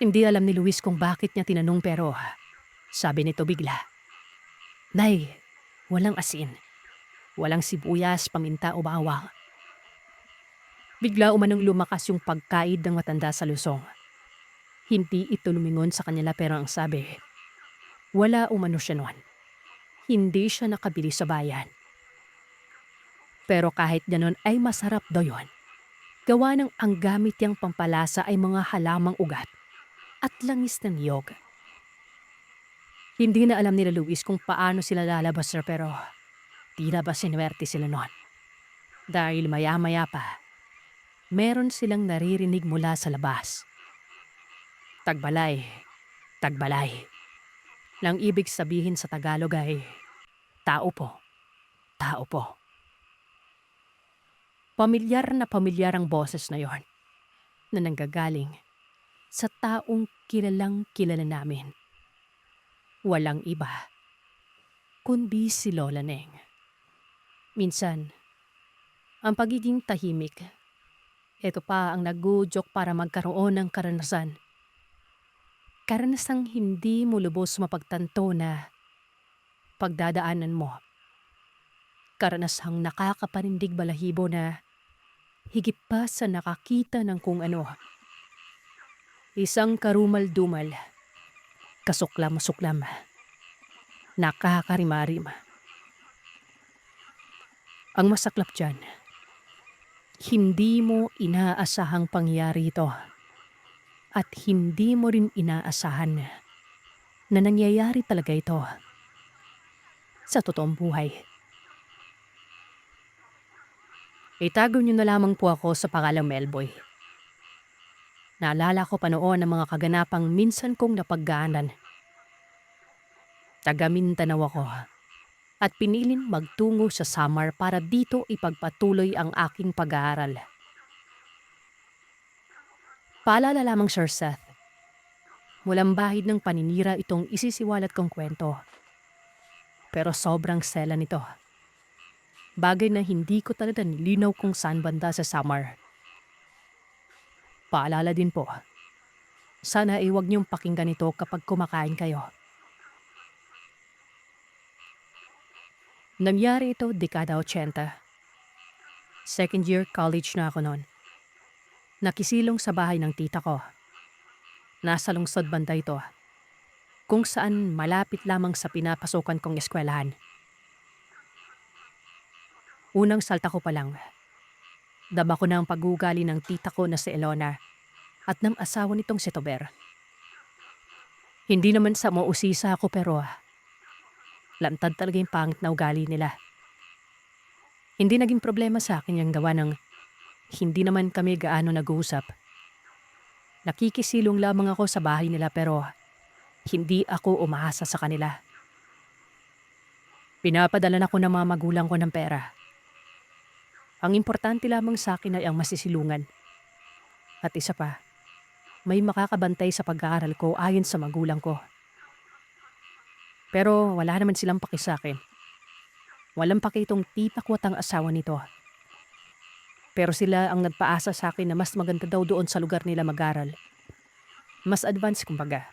Hindi alam ni Luis kung bakit niya tinanong pero sabi nito bigla, "Nay, walang asin, walang sibuyas, paminta o bawang." Bigla umanong lumakas yung pagkaid ng matanda sa lusong. Hindi ito lumingon sa kanila pero ang sabi, wala umano siya noon. Hindi siya nakabili sa bayan. Pero kahit ganon ay masarap daw yun. Gawa ng ang gamit niyang pampalasa ay mga halamang ugat at langis ng niyog. Hindi na alam nila Luis kung paano sila lalabas sir pero tila ba sinuwerte sila noon. Dahil maya-maya pa, meron silang naririnig mula sa labas. Tagbalay, tagbalay. Lang ibig sabihin sa Tagalog ay tao po, tao po. Pamilyar ang boses na yon na nanggagaling sa taong kilalang kilala namin. Walang iba, kundi si Lola Neng. Minsan, ang pagiging tahimik, ito pa ang nagudyok para magkaroon ng karanasan. Karanasang hindi mo lubos mapagtanto na pagdadaanan mo. Karanasang nakakapanindig balahibo na higit pa sa nakakita ng kung ano. Isang karumal-dumal, kasuklam-suklam, nakakarimarim. Ang masaklap dyan, hindi mo inaasahang pangyari ito at hindi mo rin inaasahan na nangyayari talaga ito sa totoong buhay. Itago niyo na lamang po ako sa pangalang Melboy. Naalala ko pa noon ang mga kaganapang minsan kong napaggaanan. Taga Mindanao ako at piniling magtungo sa Samar para dito ipagpatuloy ang aking pag-aaral. Paalala lamang Sir Seth, walang bahid ng paninira itong isisiwalat kong kwento. Pero sobrang sela nito. Bagay na hindi ko talaga nilinaw kung saan banda sa Samar. Paalala din po, sana ay huwag niyong pakinggan ito kapag kumakain kayo. Nangyari ito dekada 80. Second year college na ako noon. Nakisilong sa bahay ng tita ko. Nasa lungsod banda ito, kung saan malapit lamang sa pinapasukan kong eskwelahan. Unang salta ko pa lang, dama ko na ang pag-uugali ng tita ko na si Elona at ng asawa nitong si Tober. Hindi naman sa mausisa ako pero lantad talaga yung pangit na ugali nila. Hindi naging problema sa akin yung gawa ng hindi naman kami gaano nag-uusap. Nakikisilong lamang ako sa bahay nila pero hindi ako umaasa sa kanila. Pinapadala na ko ng mga magulang ko ng pera. Ang importante lamang sa akin ay ang masisilungan. At isa pa, may makakabantay sa pag-aaral ko ayon sa magulang ko. Pero wala naman silang paki sa akin. Walang paki itong tita ko at ang asawa nito. Pero sila ang nagpaasa sa akin na mas maganda daw doon sa lugar nila mag-aral. Mas advance kumbaga.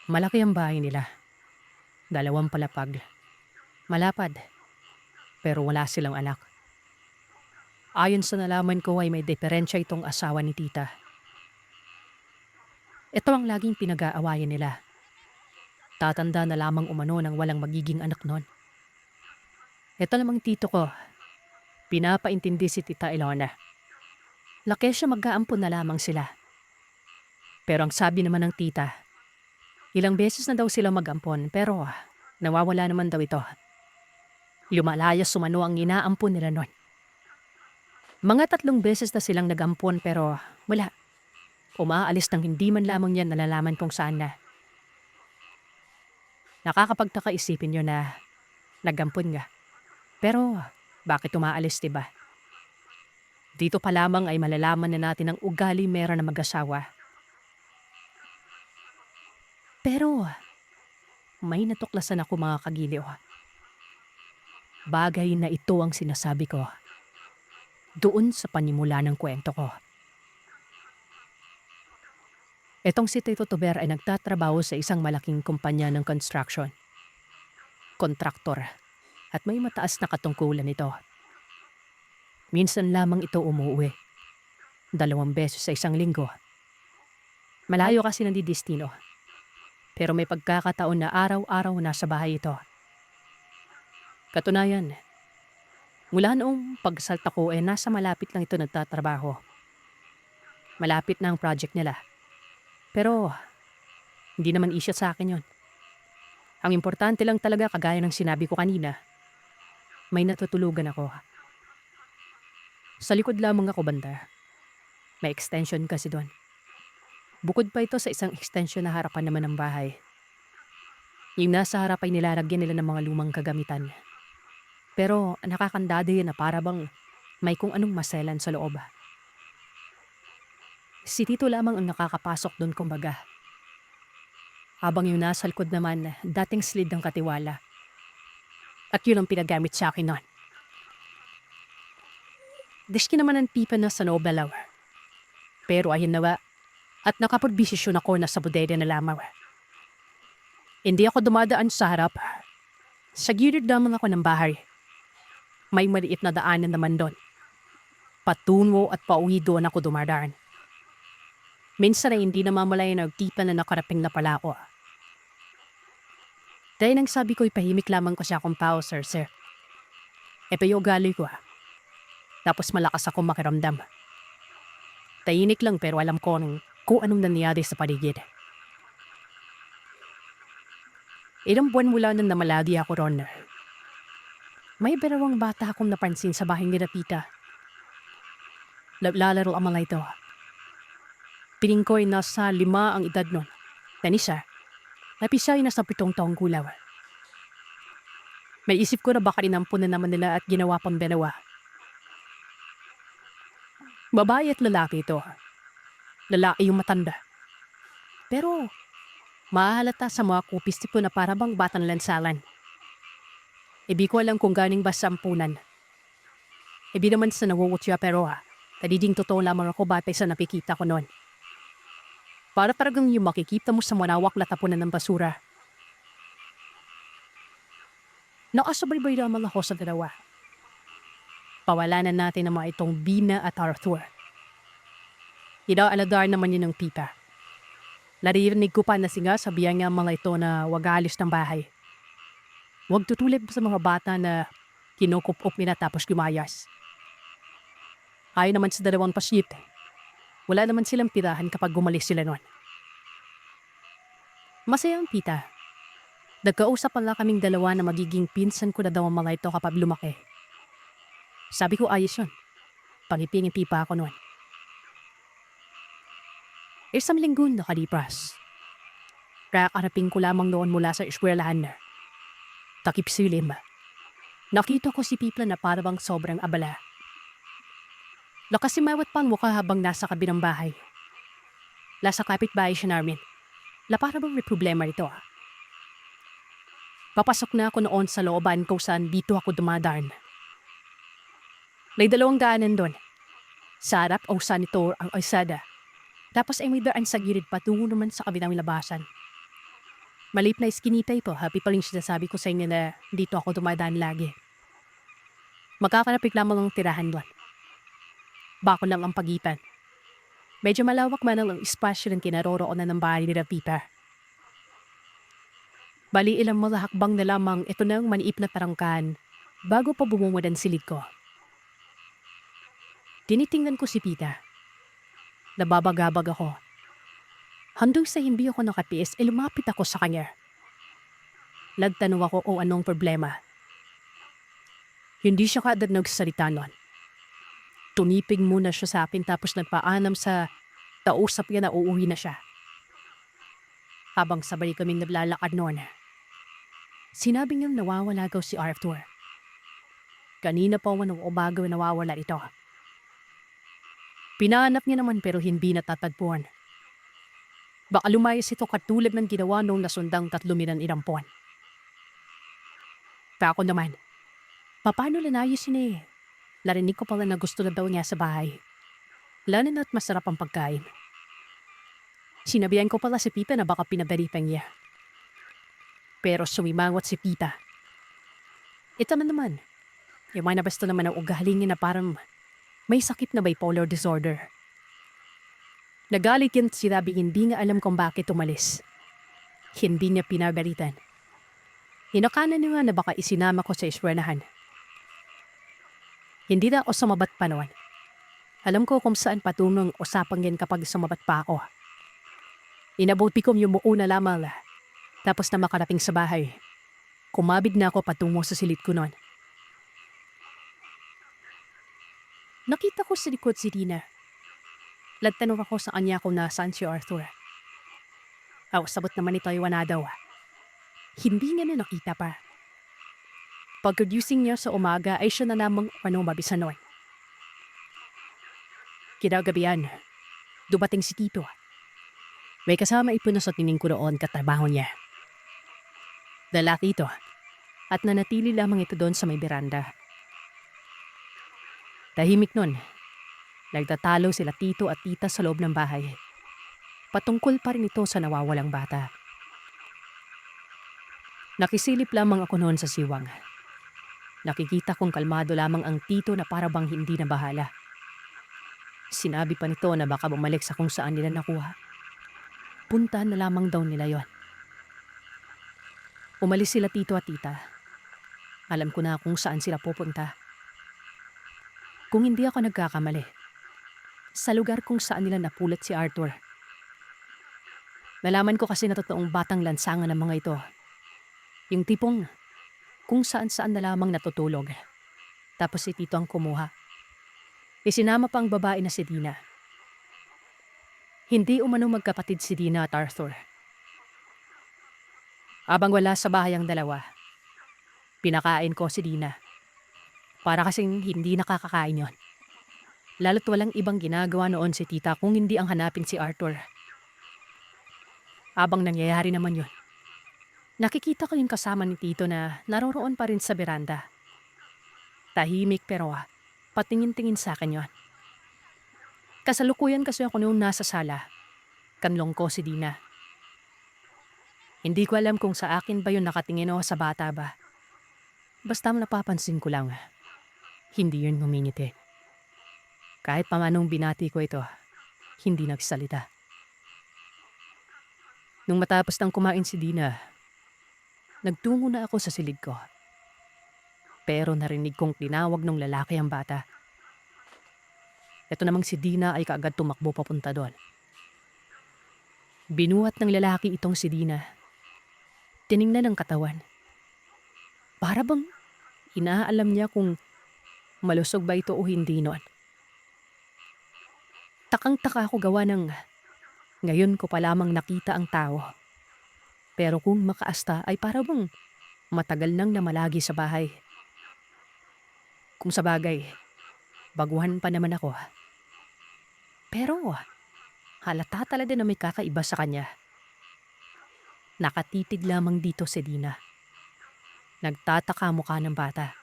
Malaki ang bahay nila. 2 palapag. Malapad. Pero wala silang anak. Ayon sa nalaman ko ay may diferensya itong asawa ni tita. Ito ang laging pinag-aawayan nila. Tatanda na lamang umano ng walang magiging anak nun. Ito namang tito ko. Pinapaintindi si Tita Elona. Laki siya mag-aampon na lamang sila. Pero ang sabi naman ng tita, ilang beses na daw sila mag-ampon pero nawawala naman daw ito. Lumalayas sumano ang inaampon nila nun. Mga 3 beses na silang nag-ampon pero wala. Umaalis nang hindi man lamang yan nalalaman kung saan na. Nakakapagtaka isipin nyo na nag-ampon nga. Pero bakit umaalis, diba? Dito pa lamang ay malalaman na natin ang ugali meron na mag-asawa. Pero may natuklasan ako mga kagiliw. Bagay na ito ang sinasabi ko doon sa panimula ng kwento ko. Etong si Tito Tober ay nagtatrabaho sa isang malaking kumpanya ng construction. Kontraktor at may mataas na katungkulan ito. Minsan lamang ito umuwi. 2 beses sa isang linggo. Malayo kasi nandidistino. Pero may pagkakataon na araw-araw nasa bahay ito. Katunayan, mula noong pagsalta ko ay nasa malapit lang ito nagtatrabaho. Malapit na ang project nila. Pero hindi naman isya sa akin yon. Ang importante lang talaga kagaya ng sinabi ko kanina, may natutulugan ako. Sa likod lamang ako banda. May extension kasi doon. Bukod pa ito sa isang extension na harapan naman ng bahay. Yung nasa harap ay nilalagyan nila ng mga lumang kagamitan. Pero nakakandado yun na para bang may kung anong maselan sa loob. Si Tito lamang ang nakakapasok doon kumbaga. Habang yung nasa likod naman, dating slid ng katiwala. At yun ang pinagamit sa akin noon. Diski naman ang pipa na sa Nobel Hour. Pero ayun nawa, at nakapagbisisyon ako na sa bodega na lamang. Hindi ako dumadaan sa harap. Sa gilid naman ako ng bahay. May maliit na daanan naman doon. Patungo at pauwi doon ako dumadaan. Minsan ay hindi namamalay na nagtipa na nakaraping na pala ako. Dahil nang sabi ko ipahimik lamang ko siya kung pauser, sir. Epe yung ugali ko. Tapos malakas ako makiramdam. Tayinik lang pero alam ko kung anong nangyari sa paligid. Ilang buwan mula nang namalagi ako ron. May dalawang bata akong napansin sa bahay ni Rapita. Lalaro ang mga ito. Piling ko ay nasa 5 ang edad nun. Tanisa, napisay na sa 7 taong gulaw. May isip ko na baka inampun na naman nila at ginawa pang dalawa. Babae at lalaki ito. Lalaki yung matanda. Pero mahalata sa mga kupis tipo na para bang batang lansalan. Ibi ko alam kung ganing ba sa ampunan. Ibi naman sa nawuwutya pero kadiding totoo lamang ako batay sa napikita ko noon. Para talagang yung makikita mo sa manawak na tapunan ng basura. Nakasabay-bay naman ako sa dalawa. Pawalanan natin ang mga itong Bina at Arthur. Inaaladar naman yun ng tita. Naririnig ko pa na sabihan nga mga ito na wag alis ng bahay. Huwag tutulad sa mga bata na kinukup-up nila tapos lumayas. Ayaw naman sa dalawang pasyente. Wala naman silang tirahan kapag gumalis sila nun. Masaya ang tita. Nagkausap pala kaming dalawa na magiging pinsan ko na daw ang mga ito kapag lumaki. Sabi ko ayos yun. Pangipingipi pa ako nun. Isang linggo nakalipas. Kakarapin ko lamang noon mula sa eskwelahan. Takip silim. Nakita ko si Pipla na parang sobrang abala. Nakasimawat pang mukha habang nasa kabilang bahay. Nasa kapitbahay siya namin. Para bang may problema ito. Papasok na ako noon sa looban kung saan dito ako dumadaan. May dalawang daanan doon. Sa harap o sanitor ang alsada. Tapos ay may daan sa gilid patungo naman sa kabilang labasan. Malip na iskinita ito, happy pa rin sinasabi ko sa inyo na dito ako dumadaan lagi. Magkakanapik lamang ang tirahan doon. Bako lang ang pagitan. Medyo malawak man ang espasyo ng kinaroroonan ng bahay nila Pipa. Bali ilang mga hakbang na lamang ito na ang maniip na tarangkan bago pa bumumudan silid ko. Tinitingnan ko si Pita. Nababagabag ako. Handog sa hindi ako nakatiis, lumapit ako sa kanya. Nagtanong ako kung anong problema. Hindi siya kaagad nagsalita nun. Tumipig muna siya sa akin tapos nagpaanam sa tausap niya na uuwi na siya. Habang sabay kaming naglalakad noon, sinabi niyang nawawala daw si Arthur. Kanina pa ng umaga nawawala ito. Pinahanap niya naman pero hindi natatagpuan. Baka lumayas ito katulad ng ginawa nung nasundang 3,000 buwan. Pa ako naman, paano lanayos yun eh? Narinig ko pala na gusto na daw niya sa bahay. Lalo na't masarap ang pagkain. Sinabihan ko pala si Pita na baka pinabalitan niya. Pero sumimangot si Pita. Ito na naman. Yung mga basta naman ang ugali niya na parang may sakit na bipolar disorder. Nagalit yan at sinabi hindi nga alam kung bakit umalis. Hindi niya pinabalitan. Hinakanan niya nga na baka isinama ko sa eskwelahan. Hindi na ako sumabat pa noon. Alam ko kung saan patunong usapang yan kapag sumabat pa ako. Inabuti kong yumuo na lamang tapos na makarating sa bahay. Kumabig na ako patungo sa silid ko noon. Nakita ko sa likod si Dina. Nagtanong ako sa kanya kung nasaan si Arthur. Sabot naman ito ay wala daw. Hindi niya na nakita pa. Pagkagising niya sa umaga ay siya na namang mabisa noon. Kinagabihan, dumating si Tito. May kasama ipon na sa tining ko noon katrabaho niya. Lalaki ito at nanatili lamang ito doon sa may beranda. Tahimik nun. Nagtatalo sila Tito at Tita sa loob ng bahay. Patungkol pa rin ito sa nawawalang bata. Nakisilip lamang ako noon sa siwang. Nakikita kong kalmado lamang ang Tito na para bang hindi na bahala. Sinabi pa nito na baka bumalik sa kung saan nila nakuha. Puntahan na lamang daw nila yon. Umalis sila Tito at Tita. Alam ko na kung saan sila pupunta. Kung hindi ako nagkakamali, sa lugar kung saan nila napulot si Arthur. Nalaman ko kasi na totoong batang lansangan ng mga ito. Yung tipong kung saan-saan na lamang natutulog. Tapos si Tito ang kumuha. Isinama pa ang babae na si Dina. Hindi umano magkapatid si Dina at Arthur. Abang wala sa bahay ang dalawa, pinakain ko si Dina. Para kasing hindi nakakakain yon. Lalo't walang ibang ginagawa noon si Tita kung hindi ang hanapin si Arthur. Abang nangyayari naman yon, nakikita ko yung kasama ni Tito na naroroon pa rin sa beranda. Tahimik pero patingin-tingin sa akin yon. Kasalukuyan kasi ako noon nasa sala. Kanlong ko si Dina. Hindi ko alam kung sa akin ba yun nakatingin o sa bata ba. Basta napapansin ko lang. Hindi yun ngumingiti. Kahit pamanong binati ko ito, hindi nagsalita. Nung matapos nang kumain si Dina, nagtungo na ako sa silid ko. Pero narinig kong tinawag ng lalaki ang bata. Ito namang si Dina ay kaagad tumakbo papunta doon. Binuhat ng lalaki itong si Dina. Tiningnan ang katawan. Para bang inaalam niya kung malusog ba ito o hindi noon. Takang-taka ako gawa ng ngayon ko pa lamang nakita ang tao. Pero kung makaasta ay para bang matagal nang namalagi sa bahay. Kung sa bagay, baguhan pa naman ako. Pero halata talaga na may kakaiba sa kanya. Nakatitig lamang dito si Dina. Nagtataka mukha ng bata.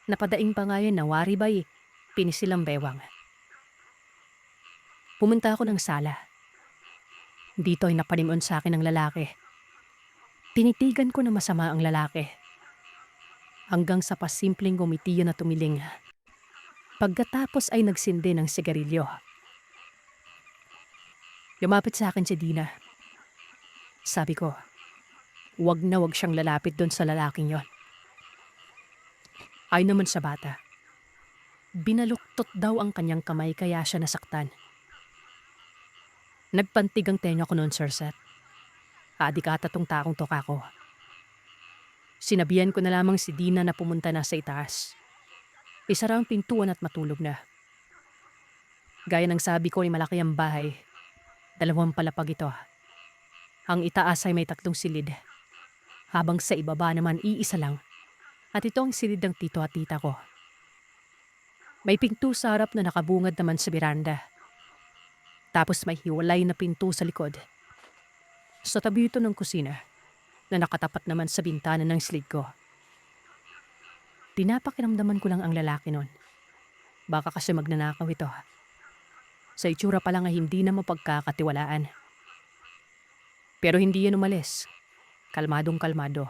Napadaing pa nga yan na wari ba'y pinisilang bewang. Pumunta ako ng sala. Dito ay napanimon sa akin ng lalaki. Tinitigan ko na masama ang lalaki. Hanggang sa pasimpleng gumitiyo na tumiling. Pagkatapos ay nagsindi ng sigarilyo. Lumapit sa akin si Dina. Sabi ko, wag na wag siyang lalapit doon sa lalaking yon. Ay naman sa bata. Binaluktot daw ang kanyang kamay kaya siya nasaktan. Nagpantig ang tenga ko noon, Sir Seth. Adik-ata tong taong to kako. Sinabihan ko na lamang si Dina na pumunta na sa itaas. Isara ang pintuan at matulog na. Gaya ng sabi ko ay malaki ang bahay. 2 palapag ito. Ang itaas ay may 3 silid. Habang sa ibaba naman iisa lang. At ito ang silid ng tito at tita ko. May pinto sa harap na nakabungad naman sa beranda. Tapos may hiwalay na pinto sa likod. Sa tabi ito ng kusina na nakatapat naman sa bintana ng silid ko. Tinapakiramdaman ko lang ang lalaki nun. Baka kasi magnanakaw ito. Sa itsura pa lang ay hindi na mapagkakatiwalaan. Pero hindi yan umalis. Kalmadong kalmado.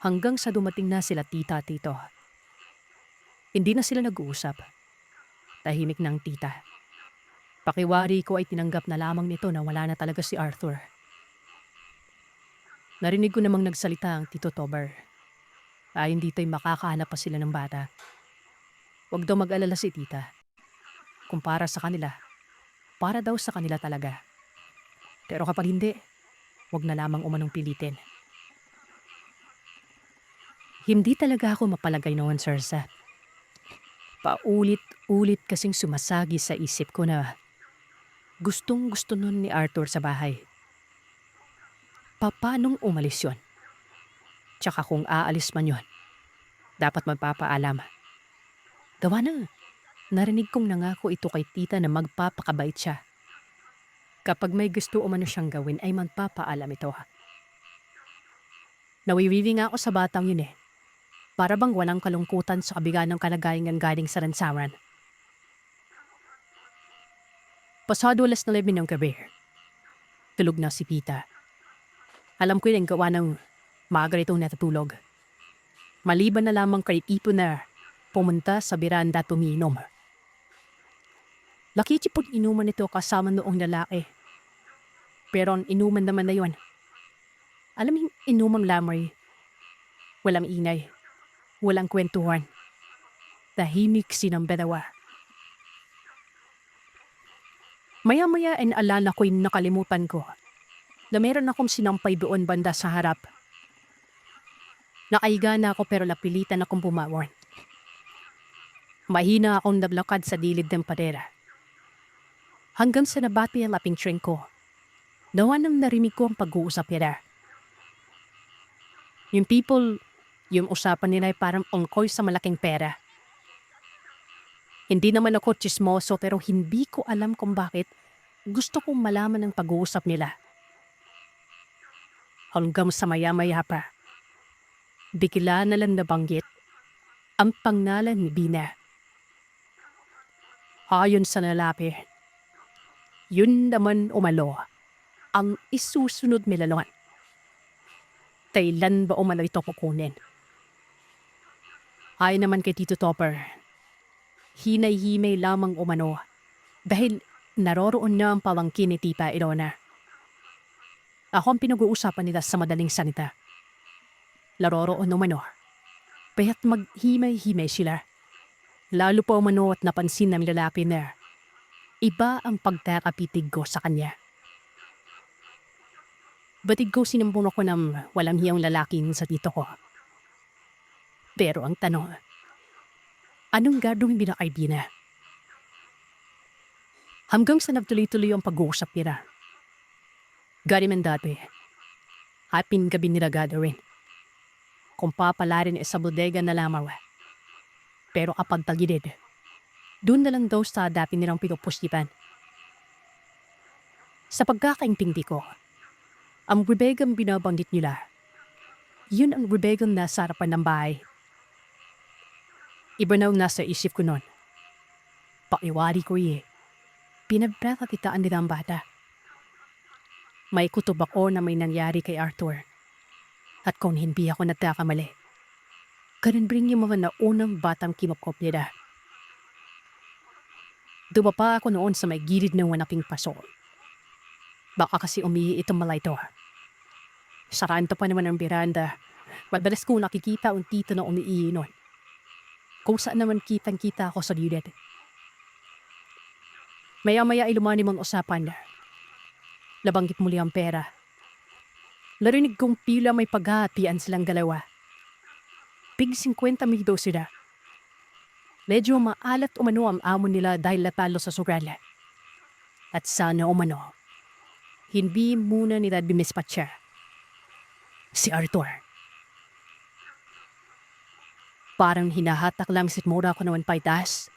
Hanggang sa dumating na sila tita at tito. Hindi na sila nag-uusap. Tahimik ng tita. Pakiwari ko ay tinanggap na lamang nito na wala na talaga si Arthur. Narinig ko namang nagsalita ang Tito Tobar. Ayon dito ay makakahanap pa sila ng bata. Huwag daw mag-alala si tita. Kung para sa kanila, para daw sa kanila talaga. Pero kapag hindi, huwag na lamang umanong pilitin. Hindi talaga ako mapalagay noon, Sir Seth. Paulit-ulit kasing sumasagi sa isip ko na gustong-gusto nun ni Arthur sa bahay. Paanong umalis yon? Tsaka kung aalis man yon, dapat magpapaalam. Gawa na, narinig kong nangako ito kay tita na magpapakabait siya. Kapag may gusto umano siyang gawin ay magpapaalam ito. Nawiwiwi nga ako sa batang yun eh. Para bang walang kalungkutan sa kabiga ng kalagayan galing sa ransaran. Pasado 9:00 ng gabi. Tulog na si Pita. Alam ko yun ang gawa ng maaga itong natutulog. Maliban na lamang kay Ipo na pumunta sa beranda at umiinom. Lakitsipon inuman ito kasama noong lalaki. Pero ang inuman naman na yun. Alam mo yung inumang lamay. Walang ingay. Walang kwentuhan. Tahimik silang dalawa. Maya-maya ay naalala ko'y nakalimutan ko na meron akong sinampay doon banda sa harap. Nakaiga na ako pero napilitan akong bumawan. Mahina akong naglakad sa dilid ng padera. Hanggang sa nabati ang laping tren ko, nawa nang narinig ko ang pag-uusap nila. Yung people, yung usapan nila ay parang ongkoy sa malaking pera. Hindi naman ako chismoso pero hindi ko alam kung bakit gusto kong malaman ang pag-uusap nila. Hanggang sa maya-maya pa, bigla na lang nabanggit ang pangalan ni Bina. Ayon sa lalaki, yun naman umalo ang isusunod milaluan. Kailan ba umalo ito kukunin? Ayon naman kay Tito Topper, hinay-himay lamang umano dahil naroroon na ang pamangkin ni Tita Ilona. Ako ang pinag-uusapan nila sa madaling salita. Naroroon umano, kaya't maghimay-himay sila. Lalo pa umano at napansin ng lalaki na iba ang pagkakapitig ko sa kanya. Batid ko sinampun ako ng walang hiyang lalaki sa tito ko. Pero ang tanong, anong gagawin nila kay Bina? Hanggang sa nagtuloy-tuloy ang pag-uusap nila. Gari man dati, hapin gabi nila gagawin. Kung papalarin sa bodega na lamang. Pero kapag tagilid, doon na lang daw sa dati nilang pinupustipan. Sa pagkakaintindi ko, ang bodegang binabanggit nila, yun ang bodegang nasa harapan ng bahay. Iba na ang nasa isip ko noon. Pakiwari ko pinagkakakitaan nila ang bata. May kutob ako na may nangyari kay Arthur. At kung hindi ako nagkakamali, ganun rin yung mga naunang batang kinukop nila. Dumapa ako noon sa may gilid ng wanaping paso. Baka kasi umihi itong malay to. Sarado pa naman ang beranda. Madalas ko nakikita ang tito na umiihi noon. Kung saan naman kitang-kita ako sa gilid. Maya-maya ay lumanim ang usapan. Nabanggit muli ang pera. Narinig kong pila may paghahatian silang dalawa. Pig 50 daw sila. Medyo maalat umano ang amo nila dahil natalo sa sugal. At sana umano, hindi muna nila dimispatcha. Si Arthur. Parang hinahatak lang sitmura ko naman paitas.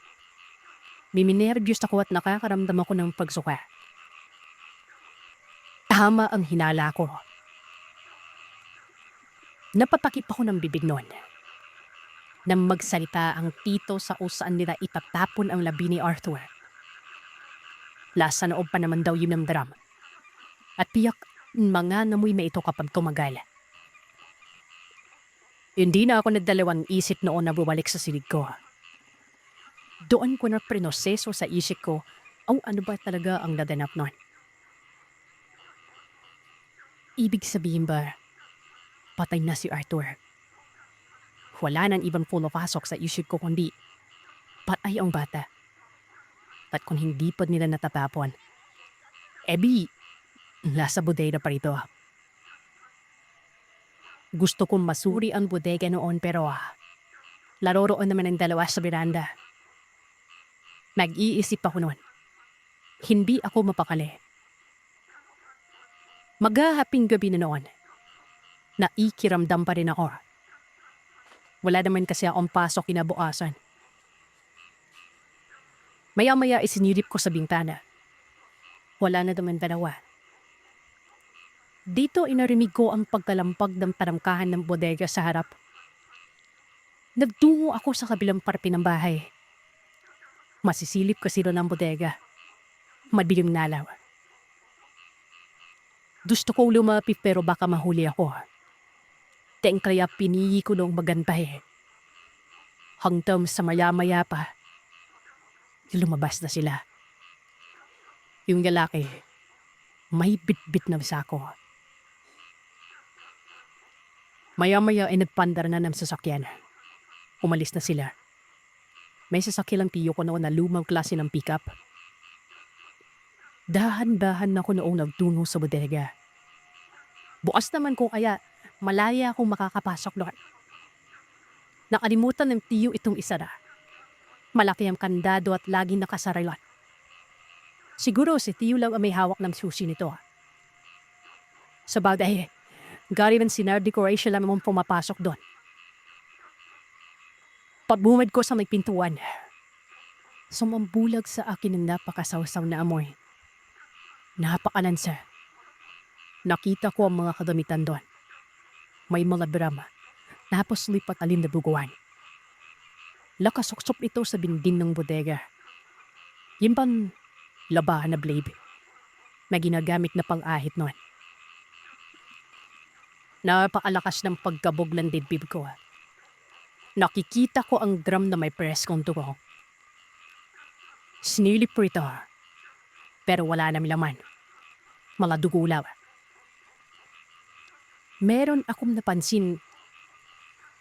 Miminervyos ako at nakakaramdam ako ng pagsuka. Tama ang hinala ko. Napatakip ako ng bibig noon. Nang magsalita ang tito sa usaan nila itatapon ang labi ni Arthur. Lasa noob pa naman daw yun ng daram. At piyak mga namoy na ito kapag tumagal. Hindi na ako nagdalawang isip noon na bumalik sa silid ko. Doon ko na prinoseso sa isip ko ang ano ba talaga ang naganap noon. Ibig sabihin ba, patay na si Arthur. Wala nang ibang pumapasok sa isip ko kundi patay ang bata. At kung hindi pa nila natatapon, nasa bodega pa rito. Gusto kong masuri ang bodega noon pero laroroon naman ang dalawa sa beranda. Nag-iisip ako noon. Hindi ako mapakali. Maghahaping gabi na noon. Naikiramdam pa rin ako. Wala naman kasi akong pasok kinabukasan. Maya-maya isinilip ko sa bintana. Wala na naman dalawa. Dito inarinig ko ang pagkalampag ng paramkahan ng bodega sa harap. Nagtungo ako sa kabilang parte ng bahay. Masisilip kasi doon ang bodega. Madilim na alaw. Gusto ko lumapit pero baka mahuli ako. Teng kaya pinili ko nung magantay. Hanggang sa maya-maya pa, lumabas na sila. Yung lalaki, may bit-bit na sako. Maya-maya ay nagpandar na ng sasakyan. Umalis na sila. May sasakyan lang tiyo ko noon na lumang klase ng pick-up. Dahan-dahan ako noong nagtungo sa bodega. Bukas naman ko kaya malaya akong makakapasok doon. Nakalimutan ng tiyo itong isara. Malaki ang kandado at laging nakasaralan. Siguro si tiyo lang ang may hawak ng susi nito. Sa bagay, gari man sinar decoration lang mong pumapasok doon. Pagbumad ko sa may pintuan, sumambulag sa akin ng napakasawsaw na amoy. Napakalansa. Nakita ko ang mga kagamitan doon. May mga drama, tapos lipat alin na buguan. Lakasuksop ito sa binding ng bodega. Yung pang labahan na blade na ginagamit na pang-ahit noon. Napakalakas ng pagkabog ng dibdib ko. Nakikita ko ang drum na may preskong dugo. Sinilip ko ito, pero wala namin laman. Maladugo lang. Meron akong napansin,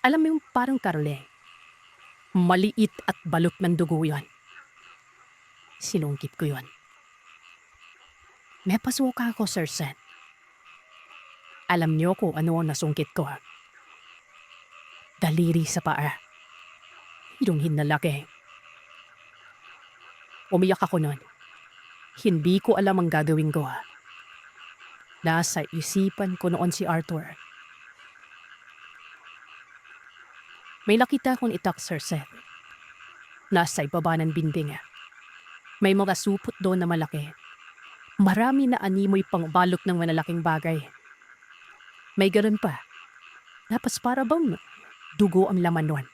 alam mo yung parang karole. Maliit at balot ng dugo yon. Sinungkit ko yon. May pasuka ako, Sir Sen. Alam niyo kung ano ang nasungkit ko. Daliri sa paa. Yung hinalaki. Umiyak ako nun. Hindi ko alam ang gagawin ko. Nasa isipan ko noon si Arthur. May nakita akong itak, Sir Seth. Nasa ibaba ng binding. May mga supot doon na malaki. Marami na animoy pang balot ng malalaking bagay. May ganun pa. Tapos para bang dugo ang laman nun.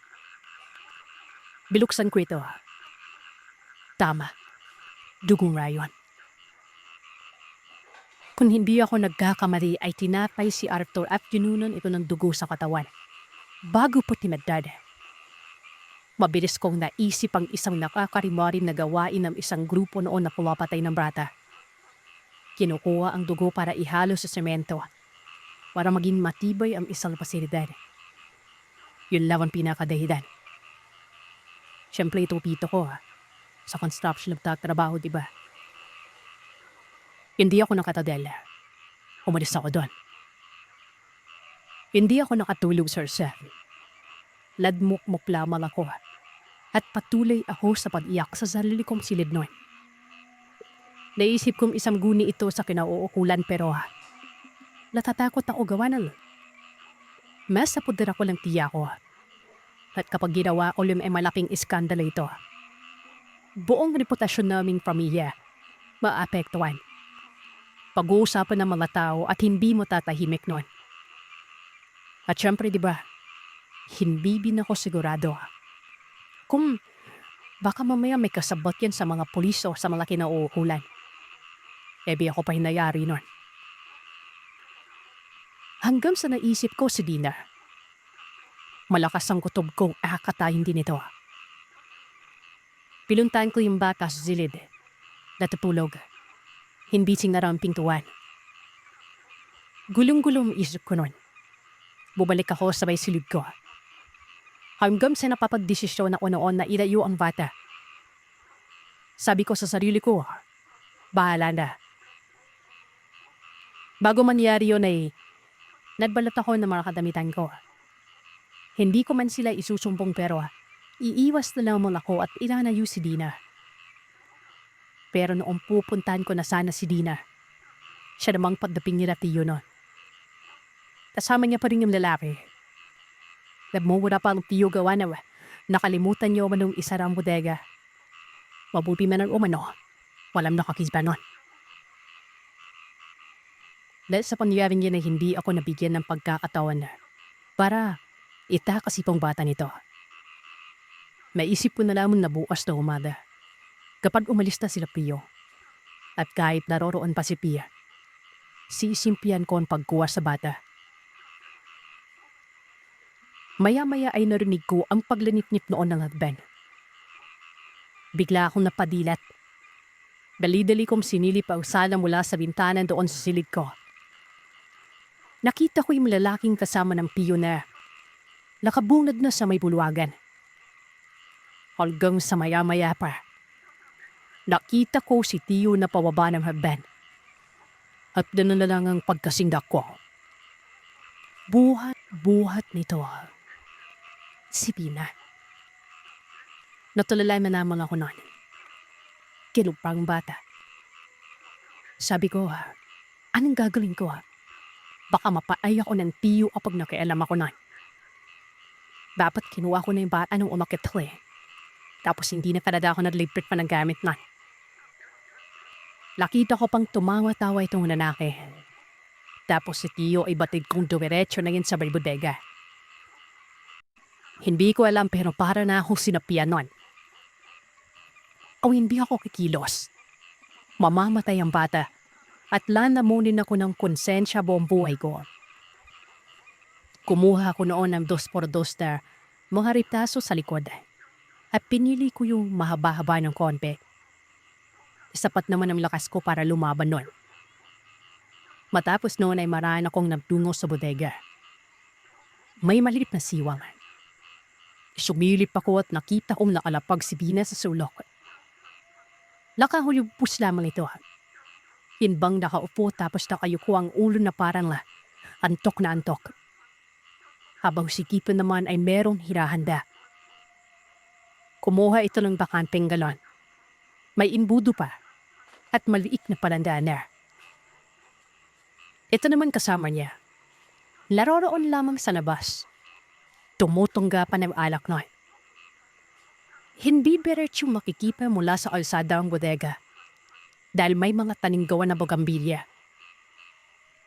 Biluksan ko ito. Tama. Dugong rayon. Kung hindi ako nagkakamali ay tinapay si Arthur at ginunan ito ng dugo sa katawan. Bago po timadad. Mabilis kong naisip ang isang nakakarimarin na gawain ng isang grupo noon na pumapatay ng bata. Kinukuha ang dugo para ihalo sa semento para maging matibay ang isang pasilidad. Yun lang ang pinakadahilan. Siyempre ito pito ko sa construction nagtatrabaho, diba? Hindi ako nakatadel. Umalis ako doon. Hindi ako nakatulog, Sir Seth. Ladmuk-muk lamang ako at patuloy ako sa pag-iyak sa sarili kong silid noon. Naisip kong isang guni ito sa kinauukulan pero natatakot ako gawa ng mas napuder ako ng tiya ko. At kapag ginawa ko ay malaking iskandalo ito. Buong reputasyon naming pamilya maapektuhan. Pag-uusapan ng mga tao at hindi mo tatahimik noon. At syempre diba, hindi din ako sigurado kung baka mamaya may kasabot yan sa mga pulis o sa mga kinauukulan. Ebi ako pa hinayari nun. Hanggang sa naisip ko si Dina. Malakas ang kutob kong akatayin din ito. Piluntahan ko yung bata sa silid. Natutulog. Hindi sinara ang pintuan. Gulong-gulong isip ko nun. Bubalik ako sa may silid ko. Hanggang sa napapagdesisyon ako noon na ilayo ang bata. Sabi ko sa sarili ko, bahala na. Bago mangyari yun ay nagbalot ako ng mga kadamitan ko. Hindi ko man sila isusumbong pero iiwas na lamang ako at ilanayo si Dina. Pero noong pupuntahan ko na sana si Dina, siya namang pagdaping nila tiyo nun. Kasama niya pa rin yung lalaki. Nagmumura pa ang tiyo gawa na nakalimutan niyo manong isara ang bodega. Mabuti man ang umano, walang nakakisba nun. Dahil sa pangyayaring yun ay hindi ako nabigyan ng pagkakatawan para itakas ipang bata nito. Maisip ko na lamang na bukas na umaga. Kapag umalis na sila Pio, at kahit naroroon pa si Pia, sisimpian ko ang pagkuha sa bata. Maya-maya ay narinig ko ang paglanip-nip noon ng hagdan. Bigla akong napadilat. Dali-dali kong sinilip ang sala mula sa bintana doon sa silid ko. Nakita ko yung lalaking kasama ng Pio na nakabungad na sa may bulwagan. Hanggang sa maya-maya pa, nakita ko si Tio na pababa ng hagdan. At doon na lang ang pagkasindak ko. Buhat nito. Si Pina. Natulala na naman ako noon. Kinupang bata. Sabi ko, anong gagawin ko? Baka mapaay ako ng Tio kapag nakialam ako noon. Dapat kinuha ko na yung bata nung umakit ko eh. Tapos hindi na talaga ako nagliprit pa ng gamit noon. Nakita ko pang tumawa-tawa itong lalaki. Tapos si Tio ay batid kong dumiretso na yun sa may bodega. Hindi ko alam pero para na akong sinapian nun. O hindi ako kikilos. Mamamatay ang bata at lalamunin ako ng konsensya buong buhay ko. Kumuha ko noon ng 2x2 na mga ritaso sa likod. At pinili ko yung mahaba-haba ng konti. Sapat naman ang lakas ko para lumaban nun. Matapos noon ay maraan akong nagtungo sa bodega. May maliit na siwang. Sumilip ako at nakita kong nakalapag si Bina sa sulok. Nakahulubos lamang ito. Hinbang nakaupo tapos nakayuko ang ulo na parang antok na antok. Habang si Kito naman ay merong hirahanda. Kumuha ito ng bakanteng galon. May imbudo pa at maliit na palandana. Ito naman kasama niya. Laroroon lamang sa labas. Tumutungga pa ng alak noy. Hindi beretsyo makikipa mula sa alsada ang bodega dahil may mga taninggawan na bogambilya.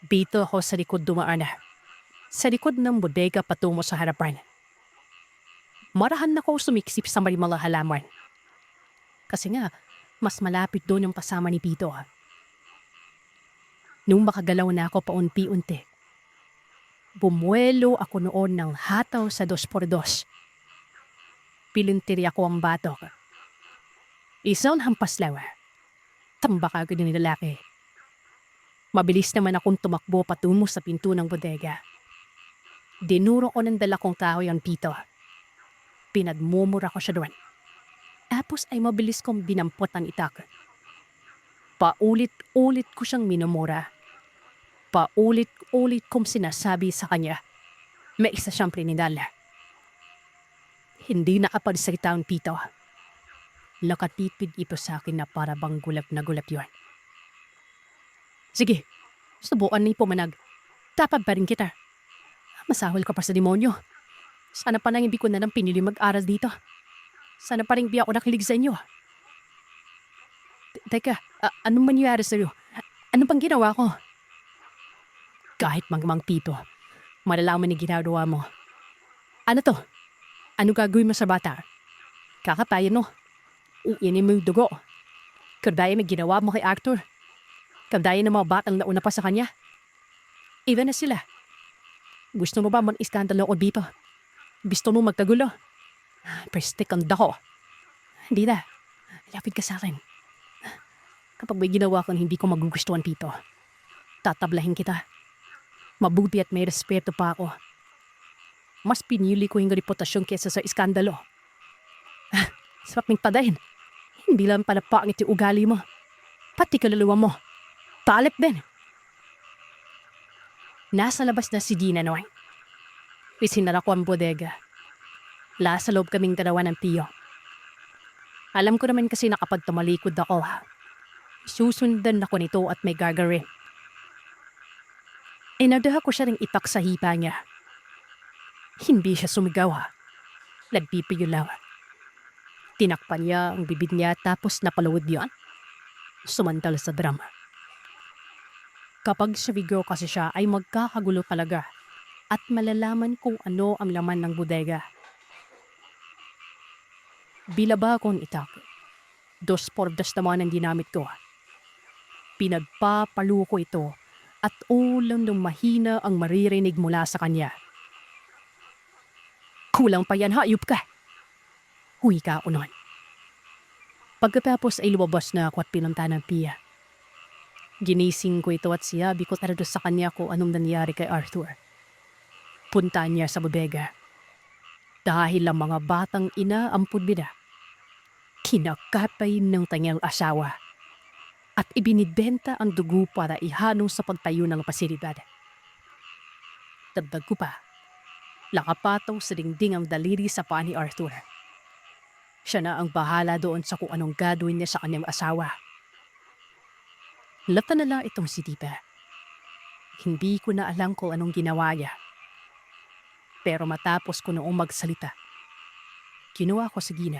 Dito ako sa likod dumaan na. Sa likod ng bodega patungo sa harapan. Marahan ako sumiksip sa may mga halaman. Kasi nga, mas malapit doon yung kasama ni Pito. Nung makagalaw na ako paunti-unti, bumuelo ako noon ng hataw sa 2x2. Pilintiri ako ang batok. Isang hampas lang. Tambak agad ni lalaki. Mabilis naman akong tumakbo patungo sa pinto ng bodega. Dinuro ko ng dala kong kahoy ang Pito. Pinagmumura ko siya doon. Tapos ay mabilis kong binampot ang itak. Paulit-ulit ko siyang minumura. Paulit-ulit kong sinasabi sa kanya. May isa siyang prininal. Hindi nakapagsalita ang Pito. Lakatipid ito sa akin na para bang gulap na gulap yun. Sige, subukan ni pumanag. Tapad pa rin kita. Masahol ka pa sa demonyo. Sana pa nang hindi ko na lang pinili mag-aral dito. Sana pa rin di ako nakilig sa inyo. Teka, anong mangyari sa'yo? Ano pang ginawa ko? Kahit mang Pito, malalaman ni ginagawa mo. Ano to? Ano gagawin mo sa bata? Kakatayin mo. Uinin mo yung dugo. Kardaya may ginawa mo kay Arthur. Kardaya ng mga batang nauna pa sa kanya. Iba na sila. Gusto mo ba mag-iskandalo ko dito? Gusto mo magkagulo? Prestik ang dako. Hindi na. Lapit ka sa akin. Kapag may ginawa kang hindi ko magugustuhan, Pito, tatablahin kita. Mabuti at may respeto pa ako. Mas pinili ko yung reputasyon kesa sa iskandalo. Sarap ng padahin. Hindi lang pala pangit yung ugali mo. Pati kaluluwa mo. Talip din. Nasa labas na si Dina noy. Isinara ko ang bodega. Sa loob kaming dalawa ng tiyo. Alam ko naman kasi na kapag tumalikod ako, susundan ako nito at may gagawin. Inadaha ko siya ring itak sa hipa niya. Hindi siya sumigaw. Nagpipigil lang. Tinakpan niya ang bibig niya tapos napalawad yan. Sumantal sa drama. Kapag sumigaw kasi siya ay magkakagulo talaga at malalaman kung ano ang laman ng bodega. Bilaba akong itak. 2x2 naman ang ginamit ko. Pinagpapalo ko ito at ulang nung mahina ang maririnig mula sa kanya. Kulang pa yan, hayop ka! Huwi ka ako noon. Pagkatapos ay lumabas na ako at pinunta ng Pia. Ginising ko ito at siyabi ko talaga sa kanya kung anong nangyari kay Arthur. Punta niya sa bodega. Dahil ang mga batang ina ang pudbida. Kinakapay ng kanyang asawa at ibinibenta ang dugo para ihanong sa pagtayo ng pasilidad. Dagdag ko pa, nakapataw sa dingding ang daliri sa paa ni Arthur. Siya na ang bahala doon sa kung anong gagawin niya sa kanyang asawa. Lata na lang itong si Tita. Hindi ko na alam kung anong ginawa niya. Pero matapos ko noong magsalita, kinuha ko si Gina.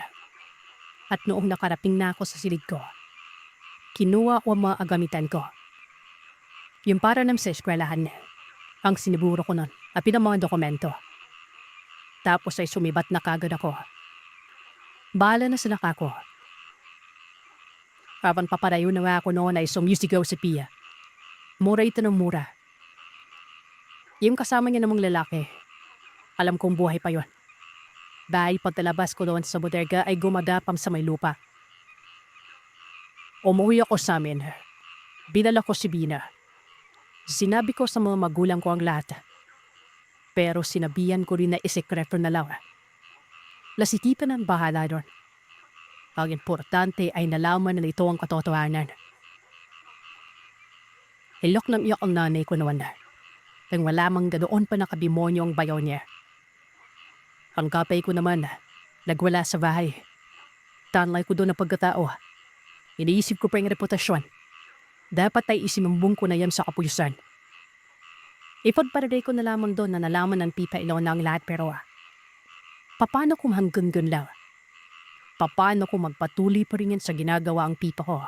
At noong nakarating na ako sa silid ko, kinuha ko ang mga agamitan ko. Yung para nam sa eskwelahan niya, ang siniburo ko nun at pinang mga dokumento. Tapos ay sumibat na kagad ako. Bahala na sa nakako. Habang paparayo na nga ako noon ay sumisigaw si Pia. Mura ito ng mura. Yung kasama niya namang lalaki, alam kong buhay pa yon. Dahil pagkalabas ko doon sa bodega ay gumadapam sa may lupa. Umuwi ako sa amin. Binala ko si Bina. Sinabi ko sa mga magulang ko ang lahat. Pero sinabihan ko rin na isekreto na lang. Lasikipan ang bahala doon. Ang importante ay nalaman na ito ang katotohanan. Hilok na iyak ang nanay ko naman. Nang malamang ganoon pa nakademonyo ang bayaw niya. Ang kapay ko naman, nagwala sa bahay. Tanlay ko doon ang pagkatao. Iniisip ko pa yung reputasyon. Dapat ay isinumbong ko na yan sa kapulisan. Ipagparaday ko na lamang doon na nalaman ng Pipa Ilona ang lahat pero paano kung hanggang gun lang? Paano kung magpatuloy pa rin yan sa ginagawa ang Pipa ko?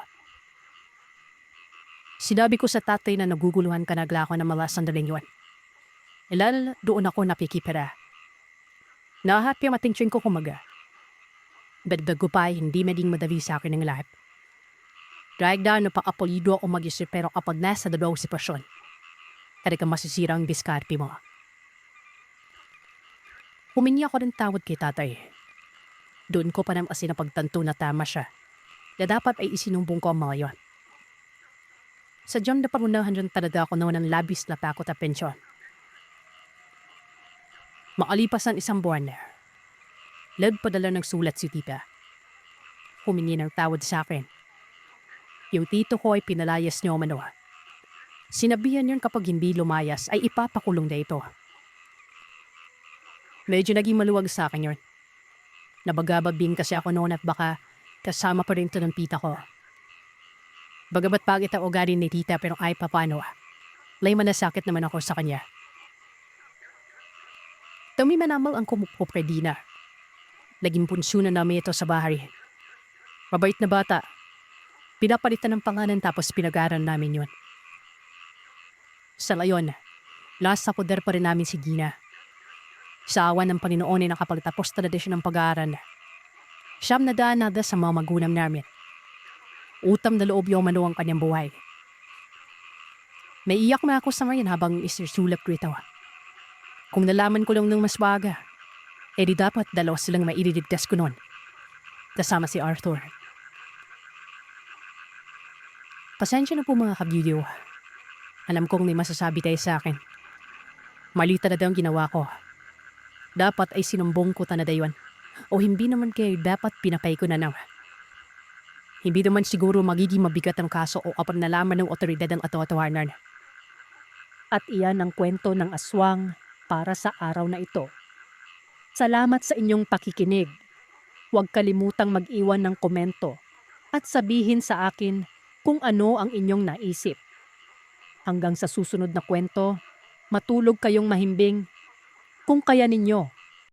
Sinabi ko sa tatay na naguguluhan ka naglako ng mga sandaling yun. Ilala doon ako napikipera. Nahahapi ang atensyon ko kumaga. Bago pa hindi meding madali sa akin ang lahat. Dahil dahil napaka-apolido ako mag-isip pero kapag nasa dalawang sitwasyon, talaga masisira ang diskarte mo. Humingi ako ng tawad kay tatay. Doon ko pa naman kasi napagtanto na tama siya na dapat ay isinumbong ko ang mga yon. Sadyang napangunahan dyan talaga ako naman ng labis na takot at pensyon. Makalipas ang isang buwan, nagpadala ng sulat si tita. Humingi ng tawad sa akin. Yung tito ko ay pinalayas niyo umano. Sinabihan yun kapag hindi lumayas ay ipapakulong na ito. Medyo naging maluwag sa akin yun. Nabagababing kasi ako noon at baka kasama pa rin ito ng tita ko. Bagamat pagit ang ugali ni tita pero ay papano, lay manasakit naman ako sa kanya. Tumimanamal ang kumupredina. Naging punsyo na namin ito sa bahay. Mabait na bata. Pinapalitan ng pangalan tapos pinag-aaral namin yun. Sa layon, nasa poder pa rin namin si Gina. Sa awan ng Panginoon ay nakapagtapos talaga siya ng pag-aaral. Siyam na daan nada sa mga magulang namin. Utam na loob yung mano ang kanyang buhay. May iyak na ako sa ngayon habang isisulap ko ito. Kung nalaman ko lang ng mas baga, di dapat dalawa silang maididigtas ko noon. Kasama si Arthur. Pasensya na po mga kabidyo. Alam kong may masasabi tayo sa akin. Mali talaga ang ginawa ko. Dapat ay sinumbong ko tanada yun. O hindi naman kayo dapat pinapay ko na naman. Hindi naman siguro magiging mabigat ang kaso o kapag nalaman ng otoridad ang katotohanan. At iyan ang kwento ng aswang para sa araw na ito. Salamat sa inyong pakikinig. Huwag kalimutang mag-iwan ng komento at sabihin sa akin kung ano ang inyong naisip. Hanggang sa susunod na kwento, matulog kayong mahimbing kung kaya ninyo.